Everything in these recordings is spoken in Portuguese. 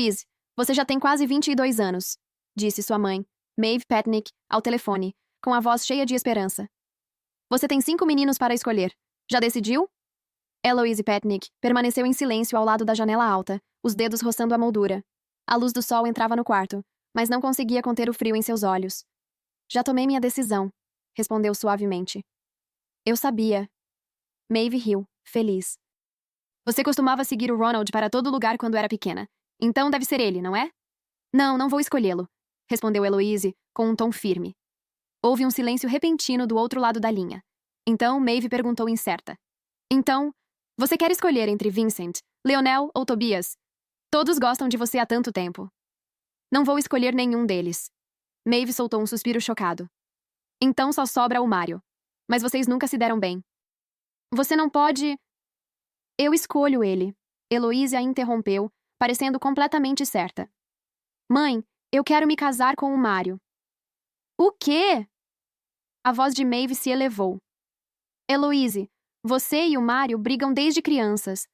Liz, você já tem quase 22 anos, disse sua mãe, Maeve Petnick, ao telefone, com a voz cheia de esperança. Você tem 5 meninos para escolher. Já decidiu? Eloise Petnick permaneceu em silêncio ao lado da janela alta, os dedos roçando a moldura. A luz do sol entrava no quarto, mas não conseguia conter o frio em seus olhos. Já tomei minha decisão, respondeu suavemente. Eu sabia. Maeve riu, feliz. Você costumava seguir o Ronald para todo lugar quando era pequena. Então deve ser ele, não é? Não, não vou escolhê-lo, respondeu Eloise, com um tom firme. Houve um silêncio repentino do outro lado da linha. Então Maeve perguntou incerta. Então, você quer escolher entre Vincent, Leonel ou Tobias? Todos gostam de você há tanto tempo. Não vou escolher nenhum deles. Maeve soltou um suspiro chocado. Então só sobra o Mário. Mas vocês nunca se deram bem. Você não pode... Eu escolho ele. Heloísa a interrompeu, parecendo completamente certa. Mãe, eu quero me casar com o Mário. O quê? A voz de Maeve se elevou. Heloise, você e o Mário brigam desde crianças.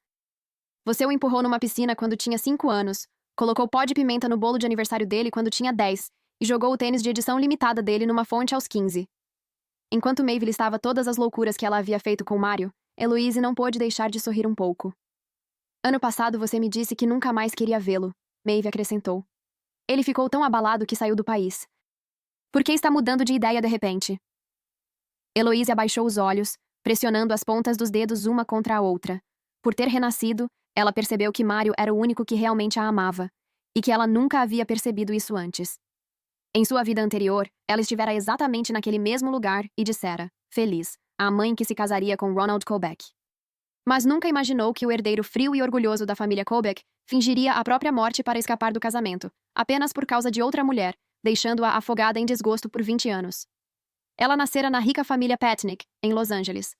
Você o empurrou numa piscina quando tinha 5 anos, colocou pó de pimenta no bolo de aniversário dele quando tinha 10 e jogou o tênis de edição limitada dele numa fonte aos 15. Enquanto Maeve listava todas as loucuras que ela havia feito com Mário, Heloise não pôde deixar de sorrir um pouco. Ano passado você me disse que nunca mais queria vê-lo, Maeve acrescentou. Ele ficou tão abalado que saiu do país. Por que está mudando de ideia de repente? Heloise abaixou os olhos, pressionando as pontas dos dedos uma contra a outra. Por ter renascido, ela percebeu que Mário era o único que realmente a amava, e que ela nunca havia percebido isso antes. Em sua vida anterior, ela estivera exatamente naquele mesmo lugar e dissera, feliz, à mãe que se casaria com Ronald Colbeck. Mas nunca imaginou que o herdeiro frio e orgulhoso da família Colbeck fingiria a própria morte para escapar do casamento, apenas por causa de outra mulher, deixando-a afogada em desgosto por 20 anos. Ela nascera na rica família Petnick, em Los Angeles.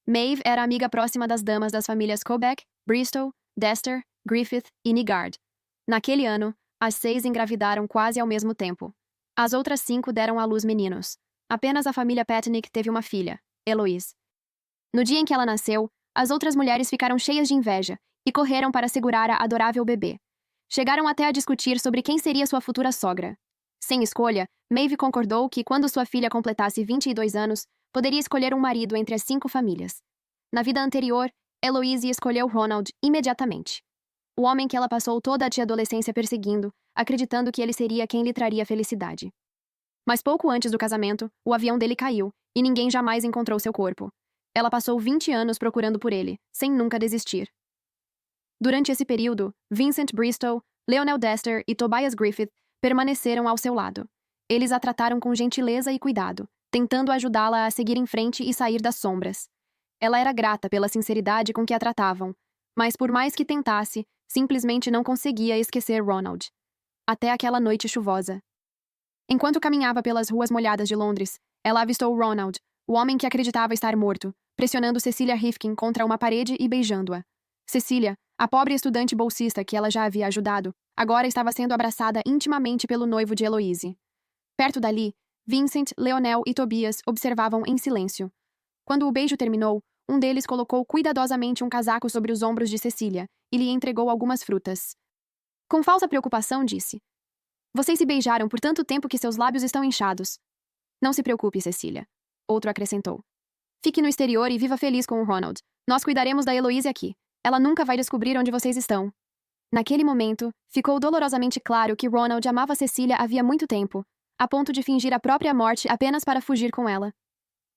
Maeve era amiga próxima das damas das famílias Colbeck, Bristow, Dester, Griffith e Nygard. Naquele ano, as 6 engravidaram quase ao mesmo tempo. As outras 5 deram à luz meninos. Apenas a família Petnick teve uma filha, Eloise. No dia em que ela nasceu, as outras mulheres ficaram cheias de inveja e correram para segurar a adorável bebê. Chegaram até a discutir sobre quem seria sua futura sogra. Sem escolha, Maeve concordou que, quando sua filha completasse 22 anos, poderia escolher um marido entre as 5 famílias. Na vida anterior, Eloise escolheu Ronald imediatamente. O homem que ela passou toda a adolescência perseguindo, acreditando que ele seria quem lhe traria felicidade. Mas pouco antes do casamento, o avião dele caiu, e ninguém jamais encontrou seu corpo. Ela passou 20 anos procurando por ele, sem nunca desistir. Durante esse período, Vincent Bristow, Leonel Dester e Tobias Griffith permaneceram ao seu lado. Eles a trataram com gentileza e cuidado, tentando ajudá-la a seguir em frente e sair das sombras. Ela era grata pela sinceridade com que a tratavam, mas por mais que tentasse, simplesmente não conseguia esquecer Ronald. Até aquela noite chuvosa. Enquanto caminhava pelas ruas molhadas de Londres, ela avistou Ronald, o homem que acreditava estar morto, pressionando Cecilia Rifkin contra uma parede e beijando-a. Cecilia, a pobre estudante bolsista que ela já havia ajudado, agora estava sendo abraçada intimamente pelo noivo de Eloise. Perto dali, Vincent, Leonel e Tobias observavam em silêncio. Quando o beijo terminou, um deles colocou cuidadosamente um casaco sobre os ombros de Cecilia e lhe entregou algumas frutas. Com falsa preocupação, disse: Vocês se beijaram por tanto tempo que seus lábios estão inchados. Não se preocupe, Cecilia. Outro acrescentou. Fique no exterior e viva feliz com o Ronald. Nós cuidaremos da Eloise aqui. Ela nunca vai descobrir onde vocês estão. Naquele momento, ficou dolorosamente claro que Ronald amava Cecilia havia muito tempo, a ponto de fingir a própria morte apenas para fugir com ela.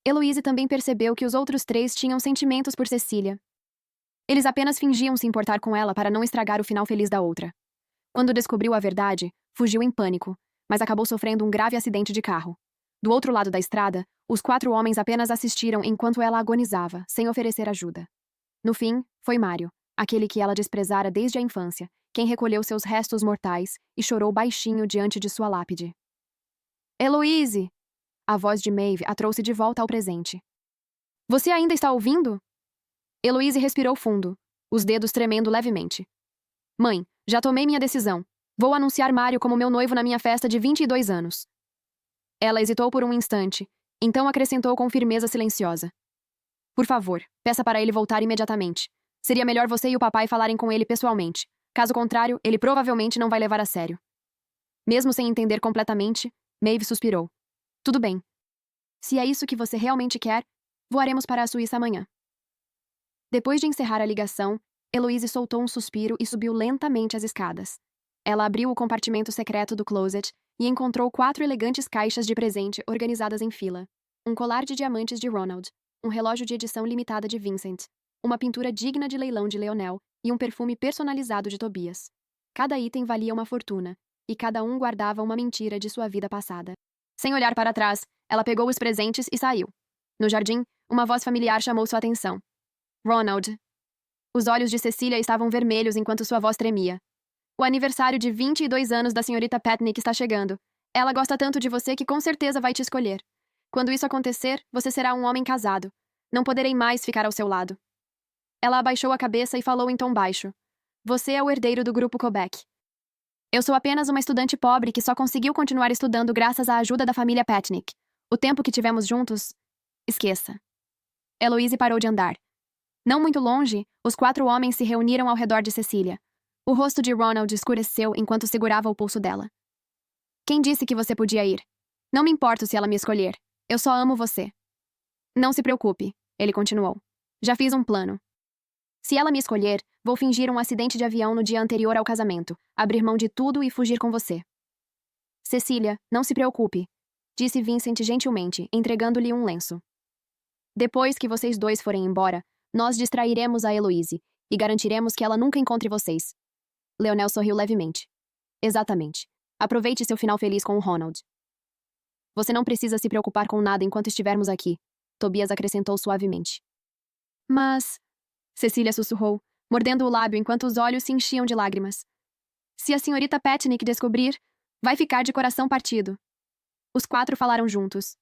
Eloise também percebeu que os outros 3 tinham sentimentos por Cecilia. Eles apenas fingiam se importar com ela para não estragar o final feliz da outra. Quando descobriu a verdade, fugiu em pânico, mas acabou sofrendo um grave acidente de carro. Do outro lado da estrada, os 4 homens apenas assistiram enquanto ela agonizava, sem oferecer ajuda. No fim, foi Mário, aquele que ela desprezara desde a infância, quem recolheu seus restos mortais e chorou baixinho diante de sua lápide. Eloise! A voz de Maeve a trouxe de volta ao presente. Você ainda está ouvindo? Eloise respirou fundo, os dedos tremendo levemente. Mãe, já tomei minha decisão. Vou anunciar Mário como meu noivo na minha festa de 22 anos. Ela hesitou por um instante, então acrescentou com firmeza silenciosa. Por favor, peça para ele voltar imediatamente. Seria melhor você e o papai falarem com ele pessoalmente. Caso contrário, ele provavelmente não vai levar a sério. Mesmo sem entender completamente, Maeve suspirou. Tudo bem. Se é isso que você realmente quer, voaremos para a Suíça amanhã. Depois de encerrar a ligação, Heloise soltou um suspiro e subiu lentamente as escadas. Ela abriu o compartimento secreto do closet e encontrou 4 elegantes caixas de presente organizadas em fila. Um colar de diamantes de Ronald, um relógio de edição limitada de Vincent, uma pintura digna de leilão de Leonel e um perfume personalizado de Tobias. Cada item valia uma fortuna, e cada um guardava uma mentira de sua vida passada. Sem olhar para trás, ela pegou os presentes e saiu. No jardim, uma voz familiar chamou sua atenção. Ronald. Os olhos de Cecília estavam vermelhos enquanto sua voz tremia. O aniversário de 22 anos da senhorita Petnick está chegando. Ela gosta tanto de você que com certeza vai te escolher. Quando isso acontecer, você será um homem casado. Não poderei mais ficar ao seu lado. Ela abaixou a cabeça e falou em tom baixo. Você é o herdeiro do grupo Quebec. Eu sou apenas uma estudante pobre que só conseguiu continuar estudando graças à ajuda da família Petnick. O tempo que tivemos juntos... Esqueça. Heloise parou de andar. Não muito longe, os 4 homens se reuniram ao redor de Cecília. O rosto de Ronald escureceu enquanto segurava o pulso dela. Quem disse que você podia ir? Não me importo se ela me escolher. Eu só amo você. Não se preocupe, ele continuou. Já fiz um plano. Se ela me escolher, vou fingir um acidente de avião no dia anterior ao casamento, abrir mão de tudo e fugir com você. Cecília, não se preocupe, disse Vincent gentilmente, entregando-lhe um lenço. Depois que vocês dois forem embora, nós distrairemos a Heloise e garantiremos que ela nunca encontre vocês. Leonel sorriu levemente. Exatamente. Aproveite seu final feliz com o Ronald. Você não precisa se preocupar com nada enquanto estivermos aqui, Tobias acrescentou suavemente. Mas... Cecília sussurrou, mordendo o lábio enquanto os olhos se enchiam de lágrimas. Se a senhorita Petnick descobrir, vai ficar de coração partido. Os 4 falaram juntos.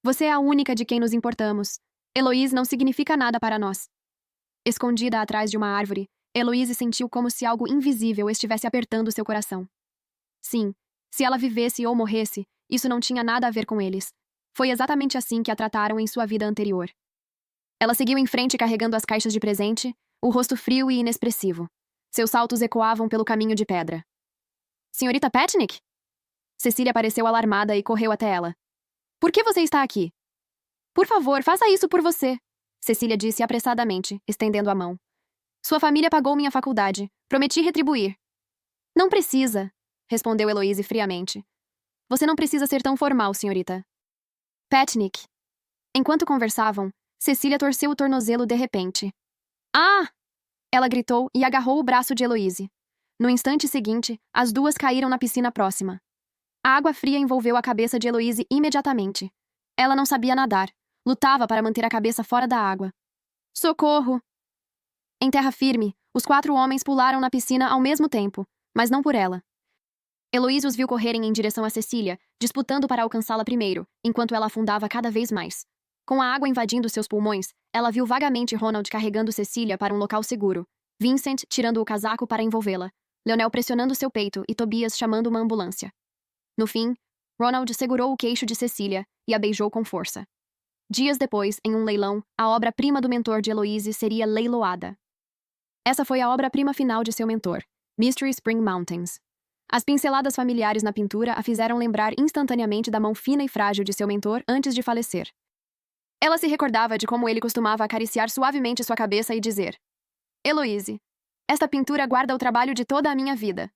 Você é a única de quem nos importamos. Heloise não significa nada para nós. Escondida atrás de uma árvore, Heloise sentiu como se algo invisível estivesse apertando seu coração. Sim, se ela vivesse ou morresse, isso não tinha nada a ver com eles. Foi exatamente assim que a trataram em sua vida anterior. Ela seguiu em frente carregando as caixas de presente, o rosto frio e inexpressivo. Seus saltos ecoavam pelo caminho de pedra. Senhorita Petnick? Cecília pareceu alarmada e correu até ela. Por que você está aqui? Por favor, faça isso por você, Cecília disse apressadamente, estendendo a mão. Sua família pagou minha faculdade. Prometi retribuir. Não precisa, respondeu Heloise friamente. Você não precisa ser tão formal, senhorita. Petnick. Enquanto conversavam, Cecília torceu o tornozelo de repente. Ah! Ela gritou e agarrou o braço de Heloise. No instante seguinte, as duas caíram na piscina próxima. A água fria envolveu a cabeça de Heloise imediatamente. Ela não sabia nadar. Lutava para manter a cabeça fora da água. Socorro! Em terra firme, os 4 homens pularam na piscina ao mesmo tempo, mas não por ela. Heloise os viu correrem em direção a Cecília, disputando para alcançá-la primeiro, enquanto ela afundava cada vez mais. Com a água invadindo seus pulmões, ela viu vagamente Ronald carregando Cecília para um local seguro, Vincent tirando o casaco para envolvê-la, Leonel pressionando seu peito e Tobias chamando uma ambulância. No fim, Ronald segurou o queixo de Cecília e a beijou com força. Dias depois, em um leilão, a obra-prima do mentor de Heloise seria leiloada. Essa foi a obra-prima final de seu mentor, Mystery Spring Mountains. As pinceladas familiares na pintura a fizeram lembrar instantaneamente da mão fina e frágil de seu mentor antes de falecer. Ela se recordava de como ele costumava acariciar suavemente sua cabeça e dizer: Heloise, esta pintura guarda o trabalho de toda a minha vida.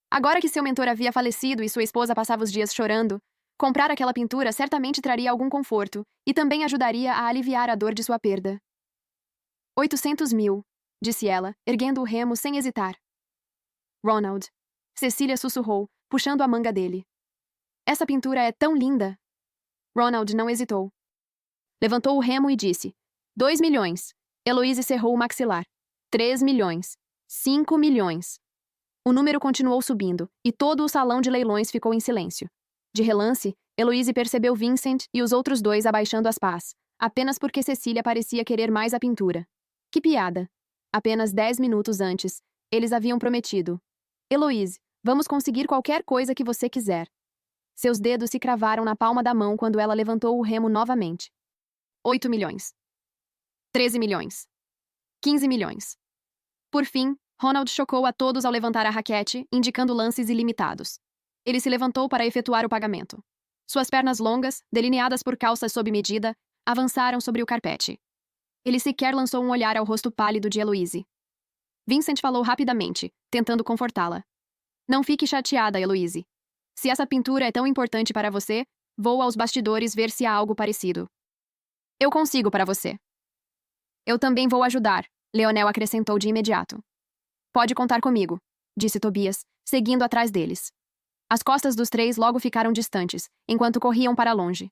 Agora que seu mentor havia falecido e sua esposa passava os dias chorando, comprar aquela pintura certamente traria algum conforto e também ajudaria a aliviar a dor de sua perda. 800 mil, disse ela, erguendo o remo sem hesitar. Ronald. Cecília sussurrou, puxando a manga dele. Essa pintura é tão linda. Ronald não hesitou. Levantou o remo e disse: 2 milhões. Heloise cerrou o maxilar. 3 milhões. 5 milhões. O número continuou subindo, e todo o salão de leilões ficou em silêncio. De relance, Heloise percebeu Vincent e os outros 2 abaixando as pás, apenas porque Cecília parecia querer mais a pintura. Que piada! Apenas 10 minutos antes, eles haviam prometido: Heloise, vamos conseguir qualquer coisa que você quiser. Seus dedos se cravaram na palma da mão quando ela levantou o remo novamente. 8 milhões. 13 milhões. 15 milhões. Por fim, Ronald chocou a todos ao levantar a raquete, indicando lances ilimitados. Ele se levantou para efetuar o pagamento. Suas pernas longas, delineadas por calças sob medida, avançaram sobre o carpete. Ele sequer lançou um olhar ao rosto pálido de Heloise. Vincent falou rapidamente, tentando confortá-la. Não fique chateada, Heloise. Se essa pintura é tão importante para você, vou aos bastidores ver se há algo parecido. Eu consigo para você. Eu também vou ajudar, Leonel acrescentou de imediato. Pode contar comigo, disse Tobias, seguindo atrás deles. As costas dos três logo ficaram distantes, enquanto corriam para longe.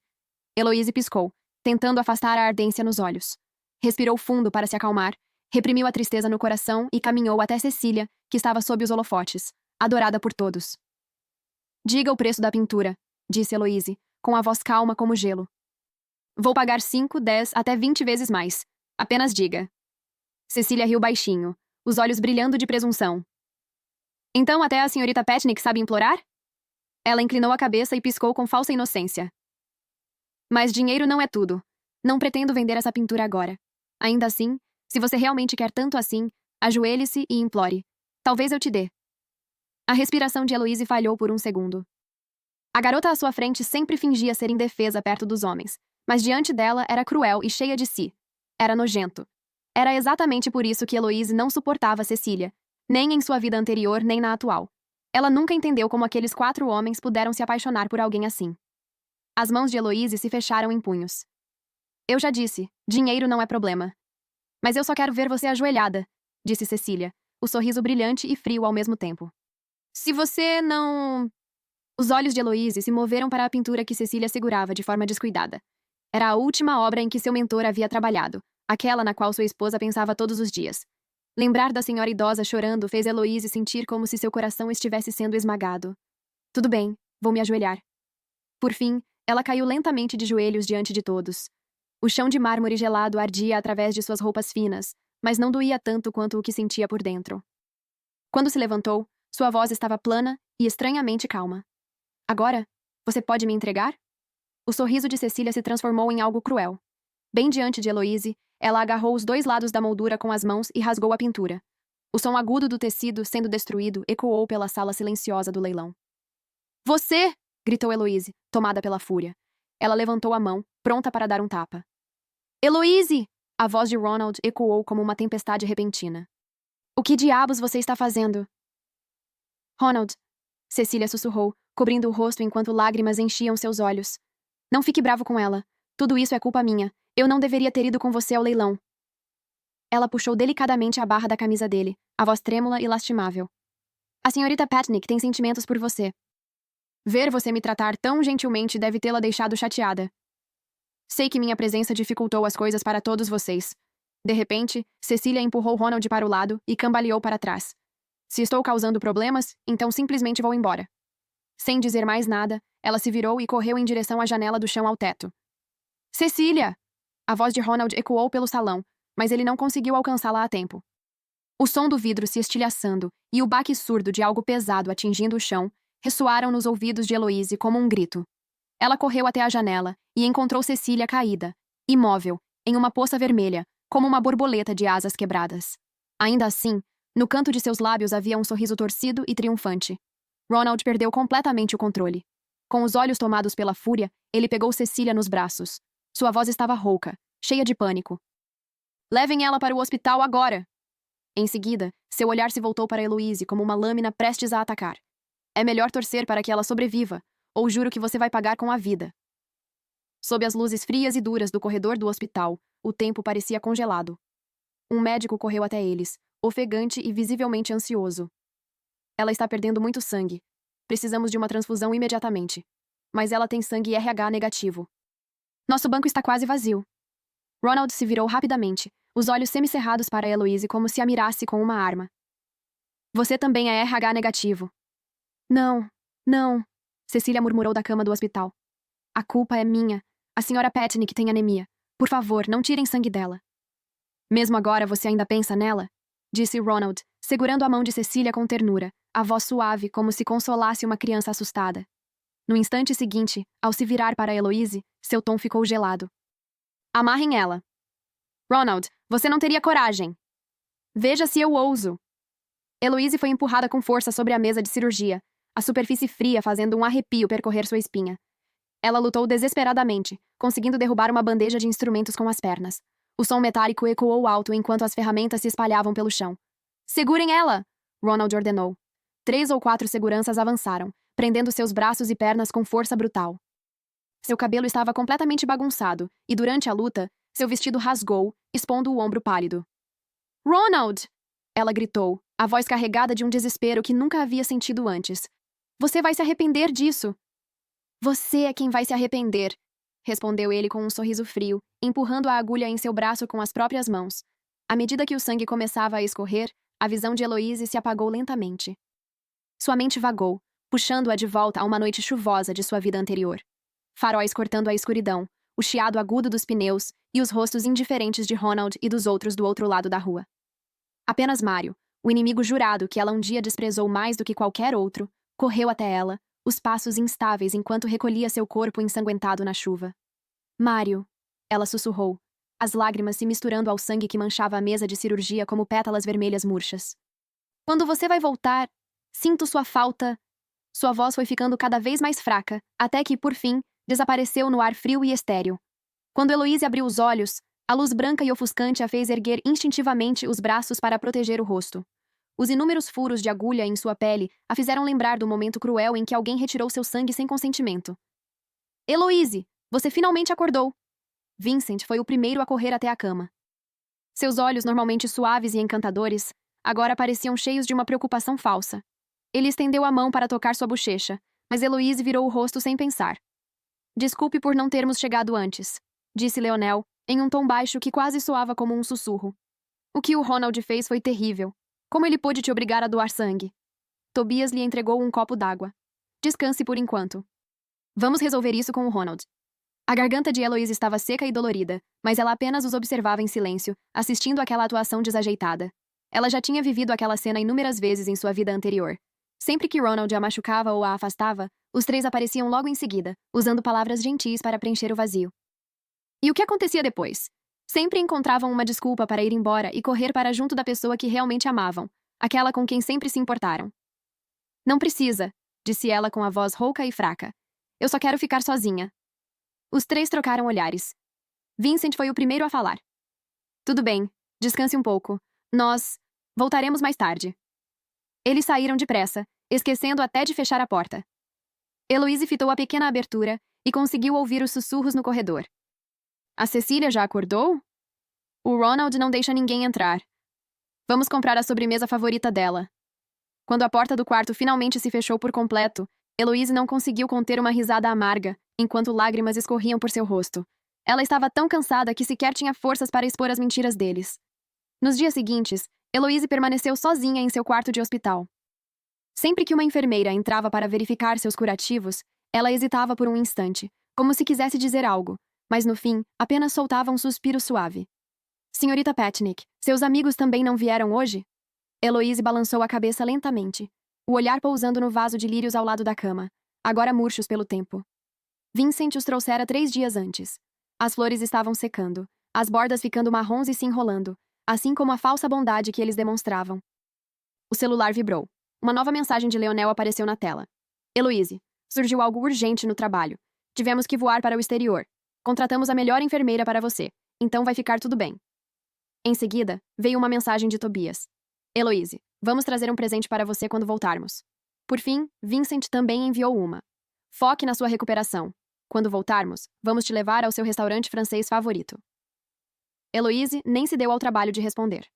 Heloise piscou, tentando afastar a ardência nos olhos. Respirou fundo para se acalmar, reprimiu a tristeza no coração e caminhou até Cecília, que estava sob os holofotes, adorada por todos. Diga o preço da pintura, disse Heloise, com a voz calma como gelo. Vou pagar 5, 10, até 20 vezes mais. Apenas diga. Cecília riu baixinho, os olhos brilhando de presunção. Então até a senhorita Petnik sabe implorar? Ela inclinou a cabeça e piscou com falsa inocência. Mas dinheiro não é tudo. Não pretendo vender essa pintura agora. Ainda assim, se você realmente quer tanto assim, ajoelhe-se e implore. Talvez eu te dê. A respiração de Heloise falhou por um segundo. A garota à sua frente sempre fingia ser indefesa perto dos homens, mas diante dela era cruel e cheia de si. Era nojento. Era exatamente por isso que Heloise não suportava Cecília, nem em sua vida anterior nem na atual. Ela nunca entendeu como aqueles 4 homens puderam se apaixonar por alguém assim. As mãos de Heloise se fecharam em punhos. Eu já disse, dinheiro não é problema. Mas eu só quero ver você ajoelhada, disse Cecília, o sorriso brilhante e frio ao mesmo tempo. Se você não... Os olhos de Heloise se moveram para a pintura que Cecília segurava de forma descuidada. Era a última obra em que seu mentor havia trabalhado, aquela na qual sua esposa pensava todos os dias. Lembrar da senhora idosa chorando fez Heloise sentir como se seu coração estivesse sendo esmagado. Tudo bem, vou me ajoelhar. Por fim, ela caiu lentamente de joelhos diante de todos. O chão de mármore gelado ardia através de suas roupas finas, mas não doía tanto quanto o que sentia por dentro. Quando se levantou, sua voz estava plana e estranhamente calma. Agora, você pode me entregar? O sorriso de Cecília se transformou em algo cruel. Bem diante de Heloise, ela agarrou os 2 lados da moldura com as mãos e rasgou a pintura. O som agudo do tecido sendo destruído ecoou pela sala silenciosa do leilão. Você! Gritou Heloise, tomada pela fúria. Ela levantou a mão, pronta para dar um tapa. Heloise! A voz de Ronald ecoou como uma tempestade repentina. O que diabos você está fazendo? Ronald, Cecília sussurrou, cobrindo o rosto enquanto lágrimas enchiam seus olhos. Não fique bravo com ela. Tudo isso é culpa minha. Eu não deveria ter ido com você ao leilão. Ela puxou delicadamente a barra da camisa dele, a voz trêmula e lastimável. A senhorita Petnik tem sentimentos por você. Ver você me tratar tão gentilmente deve tê-la deixado chateada. Sei que minha presença dificultou as coisas para todos vocês. De repente, Cecília empurrou Ronald para o lado e cambaleou para trás. Se estou causando problemas, então simplesmente vou embora. Sem dizer mais nada, ela se virou e correu em direção à janela do chão ao teto. Cecília! A voz de Ronald ecoou pelo salão, mas ele não conseguiu alcançá-la a tempo. O som do vidro se estilhaçando e o baque surdo de algo pesado atingindo o chão ressoaram nos ouvidos de Heloise como um grito. Ela correu até a janela e encontrou Cecília caída, imóvel, em uma poça vermelha, como uma borboleta de asas quebradas. Ainda assim, no canto de seus lábios havia um sorriso torcido e triunfante. Ronald perdeu completamente o controle. Com os olhos tomados pela fúria, ele pegou Cecília nos braços. Sua voz estava rouca, cheia de pânico. Levem ela para o hospital agora! Em seguida, seu olhar se voltou para Heloise como uma lâmina prestes a atacar. É melhor torcer para que ela sobreviva, ou juro que você vai pagar com a vida. Sob as luzes frias e duras do corredor do hospital, o tempo parecia congelado. Um médico correu até eles, ofegante e visivelmente ansioso. Ela está perdendo muito sangue. Precisamos de uma transfusão imediatamente. Mas ela tem sangue RH negativo. Nosso banco está quase vazio. Ronald se virou rapidamente, os olhos semicerrados para Heloise como se a mirasse com uma arma. Você também é RH negativo. Não, não, Cecília murmurou da cama do hospital. A culpa é minha. A senhora Petnik tem anemia. Por favor, não tirem sangue dela. Mesmo agora você ainda pensa nela? Disse Ronald, segurando a mão de Cecília com ternura, a voz suave como se consolasse uma criança assustada. No instante seguinte, ao se virar para Heloise, seu tom ficou gelado. Amarrem ela. Ronald, você não teria coragem. Veja se eu ouso. Heloise foi empurrada com força sobre a mesa de cirurgia, a superfície fria fazendo um arrepio percorrer sua espinha. Ela lutou desesperadamente, conseguindo derrubar uma bandeja de instrumentos com as pernas. O som metálico ecoou alto enquanto as ferramentas se espalhavam pelo chão. Segurem ela! Ronald ordenou. 3 ou 4 seguranças avançaram, prendendo seus braços e pernas com força brutal. Seu cabelo estava completamente bagunçado, e durante a luta, seu vestido rasgou, expondo o ombro pálido. Ronald! Ela gritou, a voz carregada de um desespero que nunca havia sentido antes. Você vai se arrepender disso! Você é quem vai se arrepender, respondeu ele com um sorriso frio, empurrando a agulha em seu braço com as próprias mãos. À medida que o sangue começava a escorrer, a visão de Heloise se apagou lentamente. Sua mente vagou, puxando-a de volta a uma noite chuvosa de sua vida anterior. Faróis cortando a escuridão, o chiado agudo dos pneus e os rostos indiferentes de Ronald e dos outros do outro lado da rua. Apenas Mário, o inimigo jurado que ela um dia desprezou mais do que qualquer outro, correu até ela, os passos instáveis enquanto recolhia seu corpo ensanguentado na chuva. Mário, ela sussurrou, as lágrimas se misturando ao sangue que manchava a mesa de cirurgia como pétalas vermelhas murchas. Quando você vai voltar? Sinto sua falta. Sua voz foi ficando cada vez mais fraca, até que, por fim, desapareceu no ar frio e estéril. Quando Heloise abriu os olhos, a luz branca e ofuscante a fez erguer instintivamente os braços para proteger o rosto. Os inúmeros furos de agulha em sua pele a fizeram lembrar do momento cruel em que alguém retirou seu sangue sem consentimento. Heloise, você finalmente acordou! Vincent foi o primeiro a correr até a cama. Seus olhos, normalmente suaves e encantadores, agora pareciam cheios de uma preocupação falsa. Ele estendeu a mão para tocar sua bochecha, mas Heloise virou o rosto sem pensar. Desculpe por não termos chegado antes, disse Leonel, em um tom baixo que quase soava como um sussurro. O que o Ronald fez foi terrível. Como ele pôde te obrigar a doar sangue? Tobias lhe entregou um copo d'água. Descanse por enquanto. Vamos resolver isso com o Ronald. A garganta de Heloise estava seca e dolorida, mas ela apenas os observava em silêncio, assistindo àquela atuação desajeitada. Ela já tinha vivido aquela cena inúmeras vezes em sua vida anterior. Sempre que Ronald a machucava ou a afastava, os 3 apareciam logo em seguida, usando palavras gentis para preencher o vazio. E o que acontecia depois? Sempre encontravam uma desculpa para ir embora e correr para junto da pessoa que realmente amavam, aquela com quem sempre se importaram. Não precisa, disse ela com a voz rouca e fraca. Eu só quero ficar sozinha. Os 3 trocaram olhares. Vincent foi o primeiro a falar. Tudo bem, descanse um pouco. Nós voltaremos mais tarde. Eles saíram depressa, esquecendo até de fechar a porta. Heloise fitou a pequena abertura e conseguiu ouvir os sussurros no corredor. A Cecília já acordou? O Ronald não deixa ninguém entrar. Vamos comprar a sobremesa favorita dela. Quando a porta do quarto finalmente se fechou por completo, Heloise não conseguiu conter uma risada amarga, enquanto lágrimas escorriam por seu rosto. Ela estava tão cansada que sequer tinha forças para expor as mentiras deles. Nos dias seguintes, Heloise permaneceu sozinha em seu quarto de hospital. Sempre que uma enfermeira entrava para verificar seus curativos, ela hesitava por um instante, como se quisesse dizer algo, mas no fim, apenas soltava um suspiro suave. Senhorita Patnick, seus amigos também não vieram hoje? Heloise balançou a cabeça lentamente, o olhar pousando no vaso de lírios ao lado da cama, agora murchos pelo tempo. Vincent os trouxera 3 dias antes. As flores estavam secando, as bordas ficando marrons e se enrolando, assim como a falsa bondade que eles demonstravam. O celular vibrou. Uma nova mensagem de Leonel apareceu na tela. Heloise, surgiu algo urgente no trabalho. Tivemos que voar para o exterior. Contratamos a melhor enfermeira para você, então vai ficar tudo bem. Em seguida, veio uma mensagem de Tobias. Heloise, vamos trazer um presente para você quando voltarmos. Por fim, Vincent também enviou uma. Foque na sua recuperação. Quando voltarmos, vamos te levar ao seu restaurante francês favorito. Heloise nem se deu ao trabalho de responder.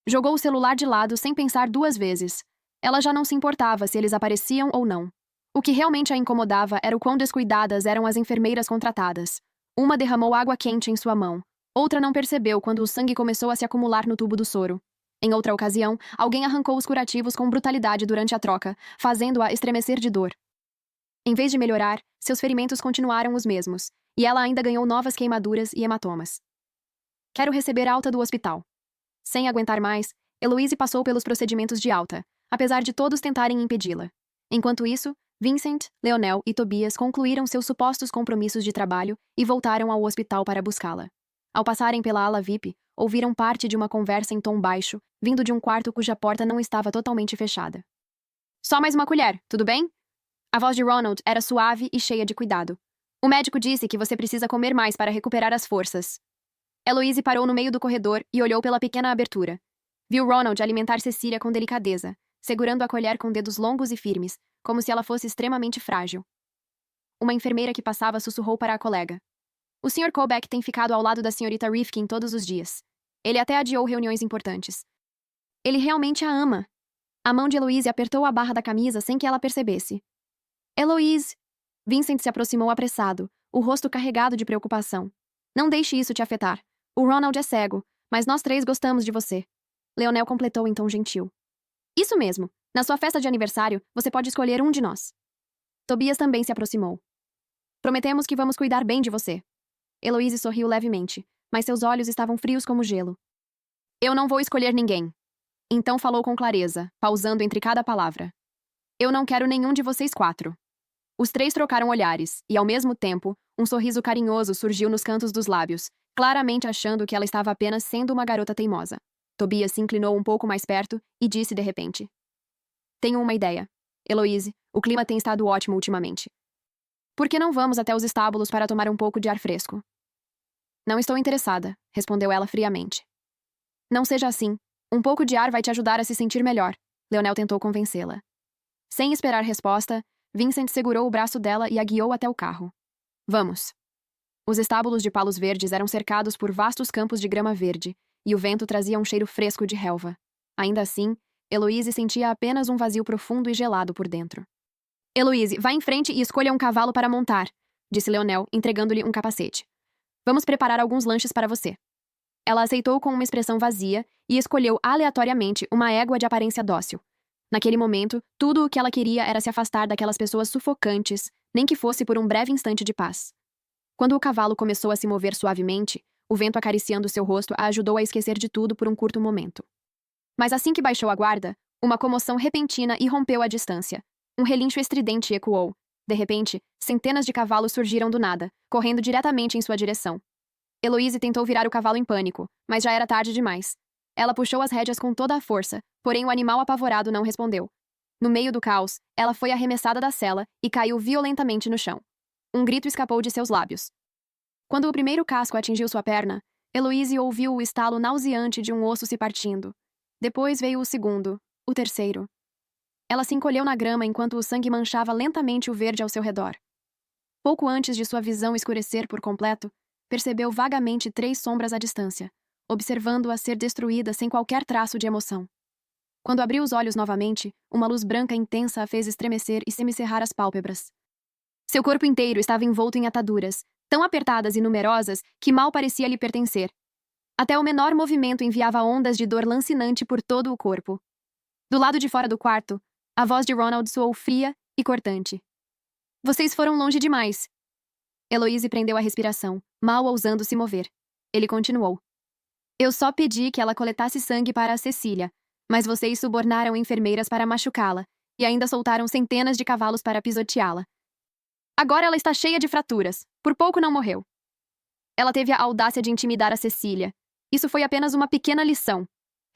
Jogou o celular de lado sem pensar 2 vezes. Ela já não se importava se eles apareciam ou não. O que realmente a incomodava era o quão descuidadas eram as enfermeiras contratadas. Uma derramou água quente em sua mão. Outra não percebeu quando o sangue começou a se acumular no tubo do soro. Em outra ocasião, alguém arrancou os curativos com brutalidade durante a troca, fazendo-a estremecer de dor. Em vez de melhorar, seus ferimentos continuaram os mesmos, e ela ainda ganhou novas queimaduras e hematomas. Quero receber alta do hospital. Sem aguentar mais, Heloise passou pelos procedimentos de alta, apesar de todos tentarem impedi-la. Enquanto isso, Vincent, Leonel e Tobias concluíram seus supostos compromissos de trabalho e voltaram ao hospital para buscá-la. Ao passarem pela ala VIP, ouviram parte de uma conversa em tom baixo, vindo de um quarto cuja porta não estava totalmente fechada. Só mais uma colher, tudo bem? A voz de Ronald era suave e cheia de cuidado. O médico disse que você precisa comer mais para recuperar as forças. Eloise parou no meio do corredor e olhou pela pequena abertura. Viu Ronald alimentar Cecília com delicadeza, segurando a colher com dedos longos e firmes, como se ela fosse extremamente frágil. Uma enfermeira que passava sussurrou para a colega. O Sr. Kobach tem ficado ao lado da Srta. Rifkin todos os dias. Ele até adiou reuniões importantes. Ele realmente a ama. A mão de Eloise apertou a barra da camisa sem que ela percebesse. Eloise! Vincent se aproximou apressado, o rosto carregado de preocupação. Não deixe isso te afetar. O Ronald é cego, mas nós três gostamos de você. Leonel completou em tom gentil. Isso mesmo. Na sua festa de aniversário, você pode escolher um de nós. Tobias também se aproximou. Prometemos que vamos cuidar bem de você. Eloise sorriu levemente, mas seus olhos estavam frios como gelo. Eu não vou escolher ninguém. Então falou com clareza, pausando entre cada palavra. Eu não quero nenhum de vocês quatro. Os três trocaram olhares, e ao mesmo tempo, um sorriso carinhoso surgiu nos cantos dos lábios, claramente achando que ela estava apenas sendo uma garota teimosa. Tobias se inclinou um pouco mais perto e disse de repente. Tenho uma ideia. Eloise, o clima tem estado ótimo ultimamente. Por que não vamos até os estábulos para tomar um pouco de ar fresco? Não estou interessada, respondeu ela friamente. Não seja assim. Um pouco de ar vai te ajudar a se sentir melhor. Leonel tentou convencê-la. Sem esperar resposta, Vincent segurou o braço dela e a guiou até o carro. Vamos. Os estábulos de Palos Verdes eram cercados por vastos campos de grama verde, e o vento trazia um cheiro fresco de relva. Ainda assim, Eloise sentia apenas um vazio profundo e gelado por dentro. Eloise, vá em frente e escolha um cavalo para montar, disse Leonel, entregando-lhe um capacete. Vamos preparar alguns lanches para você. Ela aceitou com uma expressão vazia e escolheu aleatoriamente uma égua de aparência dócil. Naquele momento, tudo o que ela queria era se afastar daquelas pessoas sufocantes, nem que fosse por um breve instante de paz. Quando o cavalo começou a se mover suavemente, o vento acariciando seu rosto a ajudou a esquecer de tudo por um curto momento. Mas assim que baixou a guarda, uma comoção repentina irrompeu a distância. Um relincho estridente ecoou. De repente, centenas de cavalos surgiram do nada, correndo diretamente em sua direção. Eloise tentou virar o cavalo em pânico, mas já era tarde demais. Ela puxou as rédeas com toda a força, porém o animal apavorado não respondeu. No meio do caos, ela foi arremessada da sela e caiu violentamente no chão. Um grito escapou de seus lábios. Quando o primeiro casco atingiu sua perna, Eloise ouviu o estalo nauseante de um osso se partindo. Depois veio o segundo, o terceiro. Ela se encolheu na grama enquanto o sangue manchava lentamente o verde ao seu redor. Pouco antes de sua visão escurecer por completo, percebeu vagamente 3 sombras à distância, observando-a ser destruída sem qualquer traço de emoção. Quando abriu os olhos novamente, uma luz branca intensa a fez estremecer e semicerrar as pálpebras. Seu corpo inteiro estava envolto em ataduras, tão apertadas e numerosas que mal parecia lhe pertencer. Até o menor movimento enviava ondas de dor lancinante por todo o corpo. Do lado de fora do quarto, a voz de Ronald soou fria e cortante. Vocês foram longe demais. Eloise prendeu a respiração, mal ousando se mover. Ele continuou. Eu só pedi que ela coletasse sangue para a Cecília, mas vocês subornaram enfermeiras para machucá-la e ainda soltaram centenas de cavalos para pisoteá-la. Agora ela está cheia de fraturas. Por pouco não morreu. Ela teve a audácia de intimidar a Cecília. Isso foi apenas uma pequena lição,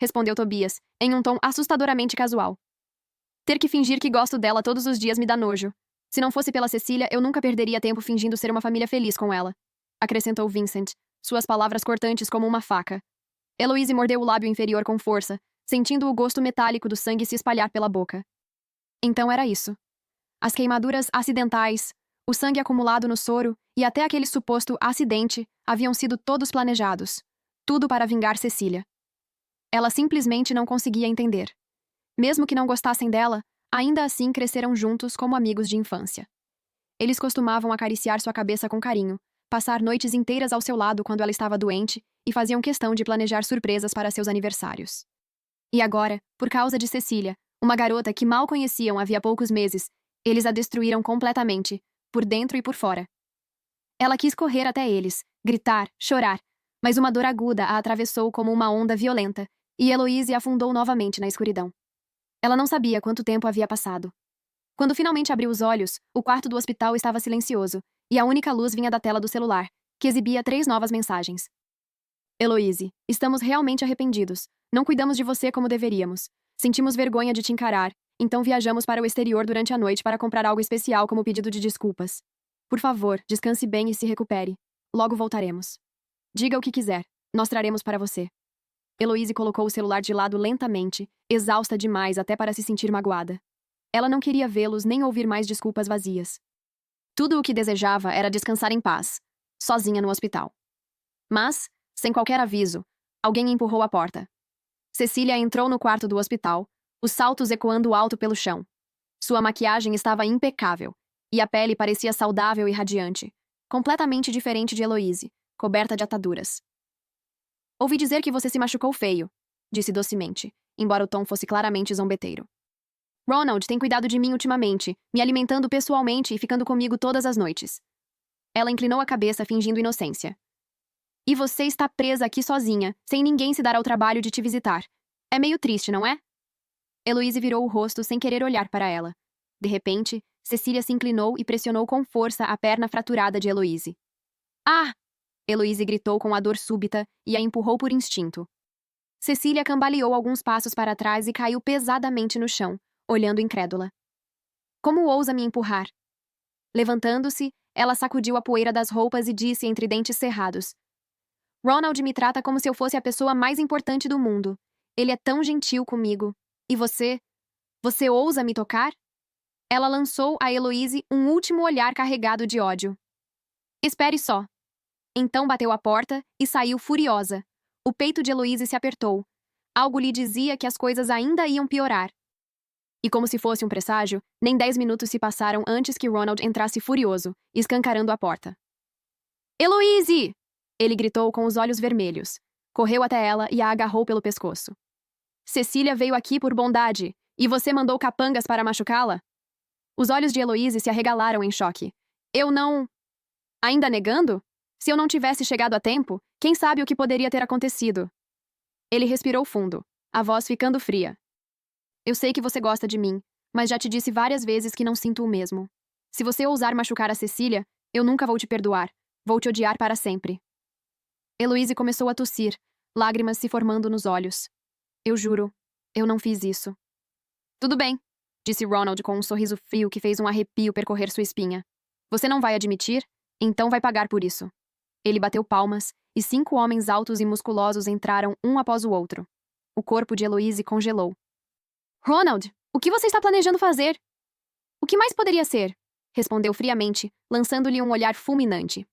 respondeu Tobias, em um tom assustadoramente casual. Ter que fingir que gosto dela todos os dias me dá nojo. Se não fosse pela Cecília, eu nunca perderia tempo fingindo ser uma família feliz com ela, acrescentou Vincent, suas palavras cortantes como uma faca. Eloise mordeu o lábio inferior com força, sentindo o gosto metálico do sangue se espalhar pela boca. Então era isso. As queimaduras acidentais, o sangue acumulado no soro e até aquele suposto acidente haviam sido todos planejados. Tudo para vingar Cecília. Ela simplesmente não conseguia entender. Mesmo que não gostassem dela, ainda assim cresceram juntos como amigos de infância. Eles costumavam acariciar sua cabeça com carinho, passar noites inteiras ao seu lado quando ela estava doente e faziam questão de planejar surpresas para seus aniversários. E agora, por causa de Cecília, uma garota que mal conheciam havia poucos meses, eles a destruíram completamente, por dentro e por fora. Ela quis correr até eles, gritar, chorar, mas uma dor aguda a atravessou como uma onda violenta, e Eloise afundou novamente na escuridão. Ela não sabia quanto tempo havia passado. Quando finalmente abriu os olhos, o quarto do hospital estava silencioso, e a única luz vinha da tela do celular, que exibia 3 novas mensagens. Heloise, estamos realmente arrependidos. Não cuidamos de você como deveríamos. Sentimos vergonha de te encarar, então viajamos para o exterior durante a noite para comprar algo especial como pedido de desculpas. Por favor, descanse bem e se recupere. Logo voltaremos. Diga o que quiser. Nós traremos para você. Heloise colocou o celular de lado lentamente, exausta demais até para se sentir magoada. Ela não queria vê-los nem ouvir mais desculpas vazias. Tudo o que desejava era descansar em paz, sozinha no hospital. Mas, sem qualquer aviso, alguém empurrou a porta. Cecília entrou no quarto do hospital, os saltos ecoando alto pelo chão. Sua maquiagem estava impecável, e a pele parecia saudável e radiante, completamente diferente de Heloise, coberta de ataduras. Ouvi dizer que você se machucou feio, disse docemente, embora o tom fosse claramente zombeteiro. Ronald tem cuidado de mim ultimamente, me alimentando pessoalmente e ficando comigo todas as noites. Ela inclinou a cabeça fingindo inocência. E você está presa aqui sozinha, sem ninguém se dar ao trabalho de te visitar. É meio triste, não é? Heloise virou o rosto sem querer olhar para ela. De repente, Cecília se inclinou e pressionou com força a perna fraturada de Heloise. Ah! Heloise gritou com a dor súbita e a empurrou por instinto. Cecília cambaleou alguns passos para trás e caiu pesadamente no chão, olhando incrédula. Como ousa me empurrar? Levantando-se, ela sacudiu a poeira das roupas e disse entre dentes cerrados. Ronald me trata como se eu fosse a pessoa mais importante do mundo. Ele é tão gentil comigo. E você? Você ousa me tocar? Ela lançou a Heloise um último olhar carregado de ódio. Espere só. Então bateu a porta e saiu furiosa. O peito de Heloise se apertou. Algo lhe dizia que as coisas ainda iam piorar. E como se fosse um presságio, nem 10 minutos se passaram antes que Ronald entrasse furioso, escancarando a porta. Heloise! Ele gritou com os olhos vermelhos. Correu até ela e a agarrou pelo pescoço. Cecília veio aqui por bondade, e você mandou capangas para machucá-la? Os olhos de Heloise se arregalaram em choque. Eu não... Ainda negando? Se eu não tivesse chegado a tempo, quem sabe o que poderia ter acontecido? Ele respirou fundo, a voz ficando fria. Eu sei que você gosta de mim, mas já te disse várias vezes que não sinto o mesmo. Se você ousar machucar a Cecília, eu nunca vou te perdoar. Vou te odiar para sempre. Heloise começou a tossir, lágrimas se formando nos olhos. Eu juro, eu não fiz isso. Tudo bem, disse Ronald com um sorriso frio que fez um arrepio percorrer sua espinha. Você não vai admitir? Então vai pagar por isso. Ele bateu palmas, e 5 homens altos e musculosos entraram um após o outro. O corpo de Heloise congelou. Ronald, o que você está planejando fazer? O que mais poderia ser? Respondeu friamente, lançando-lhe um olhar fulminante.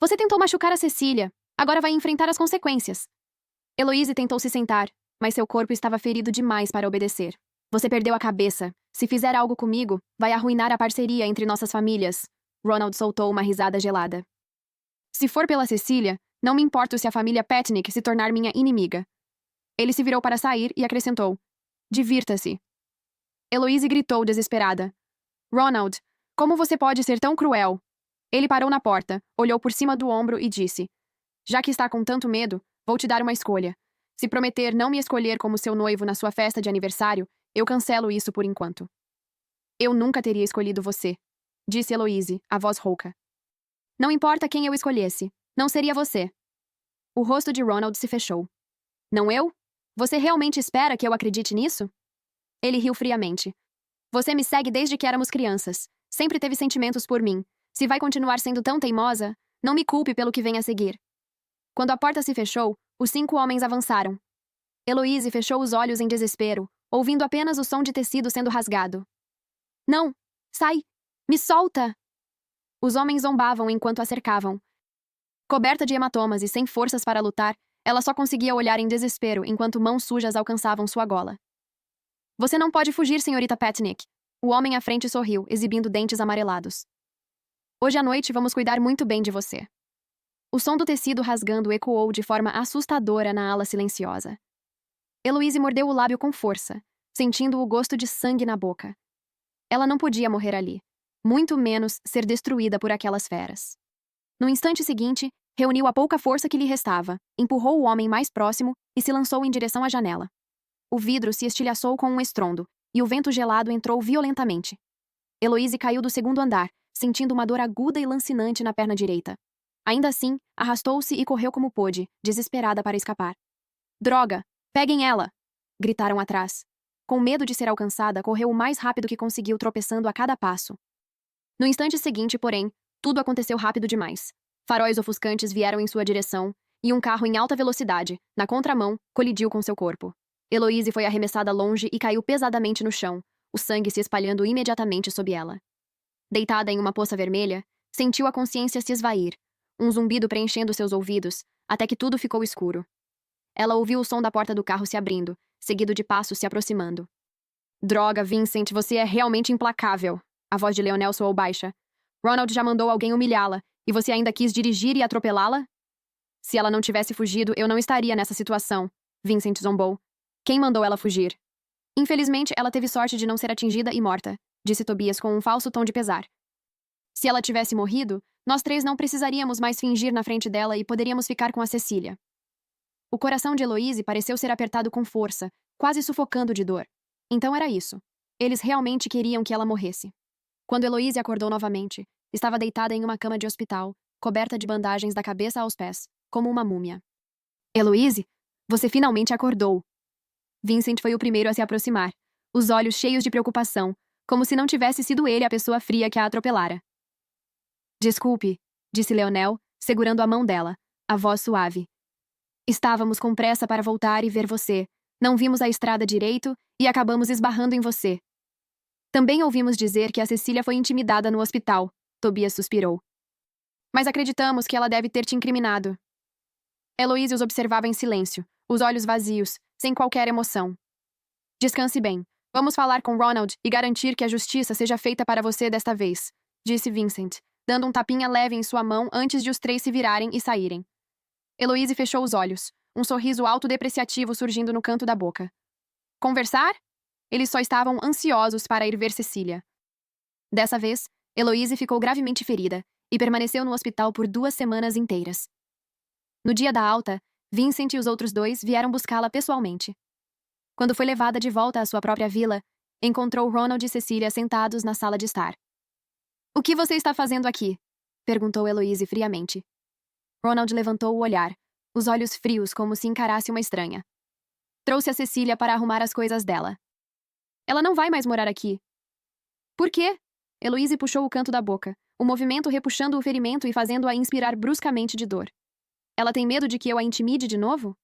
Você tentou machucar a Cecília. Agora vai enfrentar as consequências. Heloise tentou se sentar, mas seu corpo estava ferido demais para obedecer. Você perdeu a cabeça. Se fizer algo comigo, vai arruinar a parceria entre nossas famílias. Ronald soltou uma risada gelada. Se for pela Cecília, não me importo se a família Petnick se tornar minha inimiga. Ele se virou para sair e acrescentou. Divirta-se. Heloise gritou desesperada. Ronald, como você pode ser tão cruel? Ele parou na porta, olhou por cima do ombro e disse. Já que está com tanto medo, vou te dar uma escolha. Se prometer não me escolher como seu noivo na sua festa de aniversário, eu cancelo isso por enquanto. Eu nunca teria escolhido você, disse Heloise, a voz rouca. Não importa quem eu escolhesse, não seria você. O rosto de Ronald se fechou. Não eu? Você realmente espera que eu acredite nisso? Ele riu friamente. Você me segue desde que éramos crianças. Sempre teve sentimentos por mim. Se vai continuar sendo tão teimosa, não me culpe pelo que vem a seguir. Quando a porta se fechou, os 5 homens avançaram. Heloise fechou os olhos em desespero, ouvindo apenas o som de tecido sendo rasgado. Não! Sai! Me solta! Os homens zombavam enquanto a cercavam. Coberta de hematomas e sem forças para lutar, ela só conseguia olhar em desespero enquanto mãos sujas alcançavam sua gola. Você não pode fugir, senhorita Petnick. O homem à frente sorriu, exibindo dentes amarelados. Hoje à noite vamos cuidar muito bem de você. O som do tecido rasgando ecoou de forma assustadora na ala silenciosa. Heloise mordeu o lábio com força, sentindo o gosto de sangue na boca. Ela não podia morrer ali, muito menos ser destruída por aquelas feras. No instante seguinte, reuniu a pouca força que lhe restava, empurrou o homem mais próximo e se lançou em direção à janela. O vidro se estilhaçou com um estrondo, e o vento gelado entrou violentamente. Heloise caiu do 2º andar, sentindo uma dor aguda e lancinante na perna direita. Ainda assim, arrastou-se e correu como pôde, desesperada para escapar. Droga! Peguem ela! Gritaram atrás. Com medo de ser alcançada, correu o mais rápido que conseguiu, tropeçando a cada passo. No instante seguinte, porém, tudo aconteceu rápido demais. Faróis ofuscantes vieram em sua direção, e um carro em alta velocidade, na contramão, colidiu com seu corpo. Heloise foi arremessada longe e caiu pesadamente no chão, o sangue se espalhando imediatamente sob ela. Deitada em uma poça vermelha, sentiu a consciência se esvair, um zumbido preenchendo seus ouvidos, até que tudo ficou escuro. Ela ouviu o som da porta do carro se abrindo, seguido de passos se aproximando. Droga, Vincent, você é realmente implacável. A voz de Leonel soou baixa. Ronald já mandou alguém humilhá-la, e você ainda quis dirigir e atropelá-la? Se ela não tivesse fugido, eu não estaria nessa situação, Vincent zombou. Quem mandou ela fugir? Infelizmente, ela teve sorte de não ser atingida e morta, disse Tobias com um falso tom de pesar. Se ela tivesse morrido, nós três não precisaríamos mais fingir na frente dela e poderíamos ficar com a Cecília. O coração de Heloise pareceu ser apertado com força, quase sufocando de dor. Então era isso. Eles realmente queriam que ela morresse. Quando Heloise acordou novamente, estava deitada em uma cama de hospital, coberta de bandagens da cabeça aos pés, como uma múmia. Heloise, você finalmente acordou. Vincent foi o primeiro a se aproximar, os olhos cheios de preocupação, como se não tivesse sido ele a pessoa fria que a atropelara. Desculpe, disse Leonel, segurando a mão dela, a voz suave. Estávamos com pressa para voltar e ver você. Não vimos a estrada direito e acabamos esbarrando em você. Também ouvimos dizer que a Cecília foi intimidada no hospital, Tobias suspirou. Mas acreditamos que ela deve ter te incriminado. Heloise os observava em silêncio, os olhos vazios, sem qualquer emoção. Descanse bem. Vamos falar com Ronald e garantir que a justiça seja feita para você desta vez, disse Vincent, dando um tapinha leve em sua mão antes de os três se virarem e saírem. Heloise fechou os olhos, um sorriso autodepreciativo surgindo no canto da boca. Conversar? Eles só estavam ansiosos para ir ver Cecília. Dessa vez, Heloise ficou gravemente ferida e permaneceu no hospital por 2 semanas inteiras. No dia da alta, Vincent e os outros dois vieram buscá-la pessoalmente. Quando foi levada de volta à sua própria vila, encontrou Ronald e Cecília sentados na sala de estar. O que você está fazendo aqui? Perguntou Heloise friamente. Ronald levantou o olhar, os olhos frios como se encarasse uma estranha. Trouxe a Cecília para arrumar as coisas dela. Ela não vai mais morar aqui. Por quê? Heloise puxou o canto da boca, o movimento repuxando o ferimento e fazendo-a inspirar bruscamente de dor. Ela tem medo de que eu a intimide de novo?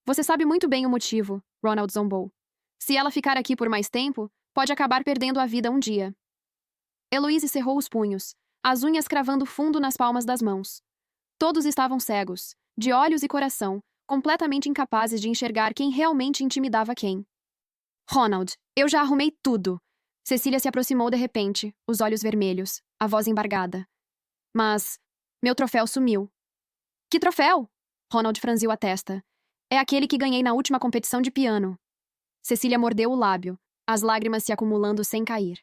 Você sabe muito bem o motivo, Ronald zombou. Se ela ficar aqui por mais tempo, pode acabar perdendo a vida um dia. Heloise cerrou os punhos, as unhas cravando fundo nas palmas das mãos. Todos estavam cegos, de olhos e coração, completamente incapazes de enxergar quem realmente intimidava quem. Ronald, eu já arrumei tudo. Cecília se aproximou de repente, os olhos vermelhos, a voz embargada. Mas meu troféu sumiu. Que troféu? Ronald franziu a testa. É aquele que ganhei na última competição de piano. Cecília mordeu o lábio, as lágrimas se acumulando sem cair.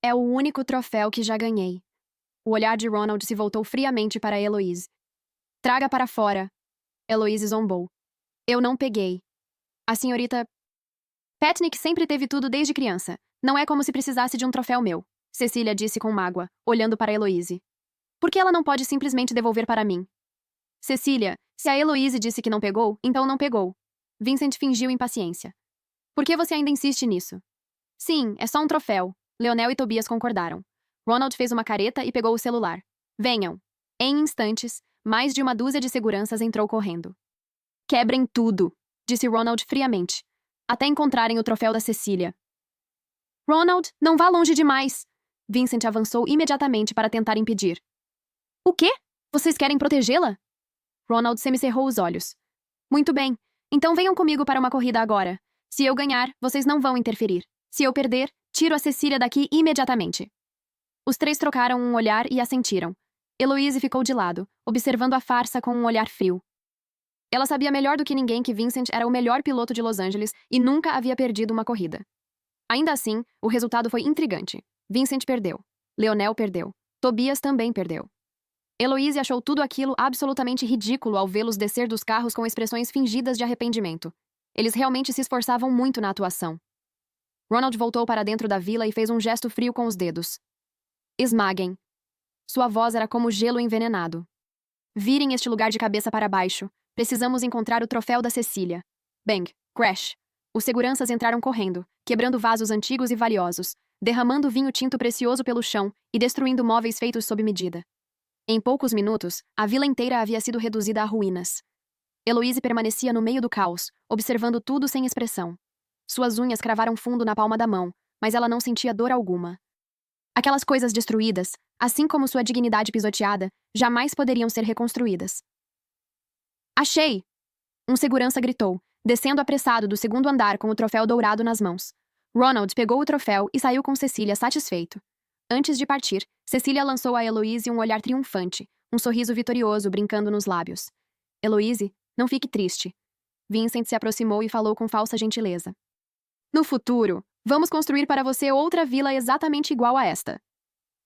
É o único troféu que já ganhei. O olhar de Ronald se voltou friamente para Heloise. Traga para fora. Heloise zombou. Eu não peguei. A senhorita Petnick sempre teve tudo desde criança. Não é como se precisasse de um troféu meu, Cecília disse com mágoa, olhando para Heloise. Por que ela não pode simplesmente devolver para mim? Cecília, se a Heloise disse que não pegou, então não pegou. Vincent fingiu impaciência. Por que você ainda insiste nisso? Sim, é só um troféu. Leonel e Tobias concordaram. Ronald fez uma careta e pegou o celular. Venham. Em instantes, mais de uma dúzia de seguranças entrou correndo. Quebrem tudo, disse Ronald friamente. Até encontrarem o troféu da Cecília. Ronald, não vá longe demais! Vincent avançou imediatamente para tentar impedir. O quê? Vocês querem protegê-la? Ronald semicerrou os olhos. Muito bem, então venham comigo para uma corrida agora. Se eu ganhar, vocês não vão interferir. Se eu perder, tiro a Cecília daqui imediatamente. Os três trocaram um olhar e assentiram. Heloise ficou de lado, observando a farsa com um olhar frio. Ela sabia melhor do que ninguém que Vincent era o melhor piloto de Los Angeles e nunca havia perdido uma corrida. Ainda assim, o resultado foi intrigante. Vincent perdeu. Leonel perdeu. Tobias também perdeu. Heloise achou tudo aquilo absolutamente ridículo ao vê-los descer dos carros com expressões fingidas de arrependimento. Eles realmente se esforçavam muito na atuação. Ronald voltou para dentro da vila e fez um gesto frio com os dedos. Esmaguem. Sua voz era como gelo envenenado. Virem este lugar de cabeça para baixo. Precisamos encontrar o troféu da Cecília. Bang! Crash! Os seguranças entraram correndo, quebrando vasos antigos e valiosos, derramando vinho tinto precioso pelo chão e destruindo móveis feitos sob medida. Em poucos minutos, a vila inteira havia sido reduzida a ruínas. Heloise permanecia no meio do caos, observando tudo sem expressão. Suas unhas cravaram fundo na palma da mão, mas ela não sentia dor alguma. Aquelas coisas destruídas, assim como sua dignidade pisoteada, jamais poderiam ser reconstruídas. Achei! Um segurança gritou, descendo apressado do segundo andar com o troféu dourado nas mãos. Ronald pegou o troféu e saiu com Cecília satisfeito. Antes de partir, Cecília lançou a Heloise um olhar triunfante, um sorriso vitorioso brincando nos lábios. Heloise, não fique triste. Vincent se aproximou e falou com falsa gentileza. No futuro, vamos construir para você outra vila exatamente igual a esta.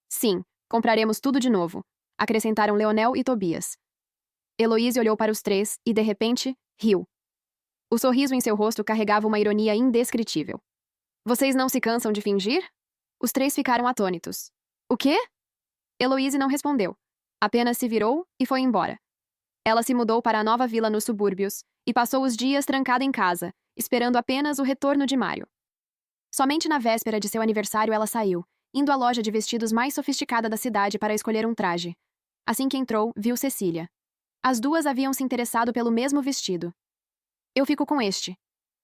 Sim, compraremos tudo de novo, acrescentaram Leonel e Tobias. Heloise olhou para os três e, de repente, riu. O sorriso em seu rosto carregava uma ironia indescritível. Vocês não se cansam de fingir? Os três ficaram atônitos. O quê? Heloise não respondeu. Apenas se virou e foi embora. Ela se mudou para a nova vila nos subúrbios e passou os dias trancada em casa, esperando apenas o retorno de Mário. Somente na véspera de seu aniversário ela saiu, indo à loja de vestidos mais sofisticada da cidade para escolher um traje. Assim que entrou, viu Cecília. As duas haviam se interessado pelo mesmo vestido. Eu fico com este,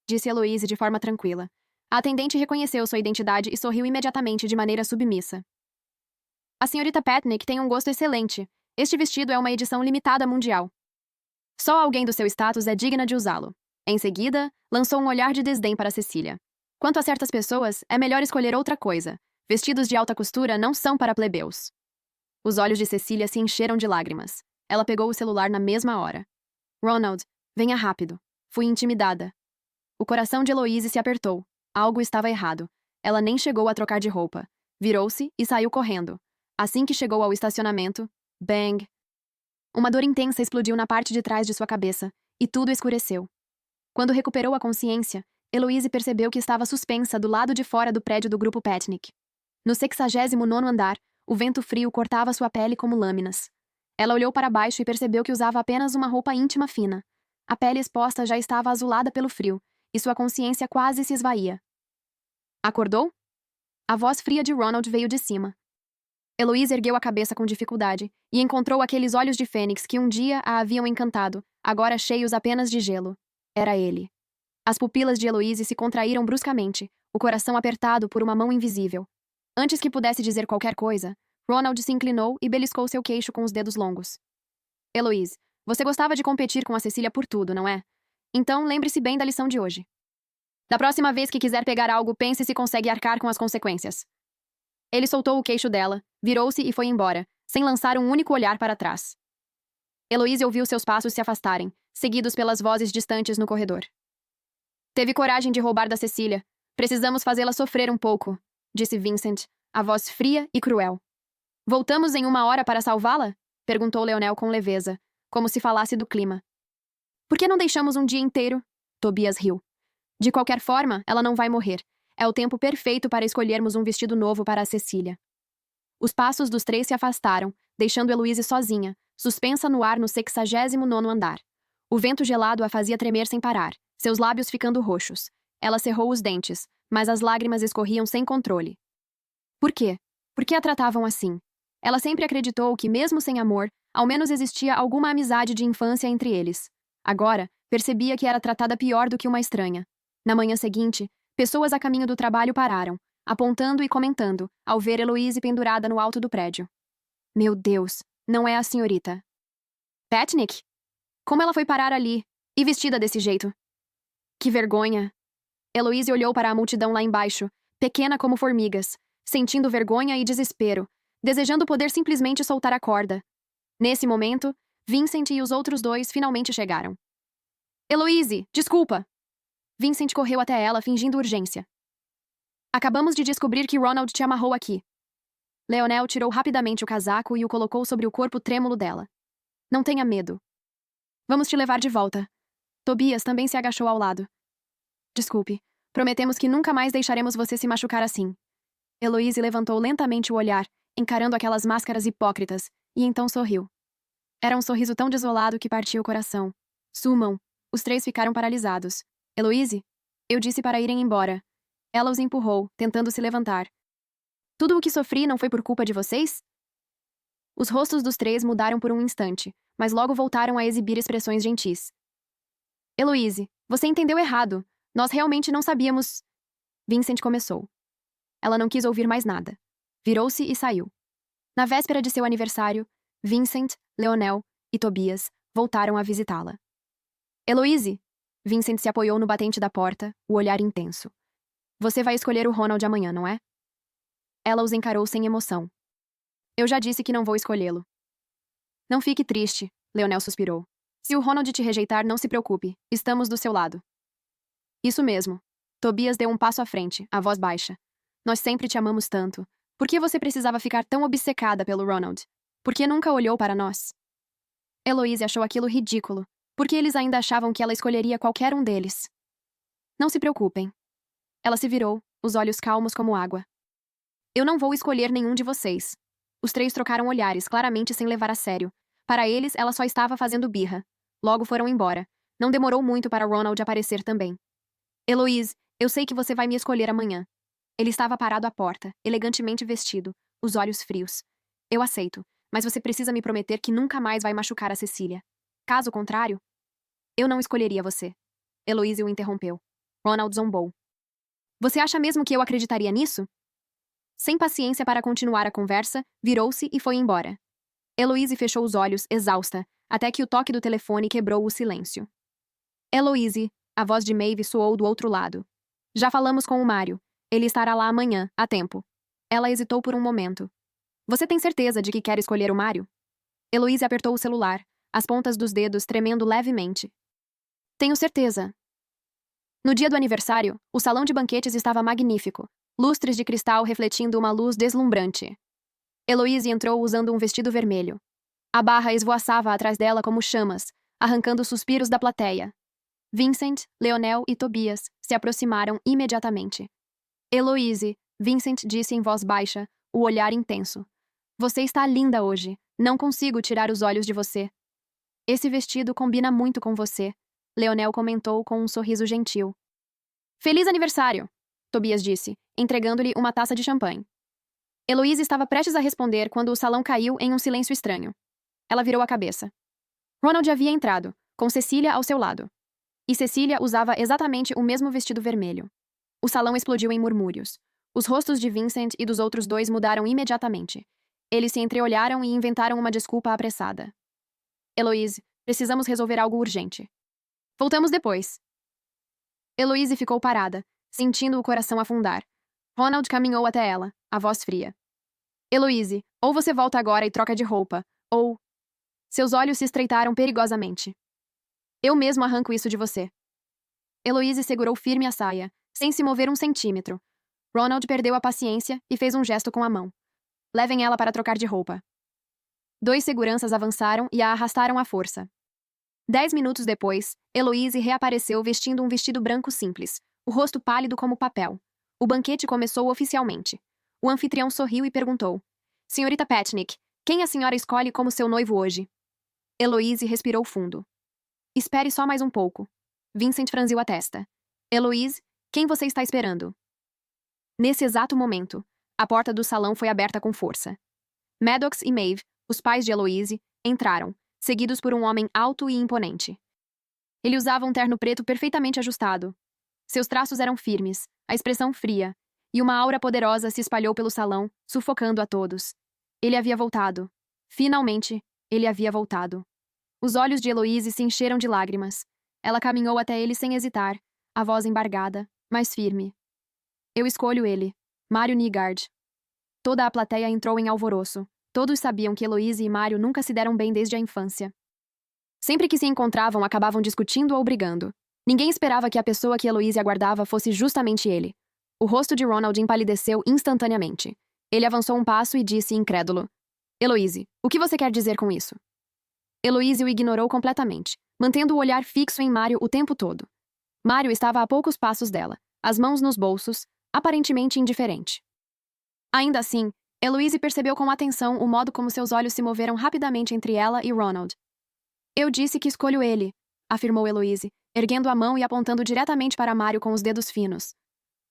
disse Heloise de forma tranquila. A atendente reconheceu sua identidade e sorriu imediatamente de maneira submissa. A senhorita Patnick tem um gosto excelente. Este vestido é uma edição limitada mundial. Só alguém do seu status é digna de usá-lo. Em seguida, lançou um olhar de desdém para Cecília. Quanto a certas pessoas, é melhor escolher outra coisa. Vestidos de alta costura não são para plebeus. Os olhos de Cecília se encheram de lágrimas. Ela pegou o celular na mesma hora. Ronald, venha rápido. Fui intimidada. O coração de Heloise se apertou. Algo estava errado. Ela nem chegou a trocar de roupa. Virou-se e saiu correndo. Assim que chegou ao estacionamento, bang! Uma dor intensa explodiu na parte de trás de sua cabeça, e tudo escureceu. Quando recuperou a consciência, Heloise percebeu que estava suspensa do lado de fora do prédio do grupo Patnick. No 69º andar, o vento frio cortava sua pele como lâminas. Ela olhou para baixo e percebeu que usava apenas uma roupa íntima fina. A pele exposta já estava azulada pelo frio, e sua consciência quase se esvaía. Acordou? A voz fria de Ronald veio de cima. Heloise ergueu a cabeça com dificuldade e encontrou aqueles olhos de fênix que um dia a haviam encantado, agora cheios apenas de gelo. Era ele. As pupilas de Heloise se contraíram bruscamente, o coração apertado por uma mão invisível. Antes que pudesse dizer qualquer coisa, Ronald se inclinou e beliscou seu queixo com os dedos longos. Heloise, você gostava de competir com a Cecília por tudo, não é? Então lembre-se bem da lição de hoje. Da próxima vez que quiser pegar algo, pense se consegue arcar com as consequências. Ele soltou o queixo dela, virou-se e foi embora, sem lançar um único olhar para trás. Heloise ouviu seus passos se afastarem, seguidos pelas vozes distantes no corredor. Teve coragem de roubar da Cecília. Precisamos fazê-la sofrer um pouco, disse Vincent, a voz fria e cruel. Voltamos em 1 hora para salvá-la? Perguntou Leonel com leveza, como se falasse do clima. Por que não deixamos um dia inteiro? Tobias riu. De qualquer forma, ela não vai morrer. É o tempo perfeito para escolhermos um vestido novo para a Cecília. Os passos dos três se afastaram, deixando Heloise sozinha, suspensa no ar no 69º andar. O vento gelado a fazia tremer sem parar, seus lábios ficando roxos. Ela cerrou os dentes, mas as lágrimas escorriam sem controle. Por quê? Por que a tratavam assim? Ela sempre acreditou que, mesmo sem amor, ao menos existia alguma amizade de infância entre eles. Agora, percebia que era tratada pior do que uma estranha. Na manhã seguinte, pessoas a caminho do trabalho pararam, apontando e comentando, ao ver Heloise pendurada no alto do prédio. Meu Deus, não é a senhorita Patnick? Como ela foi parar ali, e vestida desse jeito? Que vergonha! Heloise olhou para a multidão lá embaixo, pequena como formigas, sentindo vergonha e desespero, desejando poder simplesmente soltar a corda. Nesse momento, Vincent e os outros dois finalmente chegaram. Heloise, desculpa! Vincent correu até ela, fingindo urgência. Acabamos de descobrir que Ronald te amarrou aqui. Leonel tirou rapidamente o casaco e o colocou sobre o corpo trêmulo dela. Não tenha medo. Vamos te levar de volta. Tobias também se agachou ao lado. Desculpe. Prometemos que nunca mais deixaremos você se machucar assim. Heloise levantou lentamente o olhar, encarando aquelas máscaras hipócritas, e então sorriu. Era um sorriso tão desolado que partia o coração. Sumam. Os três ficaram paralisados. Heloise? Eu disse para irem embora. Ela os empurrou, tentando se levantar. Tudo o que sofri não foi por culpa de vocês? Os rostos dos três mudaram por um instante, mas logo voltaram a exibir expressões gentis. Heloise, você entendeu errado. Nós realmente não sabíamos. Vincent começou. Ela não quis ouvir mais nada. Virou-se e saiu. Na véspera de seu aniversário, Vincent, Leonel e Tobias voltaram a visitá-la. Heloise! Vincent se apoiou no batente da porta, o olhar intenso. Você vai escolher o Ronald amanhã, não é? Ela os encarou sem emoção. Eu já disse que não vou escolhê-lo. Não fique triste, Leonel suspirou. Se o Ronald te rejeitar, não se preocupe. Estamos do seu lado. Isso mesmo. Tobias deu um passo à frente, a voz baixa. Nós sempre te amamos tanto. Por que você precisava ficar tão obcecada pelo Ronald? Por que nunca olhou para nós? Heloise achou aquilo ridículo, porque eles ainda achavam que ela escolheria qualquer um deles. Não se preocupem. Ela se virou, os olhos calmos como água. Eu não vou escolher nenhum de vocês. Os três trocaram olhares, claramente sem levar a sério. Para eles, ela só estava fazendo birra. Logo foram embora. Não demorou muito para Ronald aparecer também. Heloise, eu sei que você vai me escolher amanhã. Ele estava parado à porta, elegantemente vestido, os olhos frios. Eu aceito, mas você precisa me prometer que nunca mais vai machucar a Cecília. Caso contrário, eu não escolheria você. Heloise o interrompeu. Ronald zombou. Você acha mesmo que eu acreditaria nisso? Sem paciência para continuar a conversa, virou-se e foi embora. Heloise fechou os olhos, exausta, até que o toque do telefone quebrou o silêncio. Heloise, a voz de Maeve soou do outro lado. Já falamos com o Mário. Ele estará lá amanhã, a tempo. Ela hesitou por um momento. Você tem certeza de que quer escolher o Mário? Heloise apertou o celular, as pontas dos dedos tremendo levemente. Tenho certeza. No dia do aniversário, o salão de banquetes estava magnífico, lustres de cristal refletindo uma luz deslumbrante. Heloise entrou usando um vestido vermelho. A barra esvoaçava atrás dela como chamas, arrancando suspiros da plateia. Vincent, Leonel e Tobias se aproximaram imediatamente. Heloise, Vincent disse em voz baixa, o olhar intenso. Você está linda hoje. Não consigo tirar os olhos de você. Esse vestido combina muito com você, Leonel comentou com um sorriso gentil. Feliz aniversário, Tobias disse, entregando-lhe uma taça de champanhe. Heloise estava prestes a responder quando o salão caiu em um silêncio estranho. Ela virou a cabeça. Ronald havia entrado, com Cecília ao seu lado. E Cecília usava exatamente o mesmo vestido vermelho. O salão explodiu em murmúrios. Os rostos de Vincent e dos outros dois mudaram imediatamente. Eles se entreolharam e inventaram uma desculpa apressada. Heloise, precisamos resolver algo urgente. Voltamos depois. Heloise ficou parada, sentindo o coração afundar. Ronald caminhou até ela, a voz fria. Heloise, ou você volta agora e troca de roupa, ou... Seus olhos se estreitaram perigosamente. Eu mesmo arranco isso de você. Heloise segurou firme a saia, sem se mover um centímetro. Ronald perdeu a paciência e fez um gesto com a mão. Levem ela para trocar de roupa. 2 seguranças avançaram e a arrastaram à força. 10 minutos depois, Heloise reapareceu vestindo um vestido branco simples, o rosto pálido como papel. O banquete começou oficialmente. O anfitrião sorriu e perguntou. Senhorita Petnick, quem a senhora escolhe como seu noivo hoje? Heloise respirou fundo. Espere só mais um pouco. Vincent franziu a testa. Heloise, quem você está esperando? Nesse exato momento, a porta do salão foi aberta com força. Maddox e Maeve, os pais de Heloise, entraram, seguidos por um homem alto e imponente. Ele usava um terno preto perfeitamente ajustado. Seus traços eram firmes, a expressão fria, e uma aura poderosa se espalhou pelo salão, sufocando a todos. Ele havia voltado. Finalmente, ele havia voltado. Os olhos de Heloise se encheram de lágrimas. Ela caminhou até ele sem hesitar, a voz embargada, mas firme. Eu escolho ele, Mário Nygard. Toda a plateia entrou em alvoroço. Todos sabiam que Heloise e Mário nunca se deram bem desde a infância. Sempre que se encontravam, acabavam discutindo ou brigando. Ninguém esperava que a pessoa que Heloise aguardava fosse justamente ele. O rosto de Ronald empalideceu instantaneamente. Ele avançou um passo e disse incrédulo. Heloise, o que você quer dizer com isso? Heloise o ignorou completamente, mantendo o olhar fixo em Mário o tempo todo. Mário estava a poucos passos dela, as mãos nos bolsos, aparentemente indiferente. Ainda assim, Heloise percebeu com atenção o modo como seus olhos se moveram rapidamente entre ela e Ronald. Eu disse que escolho ele, afirmou Heloise, erguendo a mão e apontando diretamente para Mário com os dedos finos.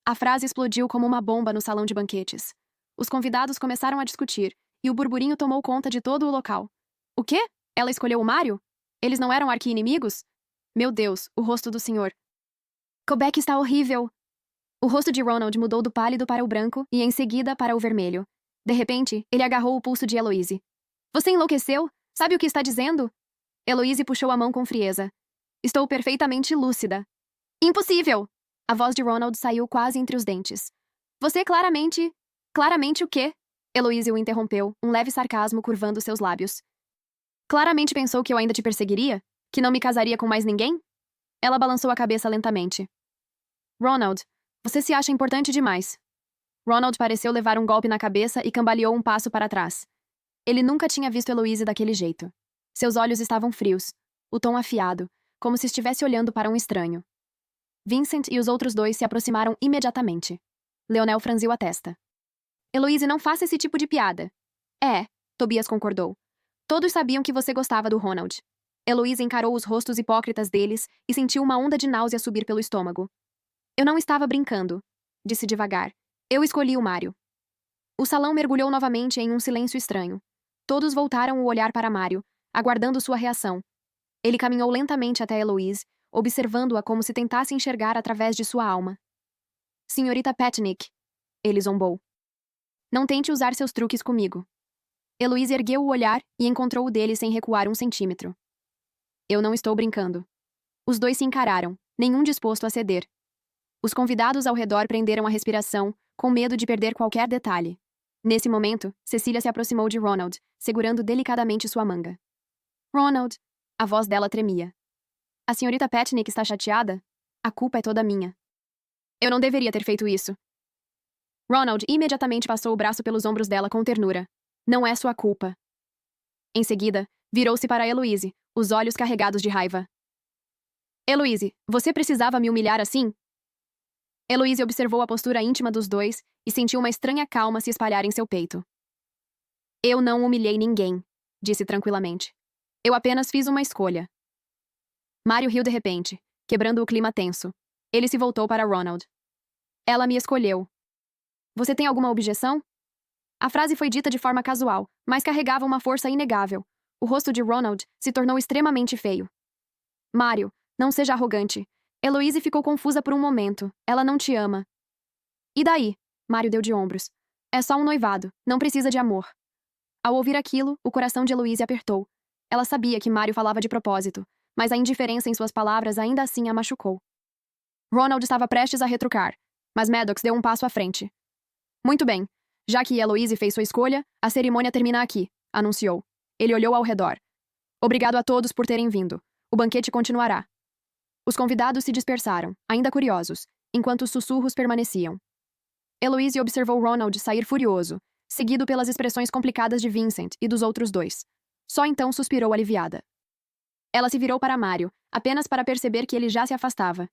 A frase explodiu como uma bomba no salão de banquetes. Os convidados começaram a discutir, e o burburinho tomou conta de todo o local. O quê? Ela escolheu o Mário? Eles não eram arqui-inimigos? Meu Deus, o rosto do senhor. Quebec está horrível. O rosto de Ronald mudou do pálido para o branco e em seguida para o vermelho. De repente, ele agarrou o pulso de Heloise. Você enlouqueceu? Sabe o que está dizendo? Heloise puxou a mão com frieza. Estou perfeitamente lúcida. Impossível! A voz de Ronald saiu quase entre os dentes. Você claramente... Claramente o quê? Heloise o interrompeu, um leve sarcasmo curvando seus lábios. Claramente pensou que eu ainda te perseguiria? Que não me casaria com mais ninguém? Ela balançou a cabeça lentamente. Ronald, você se acha importante demais. Ronald pareceu levar um golpe na cabeça e cambaleou um passo para trás. Ele nunca tinha visto Heloise daquele jeito. Seus olhos estavam frios, o tom afiado, como se estivesse olhando para um estranho. Vincent e os outros dois se aproximaram imediatamente. Leonel franziu a testa. Heloise, não faça esse tipo de piada. É, Tobias concordou. Todos sabiam que você gostava do Ronald. Heloise encarou os rostos hipócritas deles e sentiu uma onda de náusea subir pelo estômago. Eu não estava brincando, disse devagar. Eu escolhi o Mário. O salão mergulhou novamente em um silêncio estranho. Todos voltaram o olhar para Mário, aguardando sua reação. Ele caminhou lentamente até Heloise, observando-a como se tentasse enxergar através de sua alma. Senhorita Petnick, ele zombou. Não tente usar seus truques comigo. Heloise ergueu o olhar e encontrou o dele sem recuar um centímetro. Eu não estou brincando. Os dois se encararam, nenhum disposto a ceder. Os convidados ao redor prenderam a respiração, com medo de perder qualquer detalhe. Nesse momento, Cecília se aproximou de Ronald, segurando delicadamente sua manga. Ronald! A voz dela tremia. A senhorita Petnick está chateada? A culpa é toda minha. Eu não deveria ter feito isso. Ronald imediatamente passou o braço pelos ombros dela com ternura. Não é sua culpa. Em seguida, virou-se para Heloise, os olhos carregados de raiva. Heloise, você precisava me humilhar assim? Heloise observou a postura íntima dos dois e sentiu uma estranha calma se espalhar em seu peito. Eu não humilhei ninguém, disse tranquilamente. Eu apenas fiz uma escolha. Mário riu de repente, quebrando o clima tenso. Ele se voltou para Ronald. Ela me escolheu. Você tem alguma objeção? A frase foi dita de forma casual, mas carregava uma força inegável. O rosto de Ronald se tornou extremamente feio. Mário, não seja arrogante. Heloise ficou confusa por um momento. Ela não te ama. E daí? Mário deu de ombros. É só um noivado, não precisa de amor. Ao ouvir aquilo, o coração de Heloise apertou. Ela sabia que Mário falava de propósito, mas a indiferença em suas palavras ainda assim a machucou. Ronald estava prestes a retrucar, mas Maddox deu um passo à frente. Muito bem. Já que Heloise fez sua escolha, a cerimônia termina aqui, anunciou. Ele olhou ao redor. Obrigado a todos por terem vindo. O banquete continuará. Os convidados se dispersaram, ainda curiosos, enquanto os sussurros permaneciam. Heloise observou Ronald sair furioso, seguido pelas expressões complicadas de Vincent e dos outros dois. Só então suspirou aliviada. Ela se virou para Mário, apenas para perceber que ele já se afastava.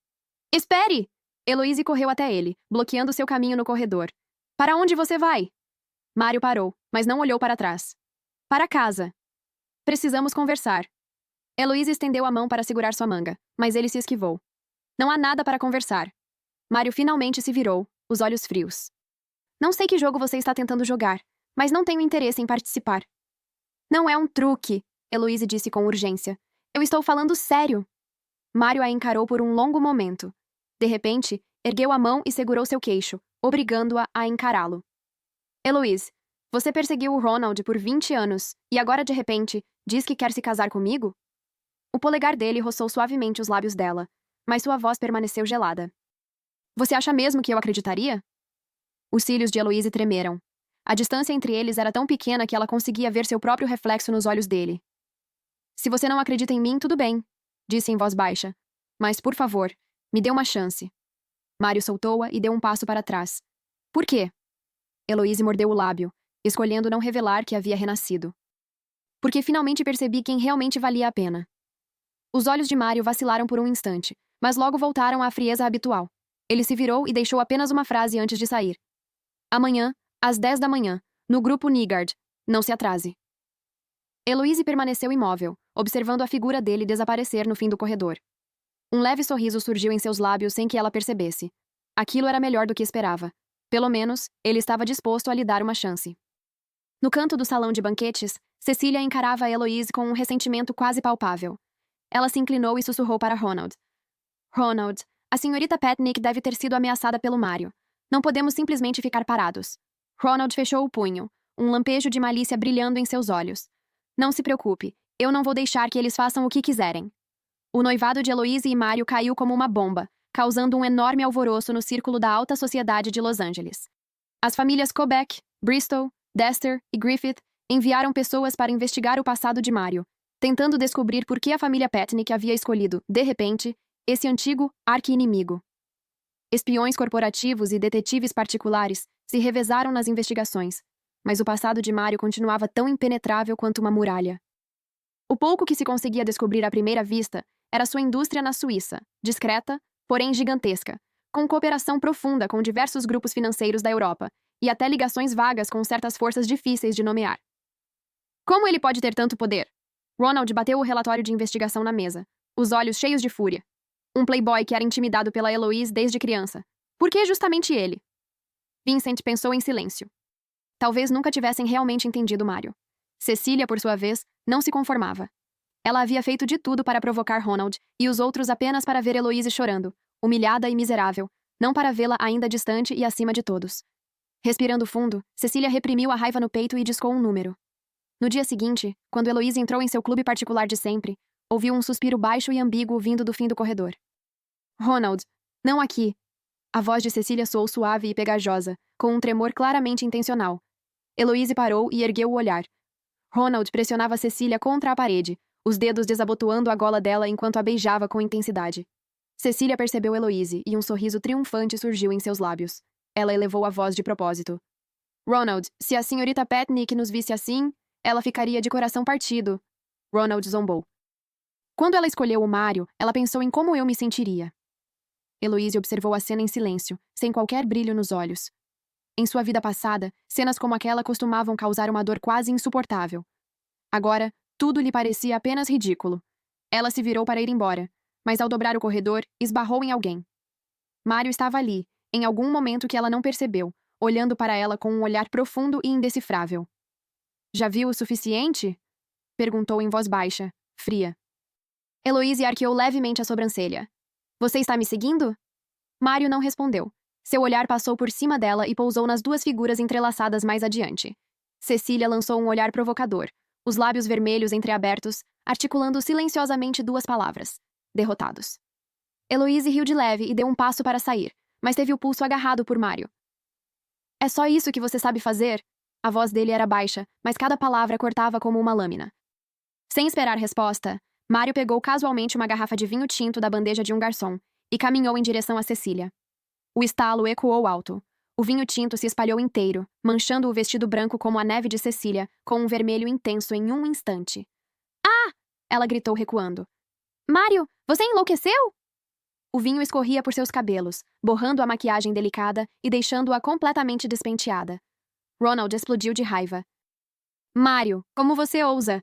Espere! Heloise correu até ele, bloqueando seu caminho no corredor. Para onde você vai? Mário parou, mas não olhou para trás. Para casa. Precisamos conversar. Heloise estendeu a mão para segurar sua manga, mas ele se esquivou. Não há nada para conversar. Mário finalmente se virou, os olhos frios. Não sei que jogo você está tentando jogar, mas não tenho interesse em participar. Não é um truque, Heloise disse com urgência. Eu estou falando sério. Mário a encarou por um longo momento. De repente, ergueu a mão e segurou seu queixo, obrigando-a a encará-lo. Heloise, você perseguiu o Ronald por 20 anos e agora, de repente, diz que quer se casar comigo? O polegar dele roçou suavemente os lábios dela, mas sua voz permaneceu gelada. Você acha mesmo que eu acreditaria? Os cílios de Heloise tremeram. A distância entre eles era tão pequena que ela conseguia ver seu próprio reflexo nos olhos dele. Se você não acredita em mim, tudo bem, disse em voz baixa. Mas, por favor, me dê uma chance. Mário soltou-a e deu um passo para trás. Por quê? Heloise mordeu o lábio, escolhendo não revelar que havia renascido. Porque finalmente percebi quem realmente valia a pena. Os olhos de Mário vacilaram por um instante, mas logo voltaram à frieza habitual. Ele se virou e deixou apenas uma frase antes de sair. Amanhã, às 10 da manhã, No grupo Nygard. Não se atrase. Heloise permaneceu imóvel, observando a figura dele desaparecer no fim do corredor. Um leve sorriso surgiu em seus lábios sem que ela percebesse. Aquilo era melhor do que esperava. Pelo menos, ele estava disposto a lhe dar uma chance. No canto do salão de banquetes, Cecília encarava a Heloise com um ressentimento quase palpável. Ela se inclinou e sussurrou para Ronald. Ronald, a senhorita Petnick deve ter sido ameaçada pelo Mário. Não podemos simplesmente ficar parados. Ronald fechou o punho, um lampejo de malícia brilhando em seus olhos. Não se preocupe, eu não vou deixar que eles façam o que quiserem. O noivado de Heloise e Mário caiu como uma bomba, causando um enorme alvoroço no círculo da alta sociedade de Los Angeles. As famílias Kobeck, Bristol, Dexter e Griffith enviaram pessoas para investigar o passado de Mário, tentando descobrir por que a família Petnick havia escolhido, de repente, esse antigo arqui-inimigo. Espiões corporativos e detetives particulares se revezaram nas investigações, mas o passado de Mário continuava tão impenetrável quanto uma muralha. O pouco que se conseguia descobrir à primeira vista era sua indústria na Suíça, discreta, porém gigantesca, com cooperação profunda com diversos grupos financeiros da Europa e até ligações vagas com certas forças difíceis de nomear. Como ele pode ter tanto poder? Ronald bateu o relatório de investigação na mesa, os olhos cheios de fúria. Um playboy que era intimidado pela Heloise desde criança. Por que justamente ele? Vincent pensou em silêncio. Talvez nunca tivessem realmente entendido Mário. Cecília, por sua vez, não se conformava. Ela havia feito de tudo para provocar Ronald e os outros apenas para ver Heloise chorando, humilhada e miserável, não para vê-la ainda distante e acima de todos. Respirando fundo, Cecília reprimiu a raiva no peito e discou um número. No dia seguinte, quando Heloise entrou em seu clube particular de sempre, ouviu um suspiro baixo e ambíguo vindo do fim do corredor. Ronald, não aqui. A voz de Cecília soou suave e pegajosa, com um tremor claramente intencional. Heloise parou e ergueu o olhar. Ronald pressionava Cecília contra a parede, os dedos desabotoando a gola dela enquanto a beijava com intensidade. Cecília percebeu Heloise e um sorriso triunfante surgiu em seus lábios. Ela elevou a voz de propósito. Ronald, se a senhorita Petnick nos visse assim, ela ficaria de coração partido. Ronald zombou. Quando ela escolheu o Mário, ela pensou em como eu me sentiria. Heloise observou a cena em silêncio, sem qualquer brilho nos olhos. Em sua vida passada, cenas como aquela costumavam causar uma dor quase insuportável. Agora, tudo lhe parecia apenas ridículo. Ela se virou para ir embora, mas ao dobrar o corredor, esbarrou em alguém. Mário estava ali, em algum momento que ela não percebeu, olhando para ela com um olhar profundo e indecifrável. Já viu o suficiente? Perguntou em voz baixa, fria. Heloise arqueou levemente a sobrancelha. Você está me seguindo? Mário não respondeu. Seu olhar passou por cima dela e pousou nas duas figuras entrelaçadas mais adiante. Cecília lançou um olhar provocador, os lábios vermelhos entreabertos, articulando silenciosamente duas palavras. Derrotados. Heloise riu de leve e deu um passo para sair, mas teve o pulso agarrado por Mário. É só isso que você sabe fazer? A voz dele era baixa, mas cada palavra cortava como uma lâmina. Sem esperar resposta, Mário pegou casualmente uma garrafa de vinho tinto da bandeja de um garçom e caminhou em direção a Cecília. O estalo ecoou alto. O vinho tinto se espalhou inteiro, manchando o vestido branco como a neve de Cecília, com um vermelho intenso em um instante. Ah! Ela gritou recuando. Mário, você enlouqueceu? O vinho escorria por seus cabelos, borrando a maquiagem delicada e deixando-a completamente despenteada. Ronald explodiu de raiva. Mário, como você ousa?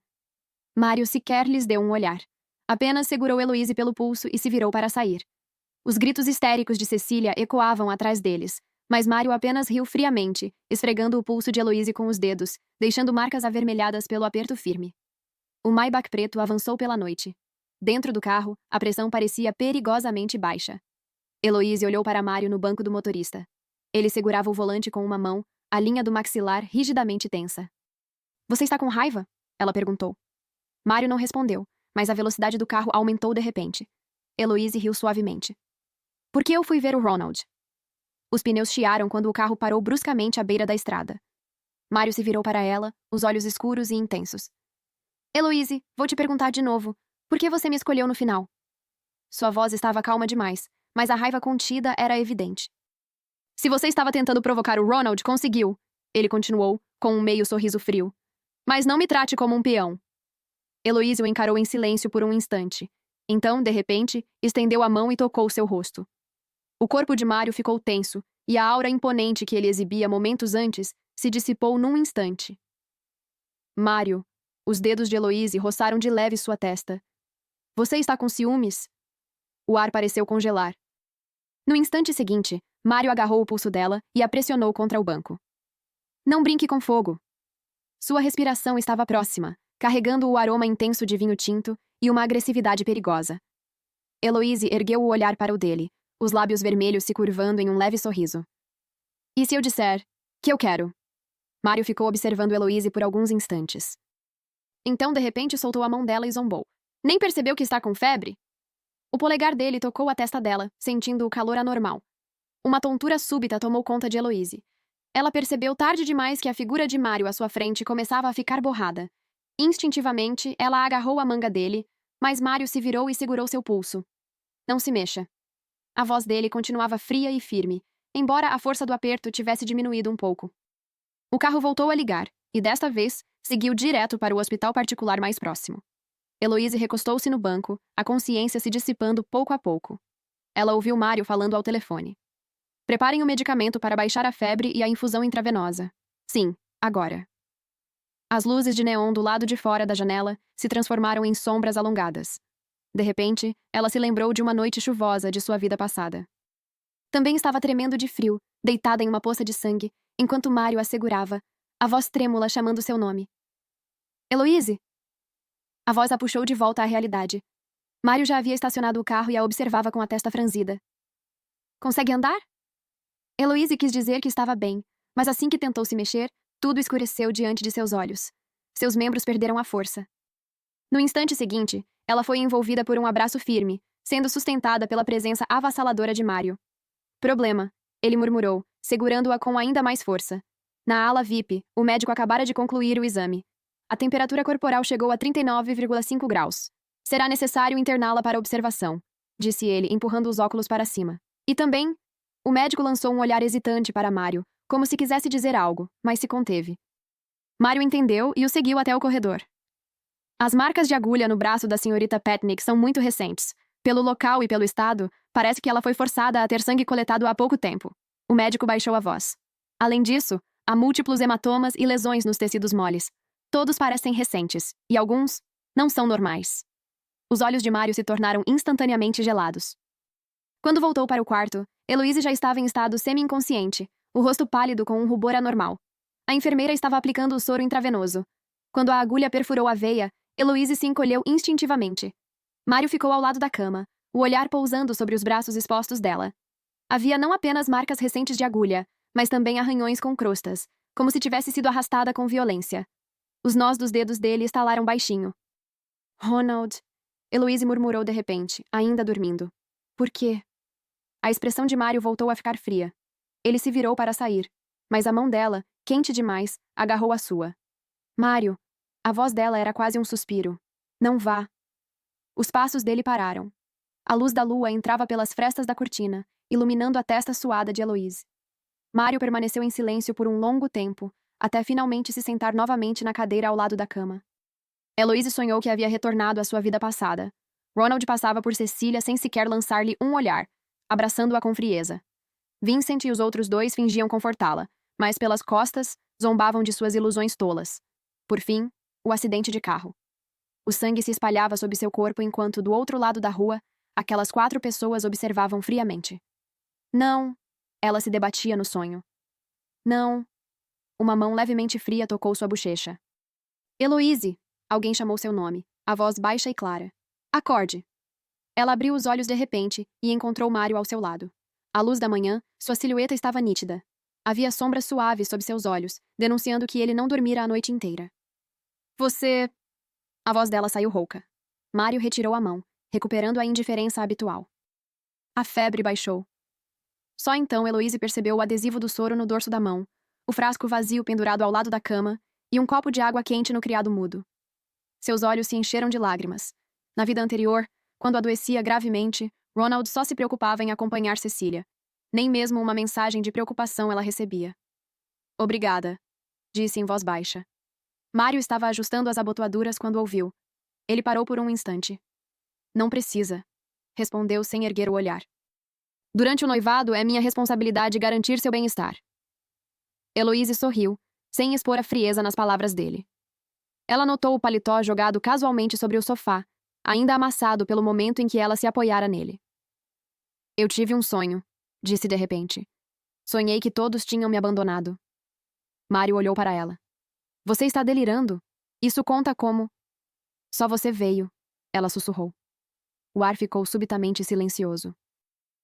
Mário sequer lhes deu um olhar. Apenas segurou Heloise pelo pulso e se virou para sair. Os gritos histéricos de Cecília ecoavam atrás deles, mas Mário apenas riu friamente, esfregando o pulso de Heloise com os dedos, deixando marcas avermelhadas pelo aperto firme. O Maybach preto avançou pela noite. Dentro do carro, a pressão parecia perigosamente baixa. Heloise olhou para Mário no banco do motorista. Ele segurava o volante com uma mão, a linha do maxilar rigidamente tensa. Você está com raiva? Ela perguntou. Mário não respondeu, mas a velocidade do carro aumentou de repente. Heloise riu suavemente. Por que eu fui ver o Ronald? Os pneus chiaram quando o carro parou bruscamente à beira da estrada. Mário se virou para ela, os olhos escuros e intensos. Heloise, vou te perguntar de novo. Por que você me escolheu no final? Sua voz estava calma demais, mas a raiva contida era evidente. Se você estava tentando provocar o Ronald, conseguiu, ele continuou, com um meio sorriso frio. Mas não me trate como um peão. Heloise o encarou em silêncio por um instante. Então, de repente, estendeu a mão e tocou seu rosto. O corpo de Mário ficou tenso, e a aura imponente que ele exibia momentos antes se dissipou num instante. Mário. Os dedos de Heloise roçaram de leve sua testa. Você está com ciúmes? O ar pareceu congelar. No instante seguinte, Mário agarrou o pulso dela e a pressionou contra o banco. Não brinque com fogo. Sua respiração estava próxima, carregando o aroma intenso de vinho tinto e uma agressividade perigosa. Heloise ergueu o olhar para o dele, os lábios vermelhos se curvando em um leve sorriso. E se eu disser que eu quero? Mário ficou observando Heloise por alguns instantes. Então, de repente, soltou a mão dela e zombou. Nem percebeu que está com febre? O polegar dele tocou a testa dela, sentindo o calor anormal. Uma tontura súbita tomou conta de Heloise. Ela percebeu tarde demais que a figura de Mário à sua frente começava a ficar borrada. Instintivamente, ela agarrou a manga dele, mas Mário se virou e segurou seu pulso. Não se mexa. A voz dele continuava fria e firme, embora a força do aperto tivesse diminuído um pouco. O carro voltou a ligar, e desta vez, seguiu direto para o hospital particular mais próximo. Heloise recostou-se no banco, a consciência se dissipando pouco a pouco. Ela ouviu Mário falando ao telefone. Preparem o medicamento para baixar a febre e a infusão intravenosa. Sim, agora. As luzes de neon do lado de fora da janela se transformaram em sombras alongadas. De repente, ela se lembrou de uma noite chuvosa de sua vida passada. Também estava tremendo de frio, deitada em uma poça de sangue, enquanto Mário a segurava, a voz trêmula chamando seu nome. Heloise! A voz a puxou de volta à realidade. Mário já havia estacionado o carro e a observava com a testa franzida. Consegue andar? Heloise quis dizer que estava bem, mas assim que tentou se mexer, tudo escureceu diante de seus olhos. Seus membros perderam a força. No instante seguinte, ela foi envolvida por um abraço firme, sendo sustentada pela presença avassaladora de Mário. Problema, ele murmurou, segurando-a com ainda mais força. Na ala VIP, o médico acabara de concluir o exame. A temperatura corporal chegou a 39,5 graus. Será necessário interná-la para observação, disse ele, empurrando os óculos para cima. E também, o médico lançou um olhar hesitante para Mário, como se quisesse dizer algo, mas se conteve. Mário entendeu e o seguiu até o corredor. As marcas de agulha no braço da senhorita Petnick são muito recentes. Pelo local e pelo estado, parece que ela foi forçada a ter sangue coletado há pouco tempo. O médico baixou a voz. Além disso, há múltiplos hematomas e lesões nos tecidos moles. Todos parecem recentes, e alguns não são normais. Os olhos de Mário se tornaram instantaneamente gelados. Quando voltou para o quarto, Heloise já estava em estado semi-inconsciente, o rosto pálido com um rubor anormal. A enfermeira estava aplicando o soro intravenoso. Quando a agulha perfurou a veia, Heloise se encolheu instintivamente. Mário ficou ao lado da cama, o olhar pousando sobre os braços expostos dela. Havia não apenas marcas recentes de agulha, mas também arranhões com crostas, como se tivesse sido arrastada com violência. Os nós dos dedos dele estalaram baixinho. Ronald, Heloise murmurou de repente, ainda dormindo. Por quê? A expressão de Mário voltou a ficar fria. Ele se virou para sair, mas a mão dela, quente demais, agarrou a sua. Mário! A voz dela era quase um suspiro. Não vá. Os passos dele pararam. A luz da lua entrava pelas frestas da cortina, iluminando a testa suada de Heloise. Mário permaneceu em silêncio por um longo tempo, até finalmente se sentar novamente na cadeira ao lado da cama. Heloise sonhou que havia retornado à sua vida passada. Ronald passava por Cecília sem sequer lançar-lhe um olhar, abraçando-a com frieza. Vincent e os outros dois fingiam confortá-la, mas pelas costas zombavam de suas ilusões tolas. Por fim, o acidente de carro. O sangue se espalhava sob seu corpo enquanto, do outro lado da rua, aquelas 4 pessoas observavam friamente. Não, ela se debatia no sonho. Não. Uma mão levemente fria tocou sua bochecha. Heloise! Alguém chamou seu nome, a voz baixa e clara. Acorde! Ela abriu os olhos de repente e encontrou Mário ao seu lado. À luz da manhã, sua silhueta estava nítida. Havia sombras suaves sob seus olhos, denunciando que ele não dormira a noite inteira. Você... A voz dela saiu rouca. Mário retirou a mão, recuperando a indiferença habitual. A febre baixou. Só então Heloise percebeu o adesivo do soro no dorso da mão, o frasco vazio pendurado ao lado da cama e um copo de água quente no criado mudo. Seus olhos se encheram de lágrimas. Na vida anterior, quando adoecia gravemente, Ronald só se preocupava em acompanhar Cecília. Nem mesmo uma mensagem de preocupação ela recebia. Obrigada, disse em voz baixa. Mário estava ajustando as abotoaduras quando ouviu. Ele parou por um instante. Não precisa, respondeu sem erguer o olhar. Durante o noivado é minha responsabilidade garantir seu bem-estar. Heloise sorriu, sem expor a frieza nas palavras dele. Ela notou o paletó jogado casualmente sobre o sofá, ainda amassado pelo momento em que ela se apoiara nele. Eu tive um sonho, disse de repente. Sonhei que todos tinham me abandonado. Mário olhou para ela. Você está delirando? Isso conta como... Só você veio, ela sussurrou. O ar ficou subitamente silencioso.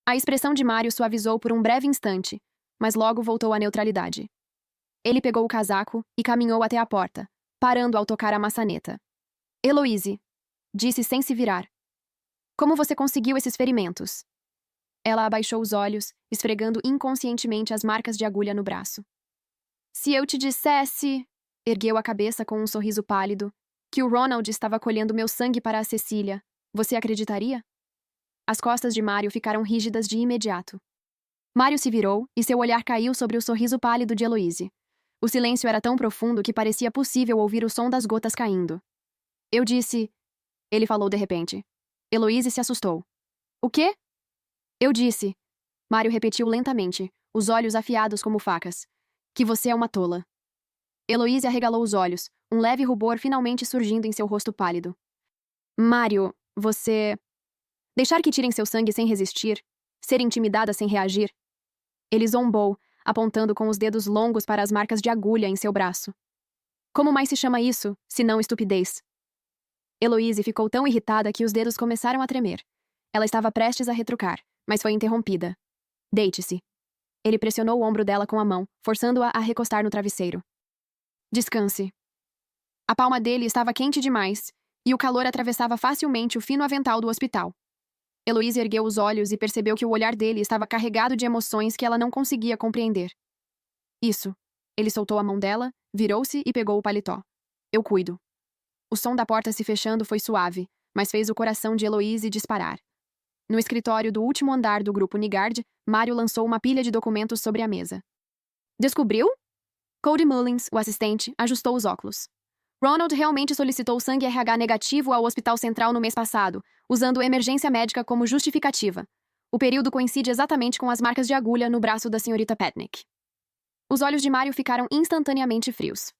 A expressão de Mário suavizou por um breve instante, mas logo voltou à neutralidade. Ele pegou o casaco e caminhou até a porta, parando ao tocar a maçaneta. Heloise, disse sem se virar. Como você conseguiu esses ferimentos? Ela abaixou os olhos, esfregando inconscientemente as marcas de agulha no braço. Se eu te dissesse... Ergueu a cabeça com um sorriso pálido, que o Ronald estava colhendo meu sangue para a Cecília, você acreditaria? As costas de Mário ficaram rígidas de imediato. Mário se virou e seu olhar caiu sobre o sorriso pálido de Heloise. O silêncio era tão profundo que parecia possível ouvir o som das gotas caindo. Eu disse... Ele falou de repente. Heloise se assustou. O quê? Eu disse... Mário repetiu lentamente, os olhos afiados como facas. Que você é uma tola. Heloise arregalou os olhos, um leve rubor finalmente surgindo em seu rosto pálido. Mário, você... Deixar que tirem seu sangue sem resistir? Ser intimidada sem reagir? Ele zombou, apontando com os dedos longos para as marcas de agulha em seu braço. Como mais se chama isso, se não estupidez? Heloise ficou tão irritada que os dedos começaram a tremer. Ela estava prestes a retrucar, mas foi interrompida. Deite-se. Ele pressionou o ombro dela com a mão, forçando-a a recostar no travesseiro. Descanse. A palma dele estava quente demais, e o calor atravessava facilmente o fino avental do hospital. Heloise ergueu os olhos e percebeu que o olhar dele estava carregado de emoções que ela não conseguia compreender. Isso. Ele soltou a mão dela, virou-se e pegou o paletó. Eu cuido. O som da porta se fechando foi suave, mas fez o coração de Heloise disparar. No escritório do último andar do grupo Nigard, Mário lançou uma pilha de documentos sobre a mesa. Descobriu? Cody Mullins, o assistente, ajustou os óculos. Ronald realmente solicitou sangue RH negativo ao Hospital Central no mês passado, usando emergência médica como justificativa. O período coincide exatamente com as marcas de agulha no braço da senhorita Petnick. Os olhos de Mário ficaram instantaneamente frios.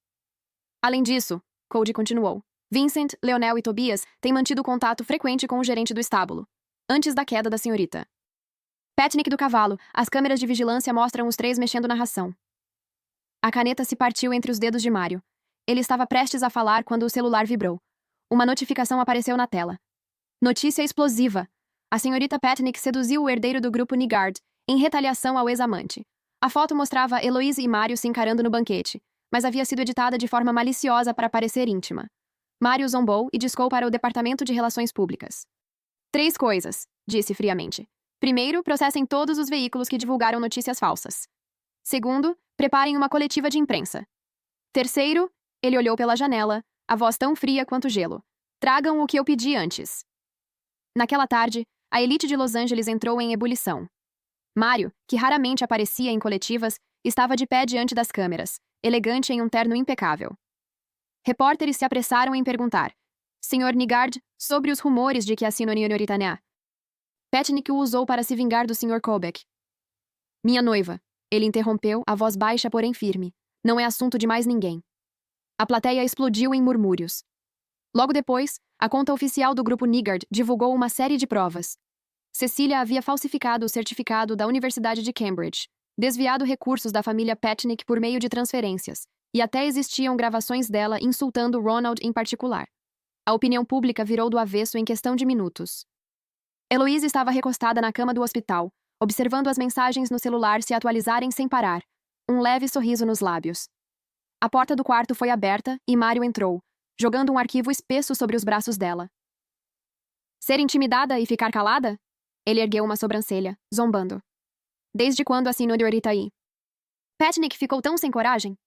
Além disso, Cody continuou, Vincent, Leonel e Tobias têm mantido contato frequente com o gerente do estábulo, antes da queda da senhorita. Petnick do cavalo, as câmeras de vigilância mostram os três mexendo na ração. A caneta se partiu entre os dedos de Mário. Ele estava prestes a falar quando o celular vibrou. Uma notificação apareceu na tela. Notícia explosiva. A senhorita Petnick seduziu o herdeiro do grupo Nigard, em retaliação ao ex-amante. A foto mostrava Heloise e Mário se encarando no banquete, mas havia sido editada de forma maliciosa para parecer íntima. Mário zombou e discou para o Departamento de Relações Públicas. 3 coisas, disse friamente. Primeiro, processem todos os veículos que divulgaram notícias falsas. Segundo, preparem uma coletiva de imprensa. Terceiro, ele olhou pela janela, a voz tão fria quanto gelo. Tragam o que eu pedi antes. Naquela tarde, a elite de Los Angeles entrou em ebulição. Mário, que raramente aparecia em coletivas, estava de pé diante das câmeras, elegante em um terno impecável. Repórteres se apressaram em perguntar: Sr. Nigard, sobre os rumores de que a senhorita Né? Petnick o usou para se vingar do Sr. Kobek. Minha noiva. Ele interrompeu, a voz baixa porém firme. Não é assunto de mais ninguém. A plateia explodiu em murmúrios. Logo depois, a conta oficial do grupo Nigard divulgou uma série de provas. Cecília havia falsificado o certificado da Universidade de Cambridge, desviado recursos da família Petnick por meio de transferências, e até existiam gravações dela insultando Ronald em particular. A opinião pública virou do avesso em questão de minutos. Heloise estava recostada na cama do hospital, observando as mensagens no celular se atualizarem sem parar, um leve sorriso nos lábios. A porta do quarto foi aberta e Mário entrou, jogando um arquivo espesso sobre os braços dela. Ser intimidada e ficar calada? Ele ergueu uma sobrancelha, zombando. Desde quando a senhorita aí? Petnick ficou tão sem coragem?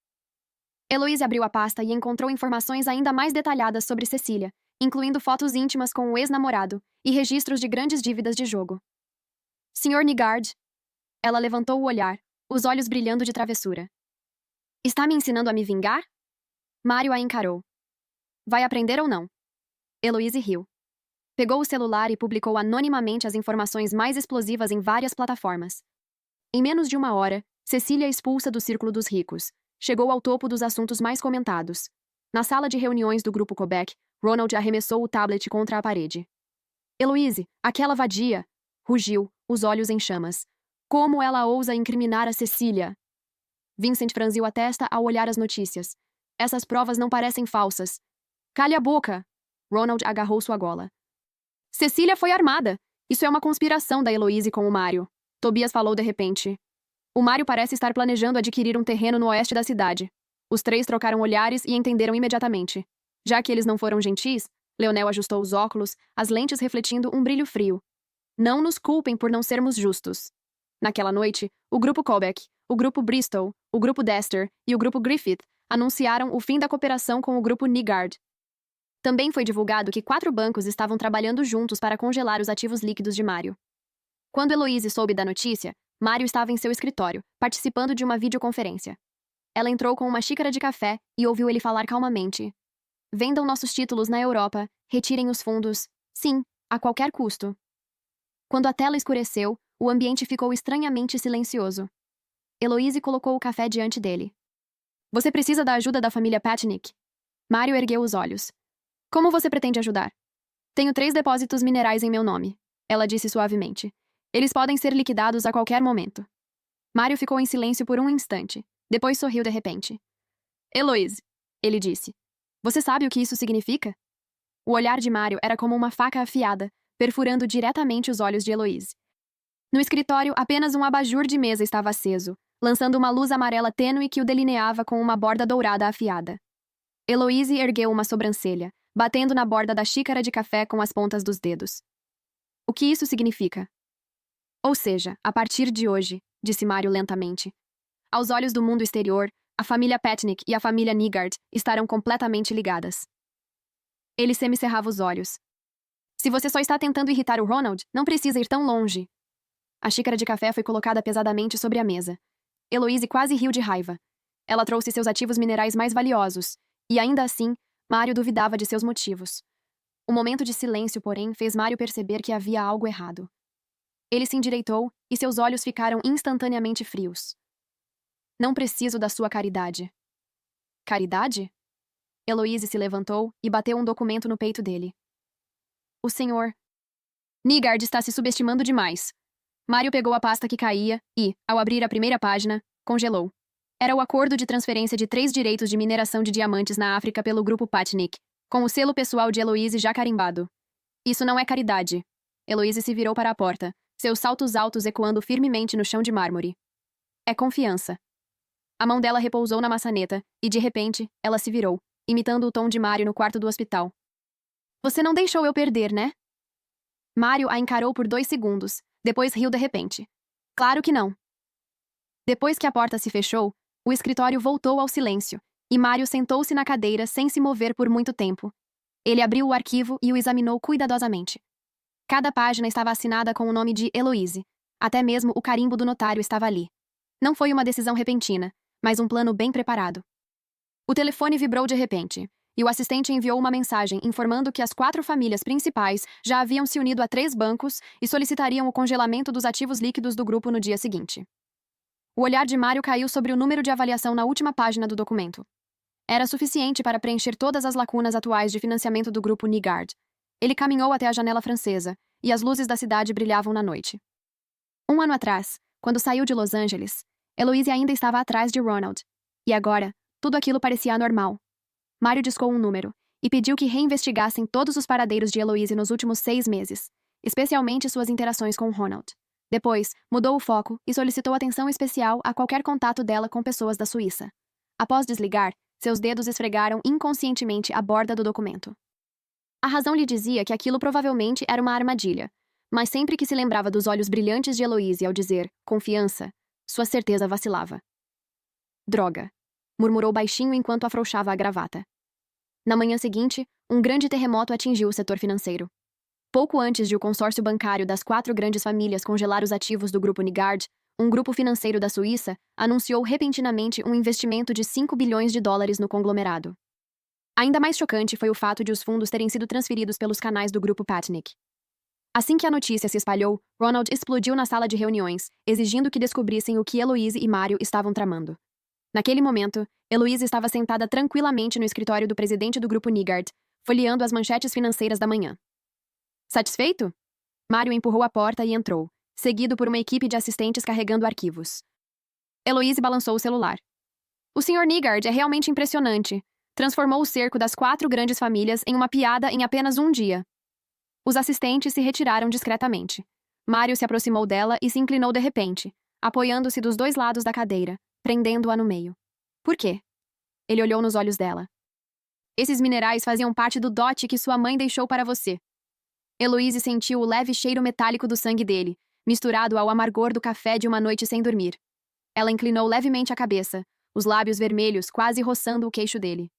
Heloise abriu a pasta e encontrou informações ainda mais detalhadas sobre Cecília, incluindo fotos íntimas com o ex-namorado e registros de grandes dívidas de jogo. Sr. Nigard. Ela levantou o olhar, os olhos brilhando de travessura. Está me ensinando a me vingar? Mário a encarou. Vai aprender ou não? Heloise riu. Pegou o celular e publicou anonimamente as informações mais explosivas em várias plataformas. Em menos de 1 hora, Cecília expulsa do círculo dos ricos, chegou ao topo dos assuntos mais comentados. Na sala de reuniões do grupo Quebec, Ronald arremessou o tablet contra a parede. Heloise, aquela vadia! Rugiu, os olhos em chamas. Como ela ousa incriminar a Cecília? Vincent franziu a testa ao olhar as notícias. Essas provas não parecem falsas. Cale a boca! Ronald agarrou sua gola. Cecília foi armada! Isso é uma conspiração da Heloise com o Mário. Tobias falou de repente. O Mário parece estar planejando adquirir um terreno no oeste da cidade. Os três trocaram olhares e entenderam imediatamente. Já que eles não foram gentis, Leonel ajustou os óculos, as lentes refletindo um brilho frio. Não nos culpem por não sermos justos. Naquela noite, o grupo Quebec, o grupo Bristol, o grupo Dexter e o grupo Griffith anunciaram o fim da cooperação com o grupo Nygard. Também foi divulgado que 4 bancos estavam trabalhando juntos para congelar os ativos líquidos de Mário. Quando Heloise soube da notícia, Mário estava em seu escritório, participando de uma videoconferência. Ela entrou com uma xícara de café e ouviu ele falar calmamente. Vendam nossos títulos na Europa, retirem os fundos. Sim, a qualquer custo. Quando a tela escureceu, o ambiente ficou estranhamente silencioso. Heloise colocou o café diante dele. Você precisa da ajuda da família Patnick? Mário ergueu os olhos. Como você pretende ajudar? Tenho 3 depósitos minerais em meu nome, ela disse suavemente. Eles podem ser liquidados a qualquer momento. Mário ficou em silêncio por um instante. Depois sorriu de repente. Heloise, ele disse. Você sabe o que isso significa? O olhar de Mário era como uma faca afiada, perfurando diretamente os olhos de Heloise. No escritório, apenas um abajur de mesa estava aceso, lançando uma luz amarela tênue que o delineava com uma borda dourada afiada. Heloise ergueu uma sobrancelha, batendo na borda da xícara de café com as pontas dos dedos. O que isso significa? Ou seja, a partir de hoje, disse Mário lentamente, aos olhos do mundo exterior, a família Patnick e a família Nygard estarão completamente ligadas. Ele semicerrava os olhos. Se você só está tentando irritar o Ronald, não precisa ir tão longe. A xícara de café foi colocada pesadamente sobre a mesa. Heloise quase riu de raiva. Ela trouxe seus ativos minerais mais valiosos, e ainda assim, Mário duvidava de seus motivos. O momento de silêncio, porém, fez Mário perceber que havia algo errado. Ele se endireitou e seus olhos ficaram instantaneamente frios. Não preciso da sua caridade. Caridade? Heloise se levantou e bateu um documento no peito dele. O senhor... Nygard está se subestimando demais. Mário pegou a pasta que caía e, ao abrir a primeira página, congelou. Era o acordo de transferência de 3 direitos de mineração de diamantes na África pelo grupo Patnick, com o selo pessoal de Heloise já carimbado. Isso não é caridade. Heloise se virou para a porta, seus saltos altos ecoando firmemente no chão de mármore. É confiança. A mão dela repousou na maçaneta e, de repente, ela se virou, imitando o tom de Mário no quarto do hospital. Você não deixou eu perder, né? Mário a encarou por 2 segundos, depois riu de repente. Claro que não. Depois que a porta se fechou, o escritório voltou ao silêncio, e Mário sentou-se na cadeira sem se mover por muito tempo. Ele abriu o arquivo e o examinou cuidadosamente. Cada página estava assinada com o nome de Heloise. Até mesmo o carimbo do notário estava ali. Não foi uma decisão repentina, mas um plano bem preparado. O telefone vibrou de repente, e o assistente enviou uma mensagem informando que as 4 famílias principais já haviam se unido a 3 bancos e solicitariam o congelamento dos ativos líquidos do grupo no dia seguinte. O olhar de Mário caiu sobre o número de avaliação na última página do documento. Era suficiente para preencher todas as lacunas atuais de financiamento do grupo Nygard. Ele caminhou até a janela francesa, e as luzes da cidade brilhavam na noite. 1 ano atrás, quando saiu de Los Angeles, Heloise ainda estava atrás de Ronald. E agora, tudo aquilo parecia anormal. Mário discou um número e pediu que reinvestigassem todos os paradeiros de Heloise nos últimos 6 meses, especialmente suas interações com Ronald. Depois, mudou o foco e solicitou atenção especial a qualquer contato dela com pessoas da Suíça. Após desligar, seus dedos esfregaram inconscientemente a borda do documento. A razão lhe dizia que aquilo provavelmente era uma armadilha, mas sempre que se lembrava dos olhos brilhantes de Heloise ao dizer confiança, sua certeza vacilava. Droga, murmurou baixinho enquanto afrouxava a gravata. Na manhã seguinte, um grande terremoto atingiu o setor financeiro. Pouco antes de o consórcio bancário das 4 grandes famílias congelar os ativos do grupo Nygard, um grupo financeiro da Suíça anunciou repentinamente um investimento de 5 bilhões de dólares no conglomerado. Ainda mais chocante foi o fato de os fundos terem sido transferidos pelos canais do grupo Patnick. Assim que a notícia se espalhou, Ronald explodiu na sala de reuniões, exigindo que descobrissem o que Heloise e Mário estavam tramando. Naquele momento, Heloise estava sentada tranquilamente no escritório do presidente do grupo Nygard, folheando as manchetes financeiras da manhã. Satisfeito? Mário empurrou a porta e entrou, seguido por uma equipe de assistentes carregando arquivos. Heloise balançou o celular. O Sr. Nygard é realmente impressionante. Transformou o cerco das 4 grandes famílias em uma piada em apenas um dia. Os assistentes se retiraram discretamente. Mário se aproximou dela e se inclinou de repente, apoiando-se dos 2 lados da cadeira, prendendo-a no meio. Por quê? Ele olhou nos olhos dela. Esses minerais faziam parte do dote que sua mãe deixou para você. Heloise sentiu o leve cheiro metálico do sangue dele, misturado ao amargor do café de uma noite sem dormir. Ela inclinou levemente a cabeça, os lábios vermelhos quase roçando o queixo dele.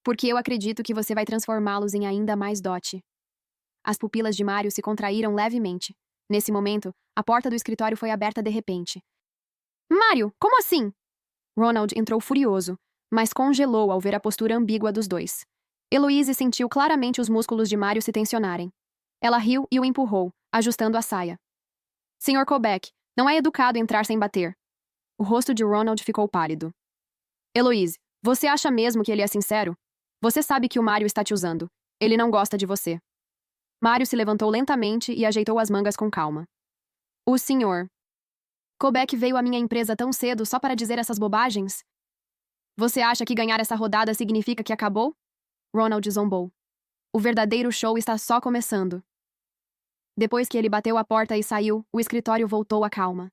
Porque eu acredito que você vai transformá-los em ainda mais dote. As pupilas de Mário se contraíram levemente. Nesse momento, a porta do escritório foi aberta de repente. Mário, como assim? Ronald entrou furioso, mas congelou ao ver a postura ambígua dos dois. Heloise sentiu claramente os músculos de Mário se tensionarem. Ela riu e o empurrou, ajustando a saia. Sr. Kobach, não é educado entrar sem bater. O rosto de Ronald ficou pálido. Heloise, você acha mesmo que ele é sincero? Você sabe que o Mário está te usando. Ele não gosta de você. Mário se levantou lentamente e ajeitou as mangas com calma. O senhor Kobach veio à minha empresa tão cedo só para dizer essas bobagens? Você acha que ganhar essa rodada significa que acabou? Ronald zombou. O verdadeiro show está só começando. Depois que ele bateu a porta e saiu, o escritório voltou à calma.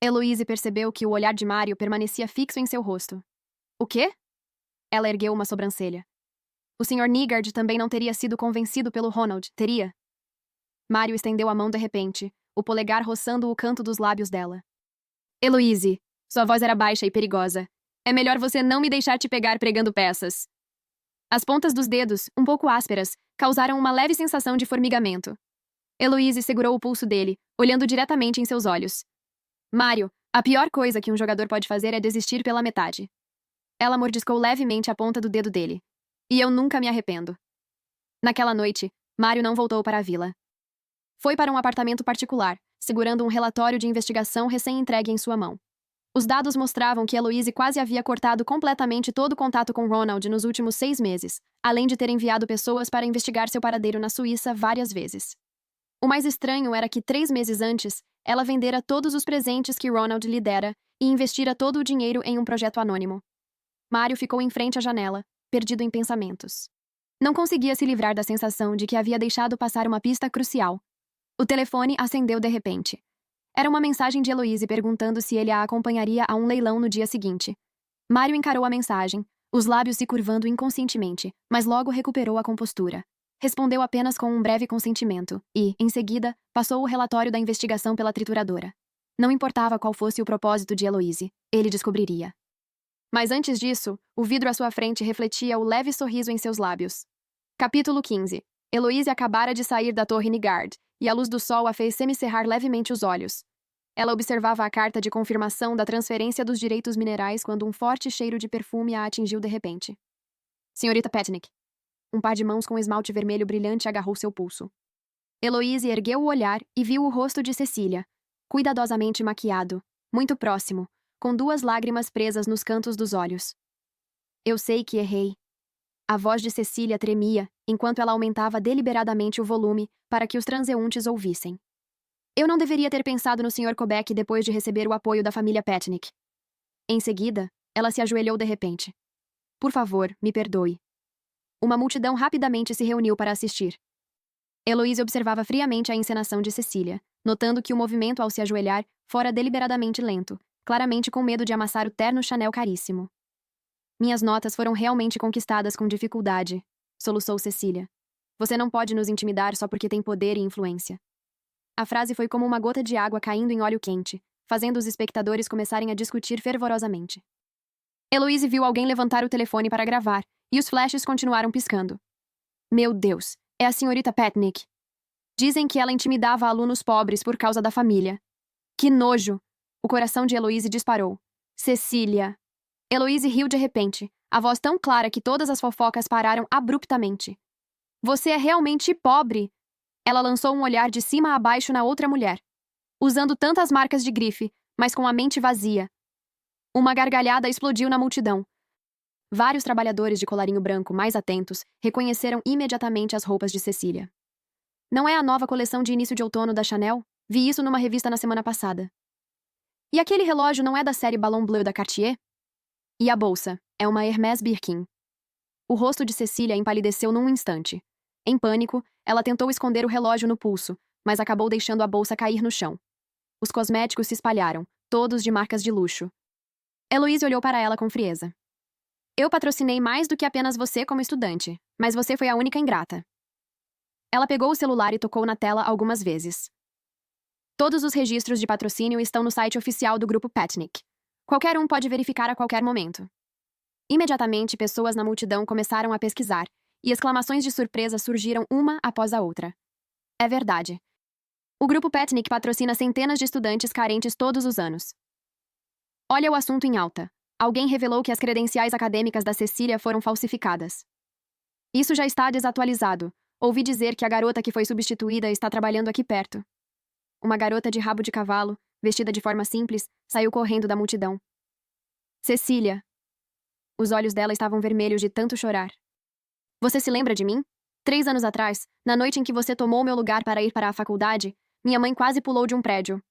Heloise percebeu que o olhar de Mário permanecia fixo em seu rosto. O quê? Ela ergueu uma sobrancelha. O Sr. Nygard também não teria sido convencido pelo Ronald, teria? Mário estendeu a mão de repente, o polegar roçando o canto dos lábios dela. Heloise, sua voz era baixa e perigosa. É melhor você não me deixar te pegar pregando peças. As pontas dos dedos, um pouco ásperas, causaram uma leve sensação de formigamento. Heloise segurou o pulso dele, olhando diretamente em seus olhos. Mário, a pior coisa que um jogador pode fazer é desistir pela metade. Ela mordiscou levemente a ponta do dedo dele. E eu nunca me arrependo. Naquela noite, Mário não voltou para a vila. Foi para um apartamento particular, segurando um relatório de investigação recém-entregue em sua mão. Os dados mostravam que Heloise quase havia cortado completamente todo o contato com Ronald nos últimos 6 meses, além de ter enviado pessoas para investigar seu paradeiro na Suíça várias vezes. O mais estranho era que 3 meses antes, ela vendera todos os presentes que Ronald lhe dera e investira todo o dinheiro em um projeto anônimo. Mário ficou em frente à janela, perdido em pensamentos. Não conseguia se livrar da sensação de que havia deixado passar uma pista crucial. O telefone acendeu de repente. Era uma mensagem de Heloise perguntando se ele a acompanharia a um leilão no dia seguinte. Mário encarou a mensagem, os lábios se curvando inconscientemente, mas logo recuperou a compostura. Respondeu apenas com um breve consentimento e, em seguida, passou o relatório da investigação pela trituradora. Não importava qual fosse o propósito de Heloise, ele descobriria. Mas antes disso, o vidro à sua frente refletia o leve sorriso em seus lábios. Capítulo 15. Heloise acabara de sair da torre Nygard, e a luz do sol a fez semicerrar levemente os olhos. Ela observava a carta de confirmação da transferência dos direitos minerais quando um forte cheiro de perfume a atingiu de repente. Senhorita Petnik. Um par de mãos com esmalte vermelho brilhante agarrou seu pulso. Heloise ergueu o olhar e viu o rosto de Cecília, cuidadosamente maquiado, muito próximo, com 2 lágrimas presas nos cantos dos olhos. Eu sei que errei. A voz de Cecília tremia, enquanto ela aumentava deliberadamente o volume para que os transeuntes ouvissem. Eu não deveria ter pensado no Sr. Kobach depois de receber o apoio da família Petnik. Em seguida, ela se ajoelhou de repente. Por favor, me perdoe. Uma multidão rapidamente se reuniu para assistir. Heloise observava friamente a encenação de Cecília, notando que o movimento ao se ajoelhar fora deliberadamente lento, claramente com medo de amassar o terno Chanel caríssimo. Minhas notas foram realmente conquistadas com dificuldade, soluçou Cecília. Você não pode nos intimidar só porque tem poder e influência. A frase foi como uma gota de água caindo em óleo quente, fazendo os espectadores começarem a discutir fervorosamente. Heloise viu alguém levantar o telefone para gravar, e os flashes continuaram piscando. Meu Deus, é a senhorita Petnik. Dizem que ela intimidava alunos pobres por causa da família. Que nojo! O coração de Heloise disparou. Cecília. Heloise riu de repente, a voz tão clara que todas as fofocas pararam abruptamente. Você é realmente pobre! Ela lançou um olhar de cima a baixo na outra mulher. Usando tantas marcas de grife, mas com a mente vazia. Uma gargalhada explodiu na multidão. Vários trabalhadores de colarinho branco mais atentos reconheceram imediatamente as roupas de Cecília. Não é a nova coleção de início de outono da Chanel? Vi isso numa revista na semana passada. E aquele relógio não é da série Ballon Bleu da Cartier? E a bolsa? É uma Hermès Birkin. O rosto de Cecília empalideceu num instante. Em pânico, ela tentou esconder o relógio no pulso, mas acabou deixando a bolsa cair no chão. Os cosméticos se espalharam, todos de marcas de luxo. Heloise olhou para ela com frieza. Eu patrocinei mais do que apenas você como estudante, mas você foi a única ingrata. Ela pegou o celular e tocou na tela algumas vezes. Todos os registros de patrocínio estão no site oficial do Grupo Patnick. Qualquer um pode verificar a qualquer momento. Imediatamente, pessoas na multidão começaram a pesquisar, e exclamações de surpresa surgiram uma após a outra. É verdade. O Grupo Patnick patrocina centenas de estudantes carentes todos os anos. Olha o assunto em alta. Alguém revelou que as credenciais acadêmicas da Cecília foram falsificadas. Isso já está desatualizado. Ouvi dizer que a garota que foi substituída está trabalhando aqui perto. Uma garota de rabo de cavalo, vestida de forma simples, saiu correndo da multidão. Cecília. Os olhos dela estavam vermelhos de tanto chorar. Você se lembra de mim? 3 anos atrás, na noite em que você tomou meu lugar para ir para a faculdade, minha mãe quase pulou de um prédio.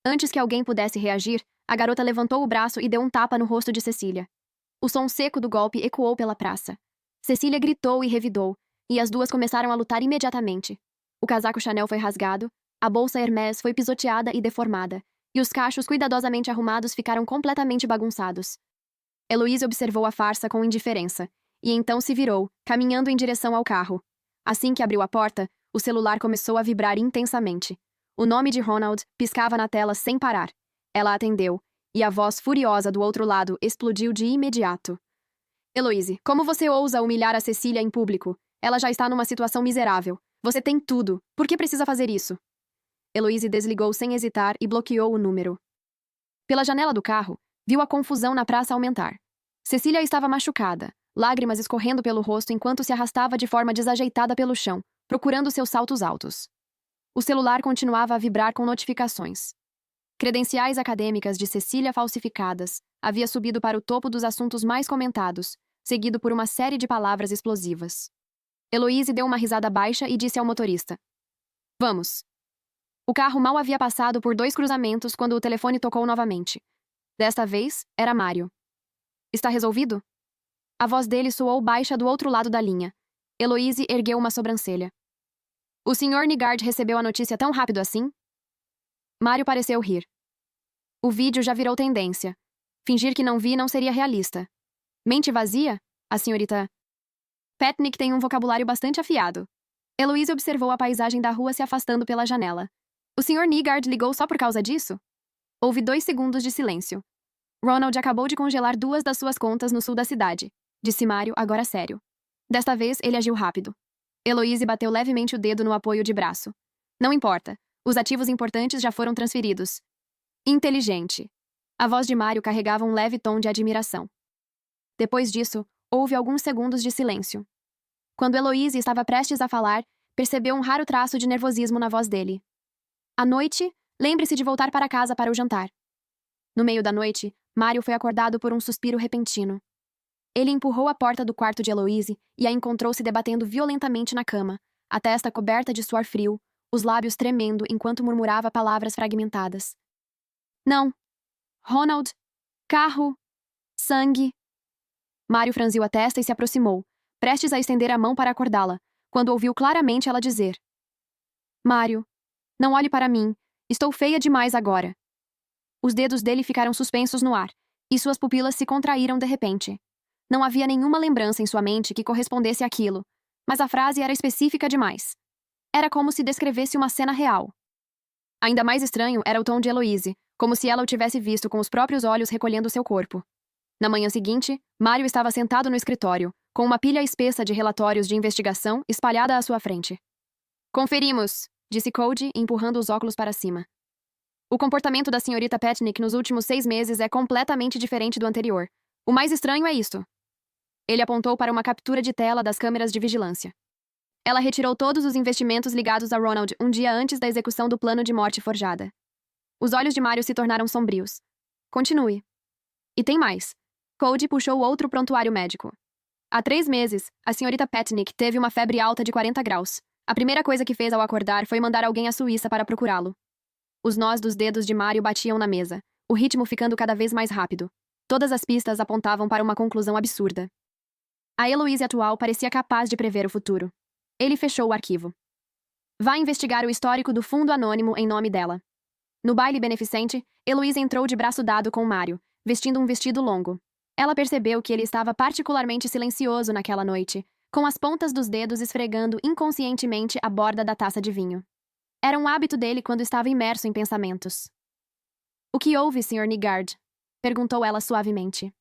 Antes que alguém pudesse reagir, a garota levantou o braço e deu um tapa no rosto de Cecília. O som seco do golpe ecoou pela praça. Cecília gritou e revidou, e as duas começaram a lutar imediatamente. O casaco Chanel foi rasgado, a bolsa Hermès foi pisoteada e deformada, e os cachos cuidadosamente arrumados ficaram completamente bagunçados. Heloise observou a farsa com indiferença, e então se virou, caminhando em direção ao carro. Assim que abriu a porta, o celular começou a vibrar intensamente. O nome de Ronald piscava na tela sem parar. Ela atendeu, e a voz furiosa do outro lado explodiu de imediato. Heloise, como você ousa humilhar a Cecília em público? Ela já está numa situação miserável. Você tem tudo. Por que precisa fazer isso? Heloise desligou sem hesitar e bloqueou o número. Pela janela do carro, viu a confusão na praça aumentar. Cecília estava machucada, lágrimas escorrendo pelo rosto enquanto se arrastava de forma desajeitada pelo chão, procurando seus saltos altos. O celular continuava a vibrar com notificações. Credenciais acadêmicas de Cecília falsificadas havia subido para o topo dos assuntos mais comentados, seguido por uma série de palavras explosivas. Heloise deu uma risada baixa e disse ao motorista: Vamos. O carro mal havia passado por 2 cruzamentos quando o telefone tocou novamente. Desta vez, era Mário. Está resolvido? A voz dele soou baixa do outro lado da linha. Heloise ergueu uma sobrancelha. O Sr. Nygard recebeu a notícia tão rápido assim? Mário pareceu rir. O vídeo já virou tendência. Fingir que não vi não seria realista. Mente vazia? A senhorita Patnick tem um vocabulário bastante afiado. Heloise observou a paisagem da rua se afastando pela janela. O Sr. Nygard ligou só por causa disso? Houve 2 segundos de silêncio. Ronald acabou de congelar 2 das suas contas no sul da cidade, disse Mário, agora sério. Desta vez, ele agiu rápido. Heloise bateu levemente o dedo no apoio de braço. Não importa. Os ativos importantes já foram transferidos. Inteligente. A voz de Mário carregava um leve tom de admiração. Depois disso, houve alguns segundos de silêncio. Quando Heloise estava prestes a falar, percebeu um raro traço de nervosismo na voz dele. À noite, lembre-se de voltar para casa para o jantar. No meio da noite, Mário foi acordado por um suspiro repentino. Ele empurrou a porta do quarto de Heloise e a encontrou se debatendo violentamente na cama, a testa coberta de suor frio, os lábios tremendo enquanto murmurava palavras fragmentadas. Não. Ronald. Carro. Sangue. Mário franziu a testa e se aproximou, prestes a estender a mão para acordá-la, quando ouviu claramente ela dizer: Mário, não olhe para mim. Estou feia demais agora. Os dedos dele ficaram suspensos no ar, e suas pupilas se contraíram de repente. Não havia nenhuma lembrança em sua mente que correspondesse àquilo, mas a frase era específica demais. Era como se descrevesse uma cena real. Ainda mais estranho era o tom de Heloise, como se ela o tivesse visto com os próprios olhos recolhendo seu corpo. Na manhã seguinte, Mário estava sentado no escritório, com uma pilha espessa de relatórios de investigação espalhada à sua frente. Conferimos, disse Cody, empurrando os óculos para cima. O comportamento da senhorita Patnick nos últimos 6 meses é completamente diferente do anterior. O mais estranho é isto. Ele apontou para uma captura de tela das câmeras de vigilância. Ela retirou todos os investimentos ligados a Ronald um dia antes da execução do plano de morte forjada. Os olhos de Mário se tornaram sombrios. Continue. E tem mais. Cody puxou outro prontuário médico. Há 3 meses, a senhorita Petnick teve uma febre alta de 40 graus. A primeira coisa que fez ao acordar foi mandar alguém à Suíça para procurá-lo. Os nós dos dedos de Mário batiam na mesa, o ritmo ficando cada vez mais rápido. Todas as pistas apontavam para uma conclusão absurda. A Heloise atual parecia capaz de prever o futuro. Ele fechou o arquivo. Vá investigar o histórico do fundo anônimo em nome dela. No baile beneficente, Heloise entrou de braço dado com Mário, vestindo um vestido longo. Ela percebeu que ele estava particularmente silencioso naquela noite, com as pontas dos dedos esfregando inconscientemente a borda da taça de vinho. Era um hábito dele quando estava imerso em pensamentos. O que houve, Sr. Nygard? Perguntou ela suavemente.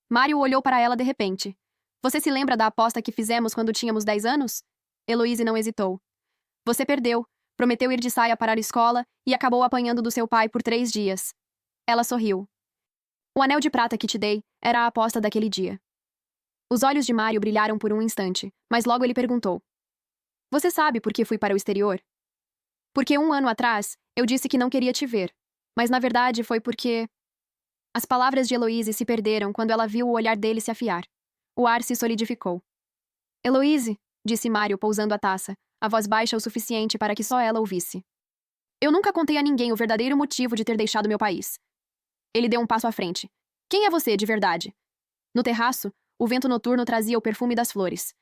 Mário olhou para ela de repente. Você se lembra da aposta que fizemos quando tínhamos 10 anos? Heloise não hesitou. Você perdeu, prometeu ir de saia para a escola e acabou apanhando do seu pai por 3 dias. Ela sorriu. O anel de prata que te dei era a aposta daquele dia. Os olhos de Mário brilharam por um instante, mas logo ele perguntou. Você sabe por que fui para o exterior? Porque 1 ano atrás, eu disse que não queria te ver. Mas na verdade foi porque... As palavras de Heloise se perderam quando ela viu o olhar dele se afiar. O ar se solidificou. Heloise, disse Mário pousando a taça, a voz baixa o suficiente para que só ela ouvisse. Eu nunca contei a ninguém o verdadeiro motivo de ter deixado meu país. Ele deu um passo à frente. Quem é você, de verdade? No terraço, o vento noturno trazia o perfume das flores.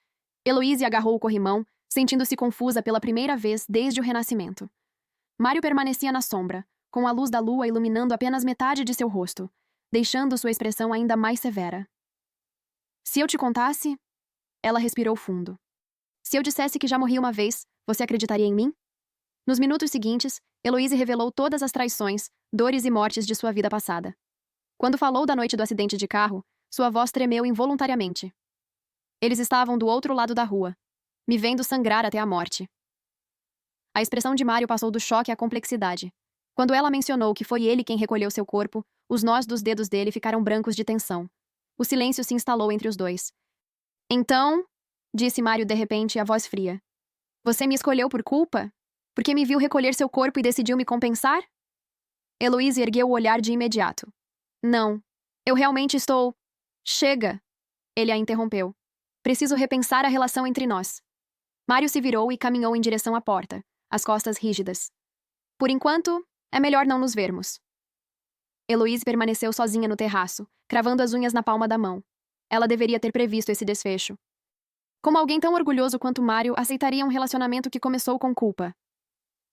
Heloise agarrou o corrimão, sentindo-se confusa pela primeira vez desde o renascimento. Mário permanecia na sombra, com a luz da lua iluminando apenas metade de seu rosto, deixando sua expressão ainda mais severa. Se eu te contasse... Ela respirou fundo. Se eu dissesse que já morri uma vez, você acreditaria em mim? Nos minutos seguintes, Heloise revelou todas as traições, dores e mortes de sua vida passada. Quando falou da noite do acidente de carro, sua voz tremeu involuntariamente. Eles estavam do outro lado da rua, me vendo sangrar até a morte. A expressão de Mário passou do choque à complexidade. Quando ela mencionou que foi ele quem recolheu seu corpo, os nós dos dedos dele ficaram brancos de tensão. O silêncio se instalou entre os dois. Então, disse Mário de repente, a voz fria. Você me escolheu por culpa? Porque me viu recolher seu corpo e decidiu me compensar? Heloise ergueu o olhar de imediato. Não. Eu realmente estou... Chega! Ele a interrompeu. Preciso repensar a relação entre nós. Mário se virou e caminhou em direção à porta, as costas rígidas. Por enquanto, é melhor não nos vermos. Heloise permaneceu sozinha no terraço, cravando as unhas na palma da mão. Ela deveria ter previsto esse desfecho. Como alguém tão orgulhoso quanto Mário aceitaria um relacionamento que começou com culpa?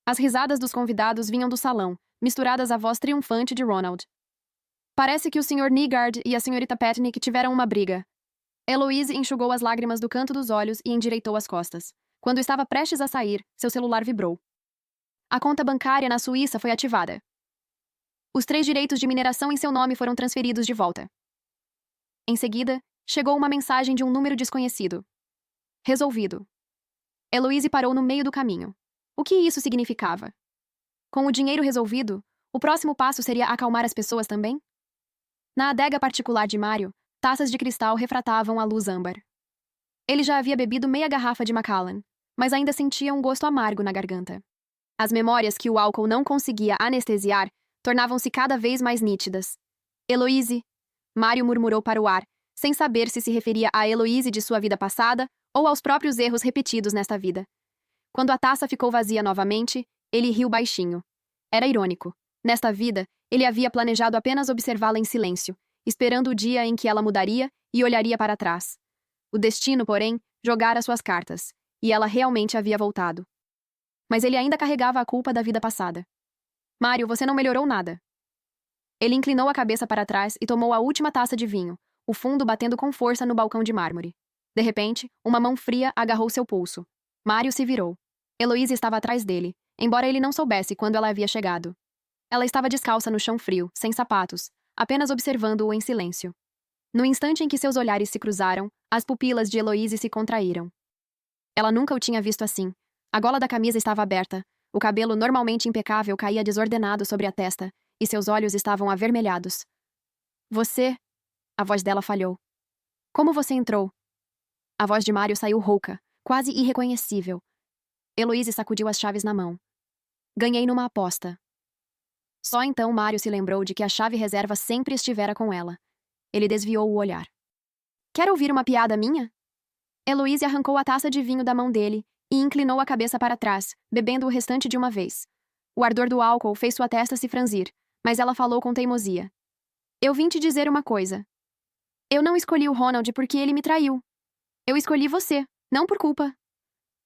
As risadas dos convidados vinham do salão, misturadas à voz triunfante de Ronald. Parece que o Sr. Nygard e a Srta. Petnick tiveram uma briga. Heloise enxugou as lágrimas do canto dos olhos e endireitou as costas. Quando estava prestes a sair, seu celular vibrou. A conta bancária na Suíça foi ativada. Os 3 direitos de mineração em seu nome foram transferidos de volta. Em seguida, chegou uma mensagem de um número desconhecido. Resolvido. Heloise parou no meio do caminho. O que isso significava? Com o dinheiro resolvido, o próximo passo seria acalmar as pessoas também? Na adega particular de Mário, taças de cristal refratavam a luz âmbar. Ele já havia bebido meia garrafa de Macallan, mas ainda sentia um gosto amargo na garganta. As memórias que o álcool não conseguia anestesiar tornavam-se cada vez mais nítidas. Heloise, Mário murmurou para o ar, sem saber se referia à Heloise de sua vida passada ou aos próprios erros repetidos nesta vida. Quando a taça ficou vazia novamente, ele riu baixinho. Era irônico. Nesta vida, ele havia planejado apenas observá-la em silêncio, esperando o dia em que ela mudaria e olharia para trás. O destino, porém, jogara suas cartas, e ela realmente havia voltado. Mas ele ainda carregava a culpa da vida passada. Mário, você não melhorou nada. Ele inclinou a cabeça para trás e tomou a última taça de vinho, o fundo batendo com força no balcão de mármore. De repente, uma mão fria agarrou seu pulso. Mário se virou. Heloise estava atrás dele, embora ele não soubesse quando ela havia chegado. Ela estava descalça no chão frio, sem sapatos, apenas observando-o em silêncio. No instante em que seus olhares se cruzaram, as pupilas de Heloise se contraíram. Ela nunca o tinha visto assim. A gola da camisa estava aberta, o cabelo normalmente impecável caía desordenado sobre a testa, e seus olhos estavam avermelhados. Você... A voz dela falhou. Como você entrou? A voz de Mário saiu rouca, quase irreconhecível. Heloise sacudiu as chaves na mão. Ganhei numa aposta. Só então Mário se lembrou de que a chave reserva sempre estivera com ela. Ele desviou o olhar. Quer ouvir uma piada minha? Heloise arrancou a taça de vinho da mão dele e inclinou a cabeça para trás, bebendo o restante de uma vez. O ardor do álcool fez sua testa se franzir, mas ela falou com teimosia. Eu vim te dizer uma coisa. Eu não escolhi o Ronald porque ele me traiu. Eu escolhi você, não por culpa.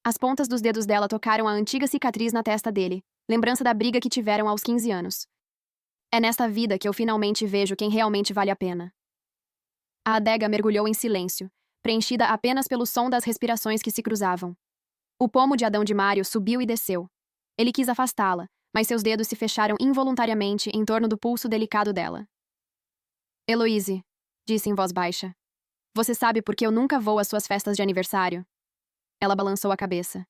As pontas dos dedos dela tocaram a antiga cicatriz na testa dele, lembrança da briga que tiveram aos 15 anos. É nesta vida que eu finalmente vejo quem realmente vale a pena. A adega mergulhou em silêncio, preenchida apenas pelo som das respirações que se cruzavam. O pomo de Adão de Mário subiu e desceu. Ele quis afastá-la, mas seus dedos se fecharam involuntariamente em torno do pulso delicado dela. Heloise, disse em voz baixa. Você sabe por que eu nunca vou às suas festas de aniversário? Ela balançou a cabeça.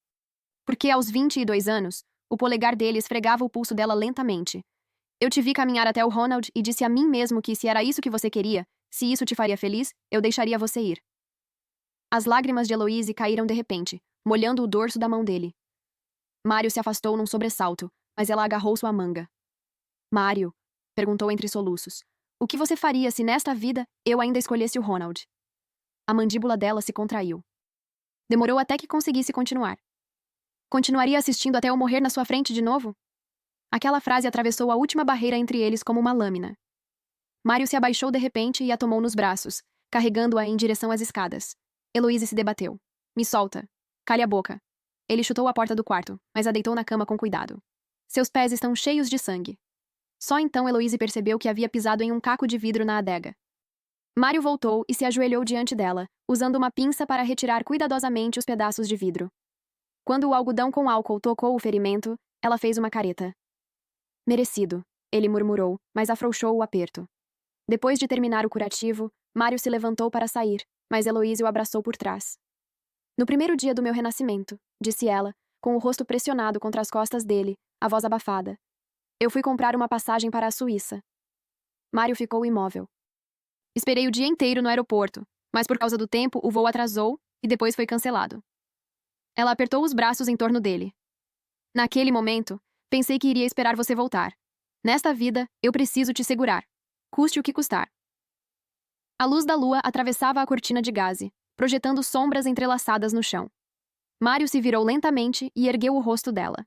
Porque aos 22 anos, o polegar dele esfregava o pulso dela lentamente. Eu te vi caminhar até o Ronald e disse a mim mesmo que se era isso que você queria, se isso te faria feliz, eu deixaria você ir. As lágrimas de Heloise caíram de repente, molhando o dorso da mão dele. Mário se afastou num sobressalto, mas ela agarrou sua manga. Mário, perguntou entre soluços, o que você faria se nesta vida eu ainda escolhesse o Ronald? A mandíbula dela se contraiu. Demorou até que conseguisse continuar. Continuaria assistindo até eu morrer na sua frente de novo? Aquela frase atravessou a última barreira entre eles como uma lâmina. Mário se abaixou de repente e a tomou nos braços, carregando-a em direção às escadas. Heloise se debateu. Me solta. Cale a boca. Ele chutou a porta do quarto, mas a deitou na cama com cuidado. Seus pés estão cheios de sangue. Só então Heloise percebeu que havia pisado em um caco de vidro na adega. Mário voltou e se ajoelhou diante dela, usando uma pinça para retirar cuidadosamente os pedaços de vidro. Quando o algodão com álcool tocou o ferimento, ela fez uma careta. Merecido, ele murmurou, mas afrouxou o aperto. Depois de terminar o curativo, Mário se levantou para sair, mas Heloise o abraçou por trás. No primeiro dia do meu renascimento, disse ela, com o rosto pressionado contra as costas dele, a voz abafada. Eu fui comprar uma passagem para a Suíça. Mário ficou imóvel. Esperei o dia inteiro no aeroporto, mas por causa do tempo o voo atrasou e depois foi cancelado. Ela apertou os braços em torno dele. Naquele momento, pensei que iria esperar você voltar. Nesta vida, eu preciso te segurar. Custe o que custar. A luz da lua atravessava a cortina de gaze, projetando sombras entrelaçadas no chão. Mário se virou lentamente e ergueu o rosto dela.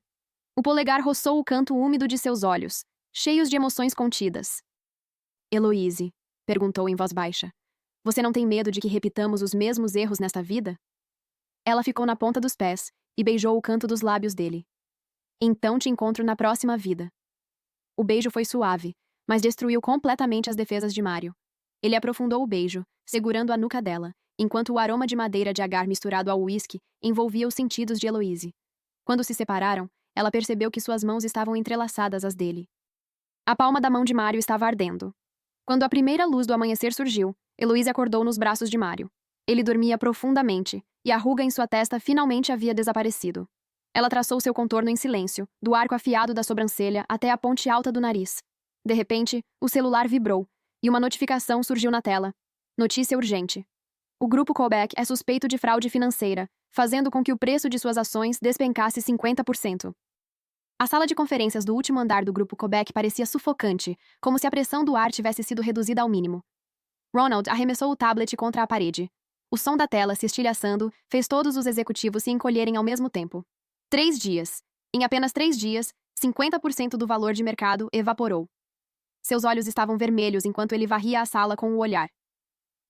O polegar roçou o canto úmido de seus olhos, cheios de emoções contidas. Heloise, perguntou em voz baixa, você não tem medo de que repitamos os mesmos erros nesta vida? Ela ficou na ponta dos pés e beijou o canto dos lábios dele. Então te encontro na próxima vida. O beijo foi suave, mas destruiu completamente as defesas de Mário. Ele aprofundou o beijo, segurando a nuca dela, enquanto o aroma de madeira de agar misturado ao uísque envolvia os sentidos de Heloise. Quando se separaram, ela percebeu que suas mãos estavam entrelaçadas às dele. A palma da mão de Mário estava ardendo. Quando a primeira luz do amanhecer surgiu, Heloise acordou nos braços de Mário. Ele dormia profundamente, e a ruga em sua testa finalmente havia desaparecido. Ela traçou seu contorno em silêncio, do arco afiado da sobrancelha até a ponte alta do nariz. De repente, o celular vibrou, e uma notificação surgiu na tela. Notícia urgente. O grupo Quebec é suspeito de fraude financeira, fazendo com que o preço de suas ações despencasse 50%. A sala de conferências do último andar do grupo Quebec parecia sufocante, como se a pressão do ar tivesse sido reduzida ao mínimo. Ronald arremessou o tablet contra a parede. O som da tela se estilhaçando fez todos os executivos se encolherem ao mesmo tempo. 3 dias. Em apenas 3 dias, 50% do valor de mercado evaporou. Seus olhos estavam vermelhos enquanto ele varria a sala com o olhar.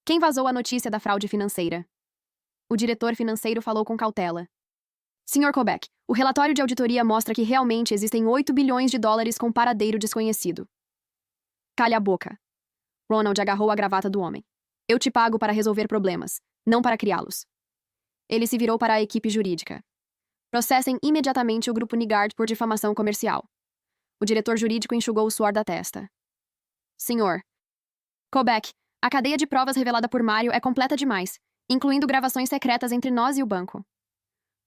Quem vazou a notícia da fraude financeira? O diretor financeiro falou com cautela. Sr. Quebec, o relatório de auditoria mostra que realmente existem 8 bilhões de dólares com paradeiro desconhecido. Cale a boca. Ronald agarrou a gravata do homem. Eu te pago para resolver problemas, não para criá-los. Ele se virou para a equipe jurídica. Processem imediatamente o grupo Nygard por difamação comercial. O diretor jurídico enxugou o suor da testa. Senhor. Quebec, a cadeia de provas revelada por Mário é completa demais, incluindo gravações secretas entre nós e o banco.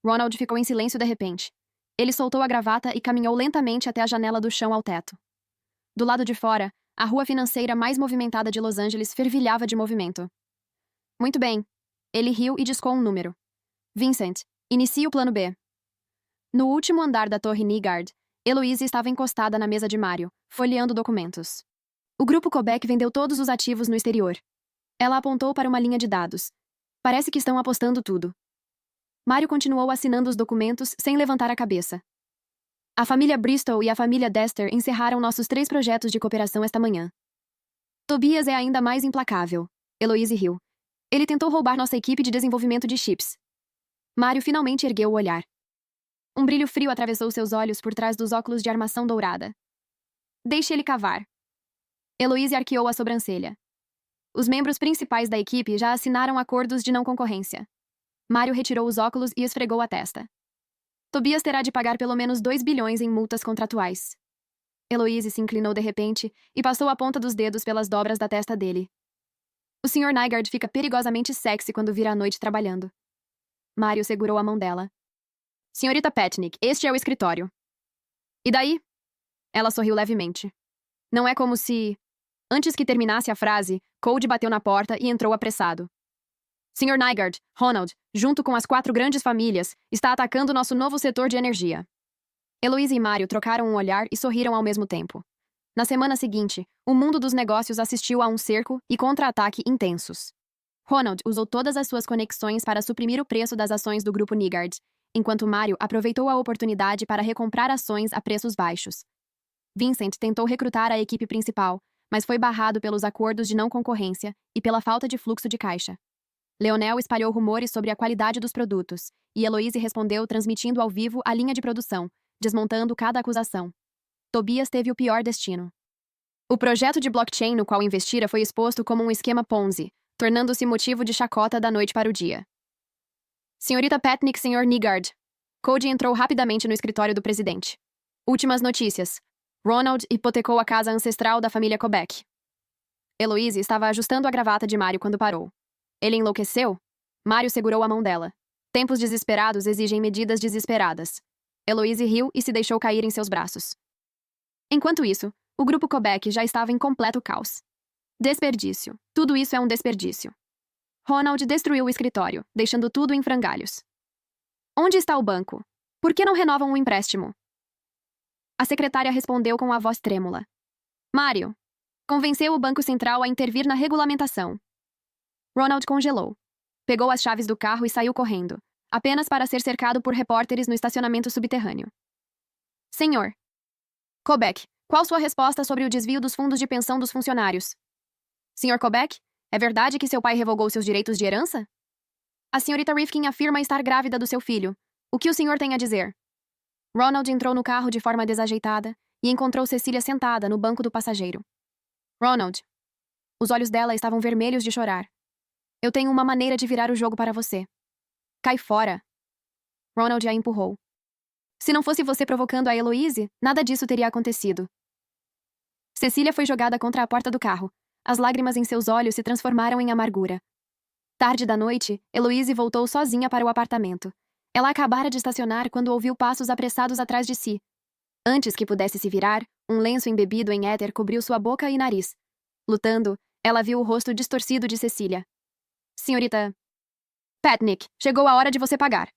Ronald ficou em silêncio de repente. Ele soltou a gravata e caminhou lentamente até a janela do chão ao teto. Do lado de fora, a rua financeira mais movimentada de Los Angeles fervilhava de movimento. Muito bem. Ele riu e discou um número. Vincent, inicie o plano B. No último andar da torre Nygard, Heloise estava encostada na mesa de Mário, folheando documentos. O grupo Quebec vendeu todos os ativos no exterior. Ela apontou para uma linha de dados. Parece que estão apostando tudo. Mário continuou assinando os documentos sem levantar a cabeça. A família Bristol e a família Dexter encerraram nossos 3 projetos de cooperação esta manhã. Tobias é ainda mais implacável. Eloise riu. Ele tentou roubar nossa equipe de desenvolvimento de chips. Mário finalmente ergueu o olhar. Um brilho frio atravessou seus olhos por trás dos óculos de armação dourada. Deixe ele cavar. Eloise arqueou a sobrancelha. Os membros principais da equipe já assinaram acordos de não concorrência. Mário retirou os óculos e esfregou a testa. Tobias terá de pagar pelo menos 2 bilhões em multas contratuais. Eloise se inclinou de repente e passou a ponta dos dedos pelas dobras da testa dele. O Sr. Nygaard fica perigosamente sexy quando vira à noite trabalhando. Mário segurou a mão dela. Senhorita Petnik, este é o escritório. E daí? Ela sorriu levemente. Não é como se... Antes que terminasse a frase, Code bateu na porta e entrou apressado. Sr. Nygaard, Ronald, junto com as 4 grandes famílias, está atacando nosso novo setor de energia. Eloise e Mário trocaram um olhar e sorriram ao mesmo tempo. Na semana seguinte, o mundo dos negócios assistiu a um cerco e contra-ataque intensos. Ronald usou todas as suas conexões para suprimir o preço das ações do grupo Nygaard, enquanto Mário aproveitou a oportunidade para recomprar ações a preços baixos. Vincent tentou recrutar a equipe principal, mas foi barrado pelos acordos de não concorrência e pela falta de fluxo de caixa. Leonel espalhou rumores sobre a qualidade dos produtos, e Eloise respondeu transmitindo ao vivo a linha de produção, desmontando cada acusação. Tobias teve o pior destino. O projeto de blockchain no qual investira foi exposto como um esquema Ponzi, tornando-se motivo de chacota da noite para o dia. Senhorita Petnik, Sr. Nygaard. Cody entrou rapidamente no escritório do presidente. Últimas notícias. Ronald hipotecou a casa ancestral da família Kobeck. Eloise estava ajustando a gravata de Mário quando parou. Ele enlouqueceu? Mário segurou a mão dela. Tempos desesperados exigem medidas desesperadas. Eloise riu e se deixou cair em seus braços. Enquanto isso, o grupo Kobeck já estava em completo caos. Desperdício. Tudo isso é um desperdício. Ronald destruiu o escritório, deixando tudo em frangalhos. Onde está o banco? Por que não renovam o empréstimo? A secretária respondeu com a voz trêmula. Mário. Convenceu o Banco Central a intervir na regulamentação. Ronald congelou. Pegou as chaves do carro e saiu correndo, apenas para ser cercado por repórteres no estacionamento subterrâneo. Senhor. Kobeck, qual sua resposta sobre o desvio dos fundos de pensão dos funcionários? Sr. Kobeck, é verdade que seu pai revogou seus direitos de herança? A senhorita Rifkin afirma estar grávida do seu filho. O que o senhor tem a dizer? Ronald entrou no carro de forma desajeitada e encontrou Cecília sentada no banco do passageiro. Ronald. Os olhos dela estavam vermelhos de chorar. Eu tenho uma maneira de virar o jogo para você. Cai fora. Ronald a empurrou. Se não fosse você provocando a Eloise, nada disso teria acontecido. Cecília foi jogada contra a porta do carro. As lágrimas em seus olhos se transformaram em amargura. Tarde da noite, Eloise voltou sozinha para o apartamento. Ela acabara de estacionar quando ouviu passos apressados atrás de si. Antes que pudesse se virar, um lenço embebido em éter cobriu sua boca e nariz. Lutando, ela viu o rosto distorcido de Cecília. Senhorita Petnik, chegou a hora de você pagar.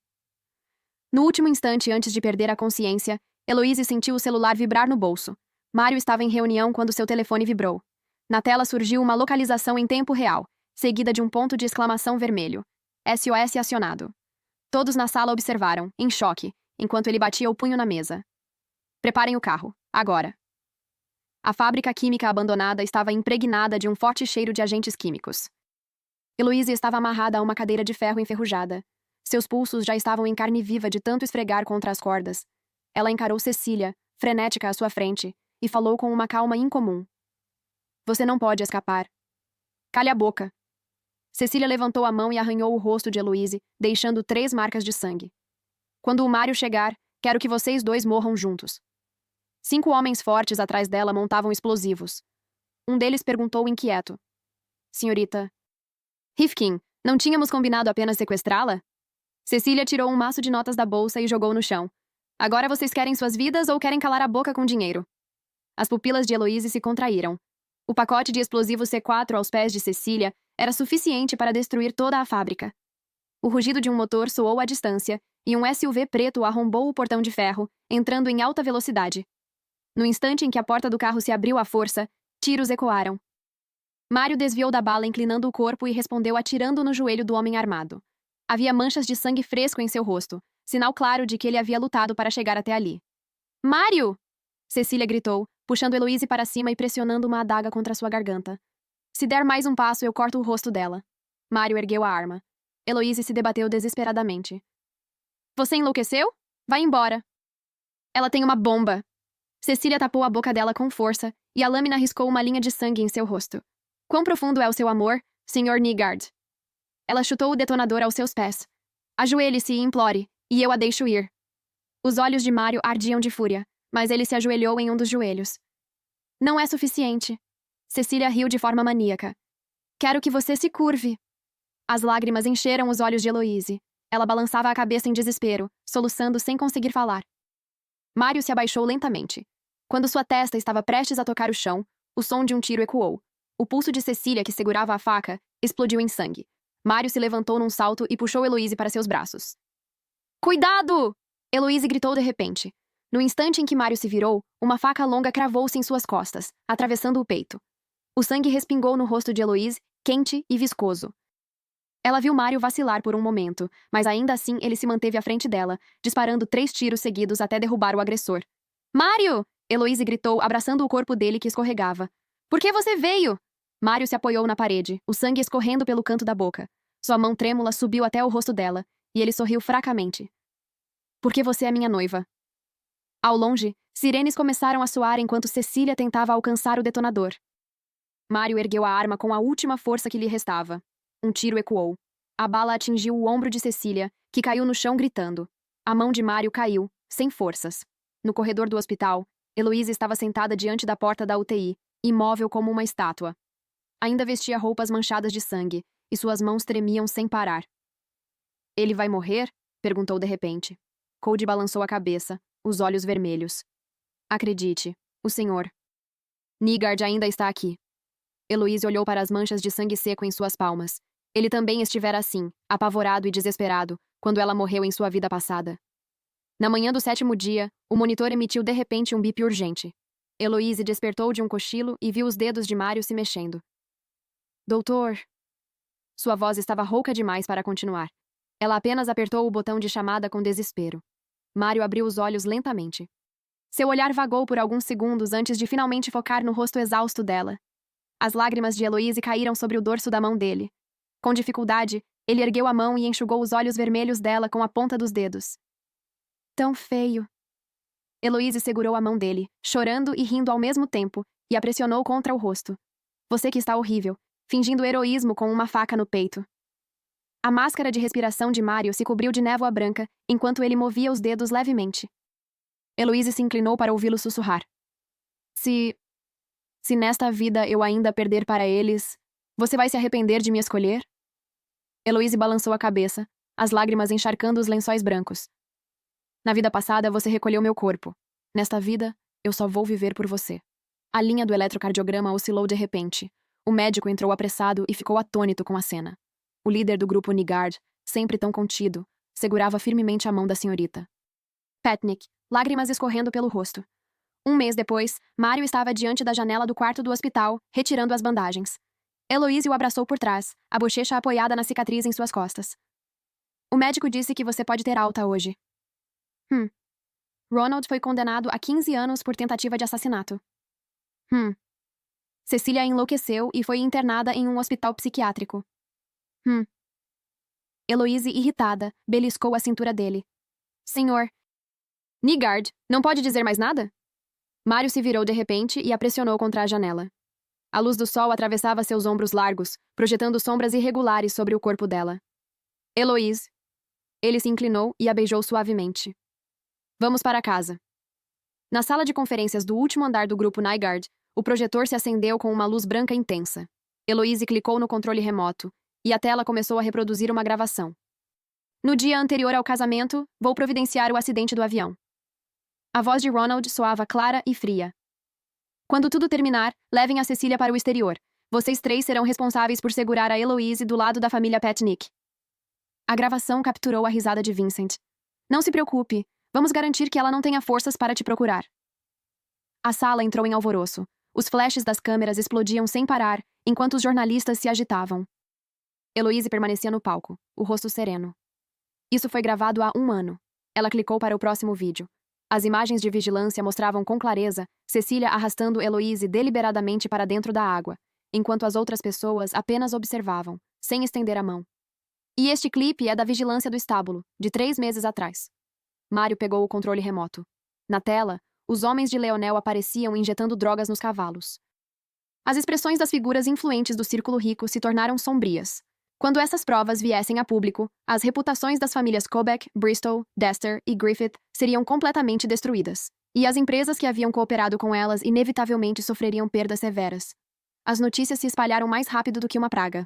No último instante antes de perder a consciência, Eloise sentiu o celular vibrar no bolso. Mário estava em reunião quando seu telefone vibrou. Na tela surgiu uma localização em tempo real, seguida de um ponto de exclamação vermelho. SOS acionado. Todos na sala observaram, em choque, enquanto ele batia o punho na mesa. Preparem o carro, agora. A fábrica química abandonada estava impregnada de um forte cheiro de agentes químicos. Eloise estava amarrada a uma cadeira de ferro enferrujada. Seus pulsos já estavam em carne viva de tanto esfregar contra as cordas. Ela encarou Cecília, frenética à sua frente, e falou com uma calma incomum. Você não pode escapar. Cale a boca. Cecília levantou a mão e arranhou o rosto de Eloise, deixando 3 marcas de sangue. Quando o Mário chegar, quero que vocês 2 morram juntos. 5 homens fortes atrás dela montavam explosivos. Um deles perguntou inquieto. Senhorita Rifkin, não tínhamos combinado apenas sequestrá-la? Cecília tirou um maço de notas da bolsa e jogou no chão. Agora vocês querem suas vidas ou querem calar a boca com dinheiro? As pupilas de Eloise se contraíram. O pacote de explosivos C4 aos pés de Cecília era suficiente para destruir toda a fábrica. O rugido de um motor soou à distância e um SUV preto arrombou o portão de ferro, entrando em alta velocidade. No instante em que a porta do carro se abriu à força, tiros ecoaram. Mário desviou da bala inclinando o corpo e respondeu atirando no joelho do homem armado. Havia manchas de sangue fresco em seu rosto, sinal claro de que ele havia lutado para chegar até ali. Mário! Cecília gritou, puxando Heloise para cima e pressionando uma adaga contra sua garganta. Se der mais um passo, eu corto o rosto dela. Mário ergueu a arma. Heloise se debateu desesperadamente. Você enlouqueceu? Vai embora. Ela tem uma bomba. Cecília tapou a boca dela com força, e a lâmina riscou uma linha de sangue em seu rosto. Quão profundo é o seu amor, Sr. Nygard? Ela chutou o detonador aos seus pés. Ajoelhe-se e implore, e eu a deixo ir. Os olhos de Mário ardiam de fúria, mas ele se ajoelhou em um dos joelhos. Não é suficiente. Cecília riu de forma maníaca. Quero que você se curve. As lágrimas encheram os olhos de Heloise. Ela balançava a cabeça em desespero, soluçando sem conseguir falar. Mário se abaixou lentamente. Quando sua testa estava prestes a tocar o chão, o som de um tiro ecoou. O pulso de Cecília, que segurava a faca, explodiu em sangue. Mário se levantou num salto e puxou Heloise para seus braços. Cuidado! Heloise gritou de repente. No instante em que Mário se virou, uma faca longa cravou-se em suas costas, atravessando o peito. O sangue respingou no rosto de Heloise, quente e viscoso. Ela viu Mário vacilar por um momento, mas ainda assim ele se manteve à frente dela, disparando 3 tiros seguidos até derrubar o agressor. Mário! Heloise gritou, abraçando o corpo dele que escorregava. Por que você veio? Mário se apoiou na parede, o sangue escorrendo pelo canto da boca. Sua mão trêmula subiu até o rosto dela, e ele sorriu fracamente. Porque você é minha noiva. Ao longe, sirenes começaram a soar enquanto Cecília tentava alcançar o detonador. Mário ergueu a arma com a última força que lhe restava. Um tiro ecoou. A bala atingiu o ombro de Cecília, que caiu no chão gritando. A mão de Mário caiu, sem forças. No corredor do hospital, Heloise estava sentada diante da porta da UTI, imóvel como uma estátua. Ainda vestia roupas manchadas de sangue, e suas mãos tremiam sem parar. Ele vai morrer? Perguntou de repente. Cody balançou a cabeça, os olhos vermelhos. Acredite, o senhor. Nygard ainda está aqui. Heloise olhou para as manchas de sangue seco em suas palmas. Ele também estivera assim, apavorado e desesperado, quando ela morreu em sua vida passada. Na manhã do 7º dia, o monitor emitiu de repente um bip urgente. Heloise despertou de um cochilo e viu os dedos de Mário se mexendo. Doutor. Sua voz estava rouca demais para continuar. Ela apenas apertou o botão de chamada com desespero. Mário abriu os olhos lentamente. Seu olhar vagou por alguns segundos antes de finalmente focar no rosto exausto dela. As lágrimas de Heloise caíram sobre o dorso da mão dele. Com dificuldade, ele ergueu a mão e enxugou os olhos vermelhos dela com a ponta dos dedos. Tão feio. Heloise segurou a mão dele, chorando e rindo ao mesmo tempo, e a pressionou contra o rosto. Você que está horrível, fingindo heroísmo com uma faca no peito. A máscara de respiração de Mário se cobriu de névoa branca, enquanto ele movia os dedos levemente. Heloise se inclinou para ouvi-lo sussurrar. Se nesta vida eu ainda perder para eles, você vai se arrepender de me escolher? Heloise balançou a cabeça, as lágrimas encharcando os lençóis brancos. Na vida passada, você recolheu meu corpo. Nesta vida, eu só vou viver por você. A linha do eletrocardiograma oscilou de repente. O médico entrou apressado e ficou atônito com a cena. O líder do grupo Nygard, sempre tão contido, segurava firmemente a mão da senhorita. Petnik, lágrimas escorrendo pelo rosto. Um mês depois, Mário estava diante da janela do quarto do hospital, retirando as bandagens. Heloise o abraçou por trás, a bochecha apoiada na cicatriz em suas costas. O médico disse que você pode ter alta hoje. Ronald foi condenado a 15 anos por tentativa de assassinato. Cecília enlouqueceu e foi internada em um hospital psiquiátrico. Heloise, irritada, beliscou a cintura dele. Senhor. Nygard, não pode dizer mais nada? Mário se virou de repente e a pressionou contra a janela. A luz do sol atravessava seus ombros largos, projetando sombras irregulares sobre o corpo dela. Heloise. Ele se inclinou e a beijou suavemente. Vamos para casa. Na sala de conferências do último andar do grupo Nygard, o projetor se acendeu com uma luz branca intensa. Heloise clicou no controle remoto, e a tela começou a reproduzir uma gravação. No dia anterior ao casamento, vou providenciar o acidente do avião. A voz de Ronald soava clara e fria. Quando tudo terminar, levem a Cecília para o exterior. Vocês 3 serão responsáveis por segurar a Heloise do lado da família Petnik. A gravação capturou a risada de Vincent. Não se preocupe, vamos garantir que ela não tenha forças para te procurar. A sala entrou em alvoroço. Os flashes das câmeras explodiam sem parar, enquanto os jornalistas se agitavam. Heloise permanecia no palco, o rosto sereno. Isso foi gravado há 1 ano. Ela clicou para o próximo vídeo. As imagens de vigilância mostravam com clareza Cecília arrastando Heloise deliberadamente para dentro da água, enquanto as outras pessoas apenas observavam, sem estender a mão. E este clipe é da vigilância do estábulo, de 3 meses atrás. Mário pegou o controle remoto. Na tela, os homens de Leonel apareciam injetando drogas nos cavalos. As expressões das figuras influentes do círculo rico se tornaram sombrias. Quando essas provas viessem a público, as reputações das famílias Kobach, Bristol, Dester e Griffith seriam completamente destruídas, e as empresas que haviam cooperado com elas inevitavelmente sofreriam perdas severas. As notícias se espalharam mais rápido do que uma praga.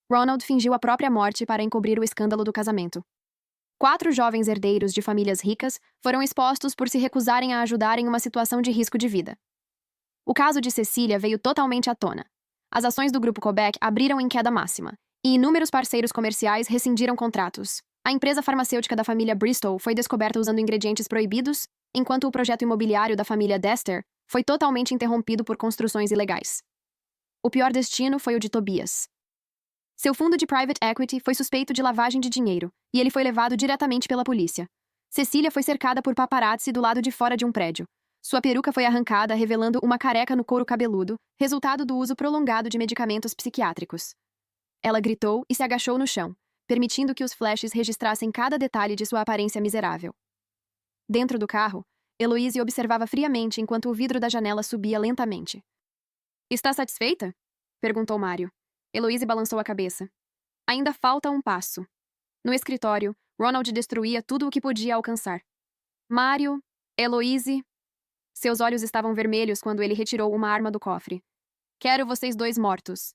Ronald fingiu a própria morte para encobrir o escândalo do casamento. 4 jovens herdeiros de famílias ricas foram expostos por se recusarem a ajudar em uma situação de risco de vida. O caso de Cecília veio totalmente à tona. As ações do grupo Kobach abriram em queda máxima, e inúmeros parceiros comerciais rescindiram contratos. A empresa farmacêutica da família Bristol foi descoberta usando ingredientes proibidos, enquanto o projeto imobiliário da família Dester foi totalmente interrompido por construções ilegais. O pior destino foi o de Tobias. Seu fundo de private equity foi suspeito de lavagem de dinheiro, e ele foi levado diretamente pela polícia. Cecília foi cercada por paparazzi do lado de fora de um prédio. Sua peruca foi arrancada, revelando uma careca no couro cabeludo, resultado do uso prolongado de medicamentos psiquiátricos. Ela gritou e se agachou no chão, permitindo que os flashes registrassem cada detalhe de sua aparência miserável. Dentro do carro, Heloise observava friamente enquanto o vidro da janela subia lentamente. "Está satisfeita?" perguntou Mário. Heloise balançou a cabeça. Ainda falta um passo. No escritório, Ronald destruía tudo o que podia alcançar. Mário, Heloise... Seus olhos estavam vermelhos quando ele retirou uma arma do cofre. "Quero vocês 2 mortos."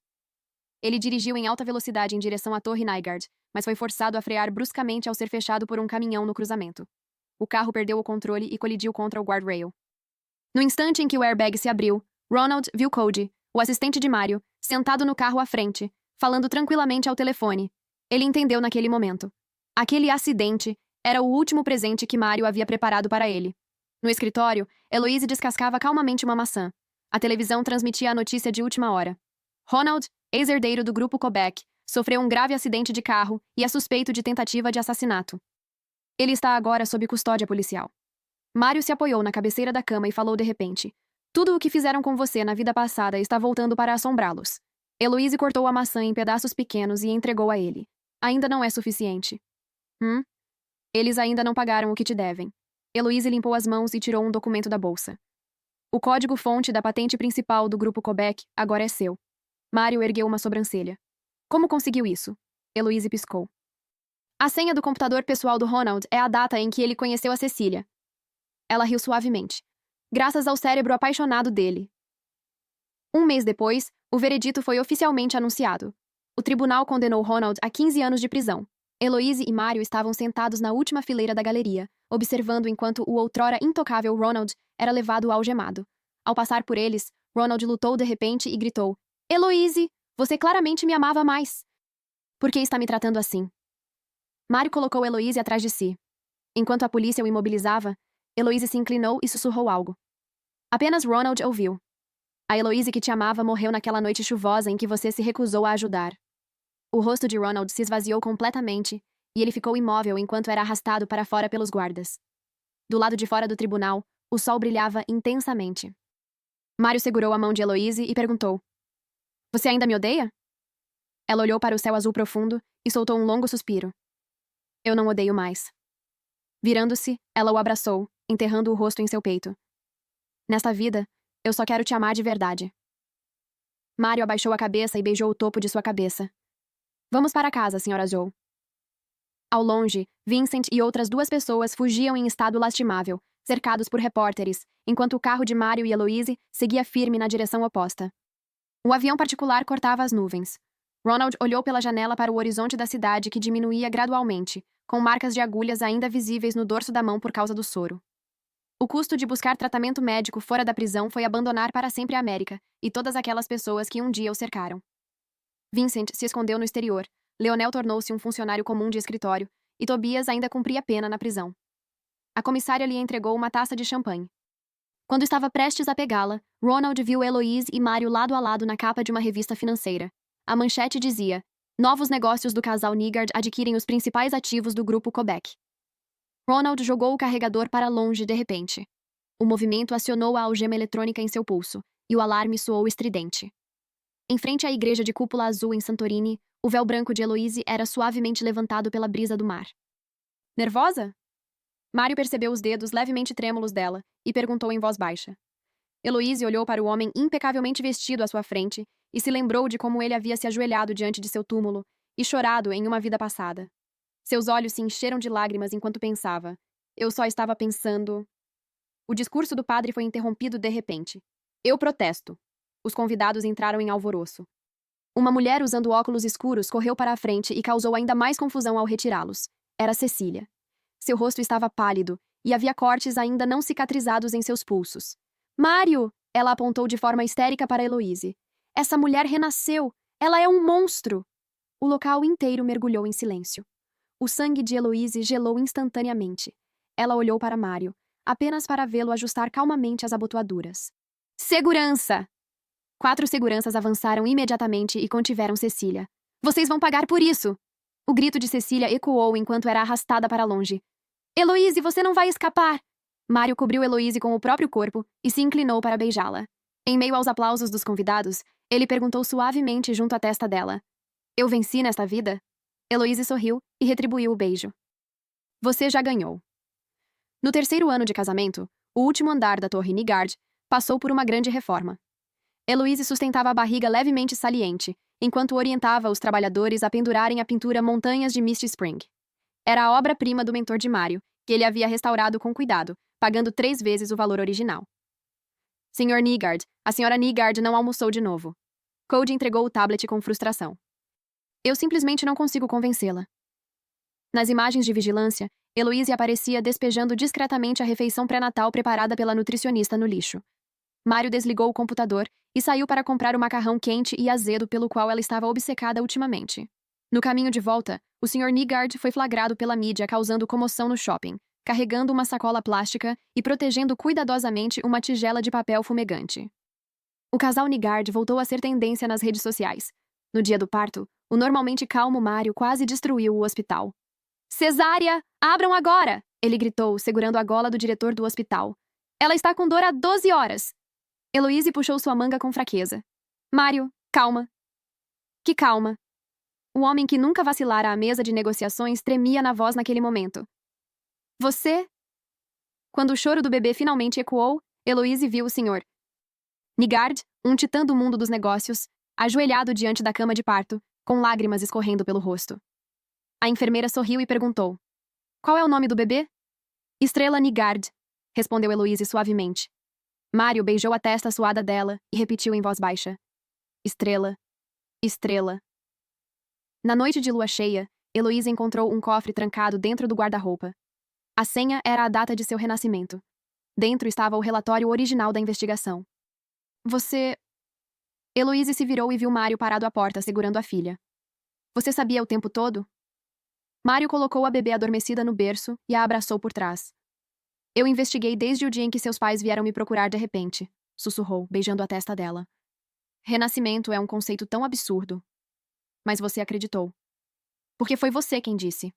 Ele dirigiu em alta velocidade em direção à Torre Nygaard, mas foi forçado a frear bruscamente ao ser fechado por um caminhão no cruzamento. O carro perdeu o controle e colidiu contra o guardrail. No instante em que o airbag se abriu, Ronald viu Cody, o assistente de Mário, sentado no carro à frente, falando tranquilamente ao telefone. Ele entendeu naquele momento. Aquele acidente era o último presente que Mário havia preparado para ele. No escritório, Heloise descascava calmamente uma maçã. A televisão transmitia a notícia de última hora. Ronald, ex-herdeiro do grupo Kobach, sofreu um grave acidente de carro e é suspeito de tentativa de assassinato. Ele está agora sob custódia policial. Mário se apoiou na cabeceira da cama e falou de repente. "Tudo o que fizeram com você na vida passada está voltando para assombrá-los." Heloise cortou a maçã em pedaços pequenos e entregou a ele. "Ainda não é suficiente." Eles ainda não pagaram o que te devem." Heloise limpou as mãos e tirou um documento da bolsa. "O código-fonte da patente principal do grupo Kobach agora é seu." Mário ergueu uma sobrancelha. "Como conseguiu isso?" Heloise piscou. "A senha do computador pessoal do Ronald é a data em que ele conheceu a Cecília." Ela riu suavemente. "Graças ao cérebro apaixonado dele." 1 mês depois, o veredito foi oficialmente anunciado. O tribunal condenou Ronald a 15 anos de prisão. Heloise e Mário estavam sentados na última fileira da galeria, observando enquanto o outrora intocável Ronald era levado algemado. Ao passar por eles, Ronald lutou de repente e gritou: "Heloise, você claramente me amava mais. Por que está me tratando assim?" Mário colocou Heloise atrás de si. Enquanto a polícia o imobilizava, Heloise se inclinou e sussurrou algo. Apenas Ronald ouviu. "A Heloise que te amava morreu naquela noite chuvosa em que você se recusou a ajudar." O rosto de Ronald se esvaziou completamente e ele ficou imóvel enquanto era arrastado para fora pelos guardas. Do lado de fora do tribunal, o sol brilhava intensamente. Mário segurou a mão de Heloise e perguntou: "Você ainda me odeia?" Ela olhou para o céu azul profundo e soltou um longo suspiro. "Eu não odeio mais." Virando-se, ela o abraçou, enterrando o rosto em seu peito. "Nesta vida, eu só quero te amar de verdade." Mário abaixou a cabeça e beijou o topo de sua cabeça. "Vamos para casa, Sra. Joe." Ao longe, Vincent e outras 2 pessoas fugiam em estado lastimável, cercados por repórteres, enquanto o carro de Mário e Heloise seguia firme na direção oposta. O avião particular cortava as nuvens. Ronald olhou pela janela para o horizonte da cidade que diminuía gradualmente, com marcas de agulhas ainda visíveis no dorso da mão por causa do soro. O custo de buscar tratamento médico fora da prisão foi abandonar para sempre a América e todas aquelas pessoas que um dia o cercaram. Vincent se escondeu no exterior, Leonel tornou-se um funcionário comum de escritório, e Tobias ainda cumpria pena na prisão. A comissária lhe entregou uma taça de champanhe. Quando estava prestes a pegá-la, Ronald viu Eloise e Mário lado a lado na capa de uma revista financeira. A manchete dizia: Novos negócios do casal Nygard adquirem os principais ativos do grupo Quebec. Ronald jogou o carregador para longe de repente. O movimento acionou a algema eletrônica em seu pulso, e o alarme soou estridente. Em frente à igreja de cúpula azul em Santorini, o véu branco de Eloise era suavemente levantado pela brisa do mar. Nervosa? Mário percebeu os dedos levemente trêmulos dela e perguntou em voz baixa. Eloise olhou para o homem impecavelmente vestido à sua frente e se lembrou de como ele havia se ajoelhado diante de seu túmulo e chorado em uma vida passada. Seus olhos se encheram de lágrimas enquanto pensava. Eu só estava pensando... O discurso do padre foi interrompido de repente. Eu protesto. Os convidados entraram em alvoroço. Uma mulher usando óculos escuros correu para a frente e causou ainda mais confusão ao retirá-los. Era Cecília. Seu rosto estava pálido e havia cortes ainda não cicatrizados em seus pulsos. Mário! Ela apontou de forma histérica para Eloise. Essa mulher renasceu! Ela é um monstro! O local inteiro mergulhou em silêncio. O sangue de Eloise gelou instantaneamente. Ela olhou para Mário, apenas para vê-lo ajustar calmamente as abotoaduras. Segurança! 4 seguranças avançaram imediatamente e contiveram Cecília. Vocês vão pagar por isso! O grito de Cecília ecoou enquanto era arrastada para longe. Eloise, você não vai escapar! Mário cobriu Eloise com o próprio corpo e se inclinou para beijá-la. Em meio aos aplausos dos convidados, ele perguntou suavemente junto à testa dela. Eu venci nesta vida? Eloise sorriu e retribuiu o beijo. Você já ganhou. No terceiro ano de casamento, o último andar da Torre Nygard passou por uma grande reforma. Eloise sustentava a barriga levemente saliente, enquanto orientava os trabalhadores a pendurarem a pintura Montanhas de Misty Spring. Era a obra-prima do mentor de Mário, que ele havia restaurado com cuidado, pagando 3 vezes o valor original. Sr. Nygard, a Sra. Nygard não almoçou de novo. Cody entregou o tablet com frustração. Eu simplesmente não consigo convencê-la. Nas imagens de vigilância, Eloise aparecia despejando discretamente a refeição pré-natal preparada pela nutricionista no lixo. Mário desligou o computador e saiu para comprar o macarrão quente e azedo pelo qual ela estava obcecada ultimamente. No caminho de volta, o Sr. Nygard foi flagrado pela mídia causando comoção no shopping, carregando uma sacola plástica e protegendo cuidadosamente uma tigela de papel fumegante. O casal Nygard voltou a ser tendência nas redes sociais. No dia do parto, o normalmente calmo Mário quase destruiu o hospital. Cesárea! Abram agora! Ele gritou, segurando a gola do diretor do hospital. Ela está com dor há 12 horas! Eloise puxou sua manga com fraqueza. Mário, calma. Que calma. O homem que nunca vacilara à mesa de negociações tremia na voz naquele momento. Você? Quando o choro do bebê finalmente ecoou, Eloise viu o Sr. Nygard, um titã do mundo dos negócios, ajoelhado diante da cama de parto, com lágrimas escorrendo pelo rosto. A enfermeira sorriu e perguntou. Qual é o nome do bebê? Estrela Nygard, respondeu Eloise suavemente. Mário beijou a testa suada dela e repetiu em voz baixa. Estrela. Estrela. Na noite de lua cheia, Eloise encontrou um cofre trancado dentro do guarda-roupa. A senha era a data de seu renascimento. Dentro estava o relatório original da investigação. Você... Eloise se virou e viu Mário parado à porta, segurando a filha. Você sabia o tempo todo? Mário colocou a bebê adormecida no berço e a abraçou por trás. Eu investiguei desde o dia em que seus pais vieram me procurar de repente, sussurrou, beijando a testa dela. Renascimento é um conceito tão absurdo. Mas você acreditou. Porque foi você quem disse.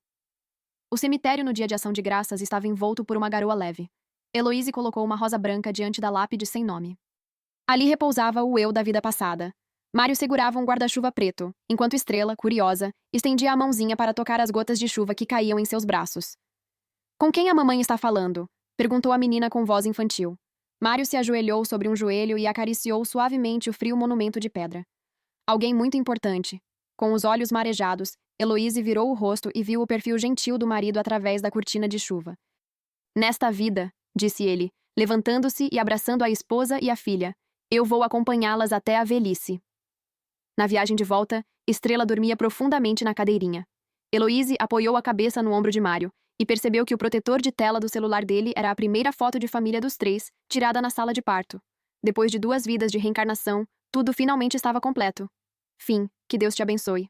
O cemitério no dia de ação de graças estava envolto por uma garoa leve. Eloise colocou uma rosa branca diante da lápide sem nome. Ali repousava o eu da vida passada. Mário segurava um guarda-chuva preto, enquanto Estrela, curiosa, estendia a mãozinha para tocar as gotas de chuva que caíam em seus braços. Com quem a mamãe está falando? Perguntou a menina com voz infantil. Mário se ajoelhou sobre um joelho e acariciou suavemente o frio monumento de pedra. Alguém muito importante. Com os olhos marejados, Eloise virou o rosto e viu o perfil gentil do marido através da cortina de chuva. Nesta vida, disse ele, levantando-se e abraçando a esposa e a filha, eu vou acompanhá-las até a velhice. Na viagem de volta, Estrela dormia profundamente na cadeirinha. Eloise apoiou a cabeça no ombro de Mário e percebeu que o protetor de tela do celular dele era a primeira foto de família dos 3, tirada na sala de parto. Depois de 2 vidas de reencarnação, tudo finalmente estava completo. Fim, que Deus te abençoe.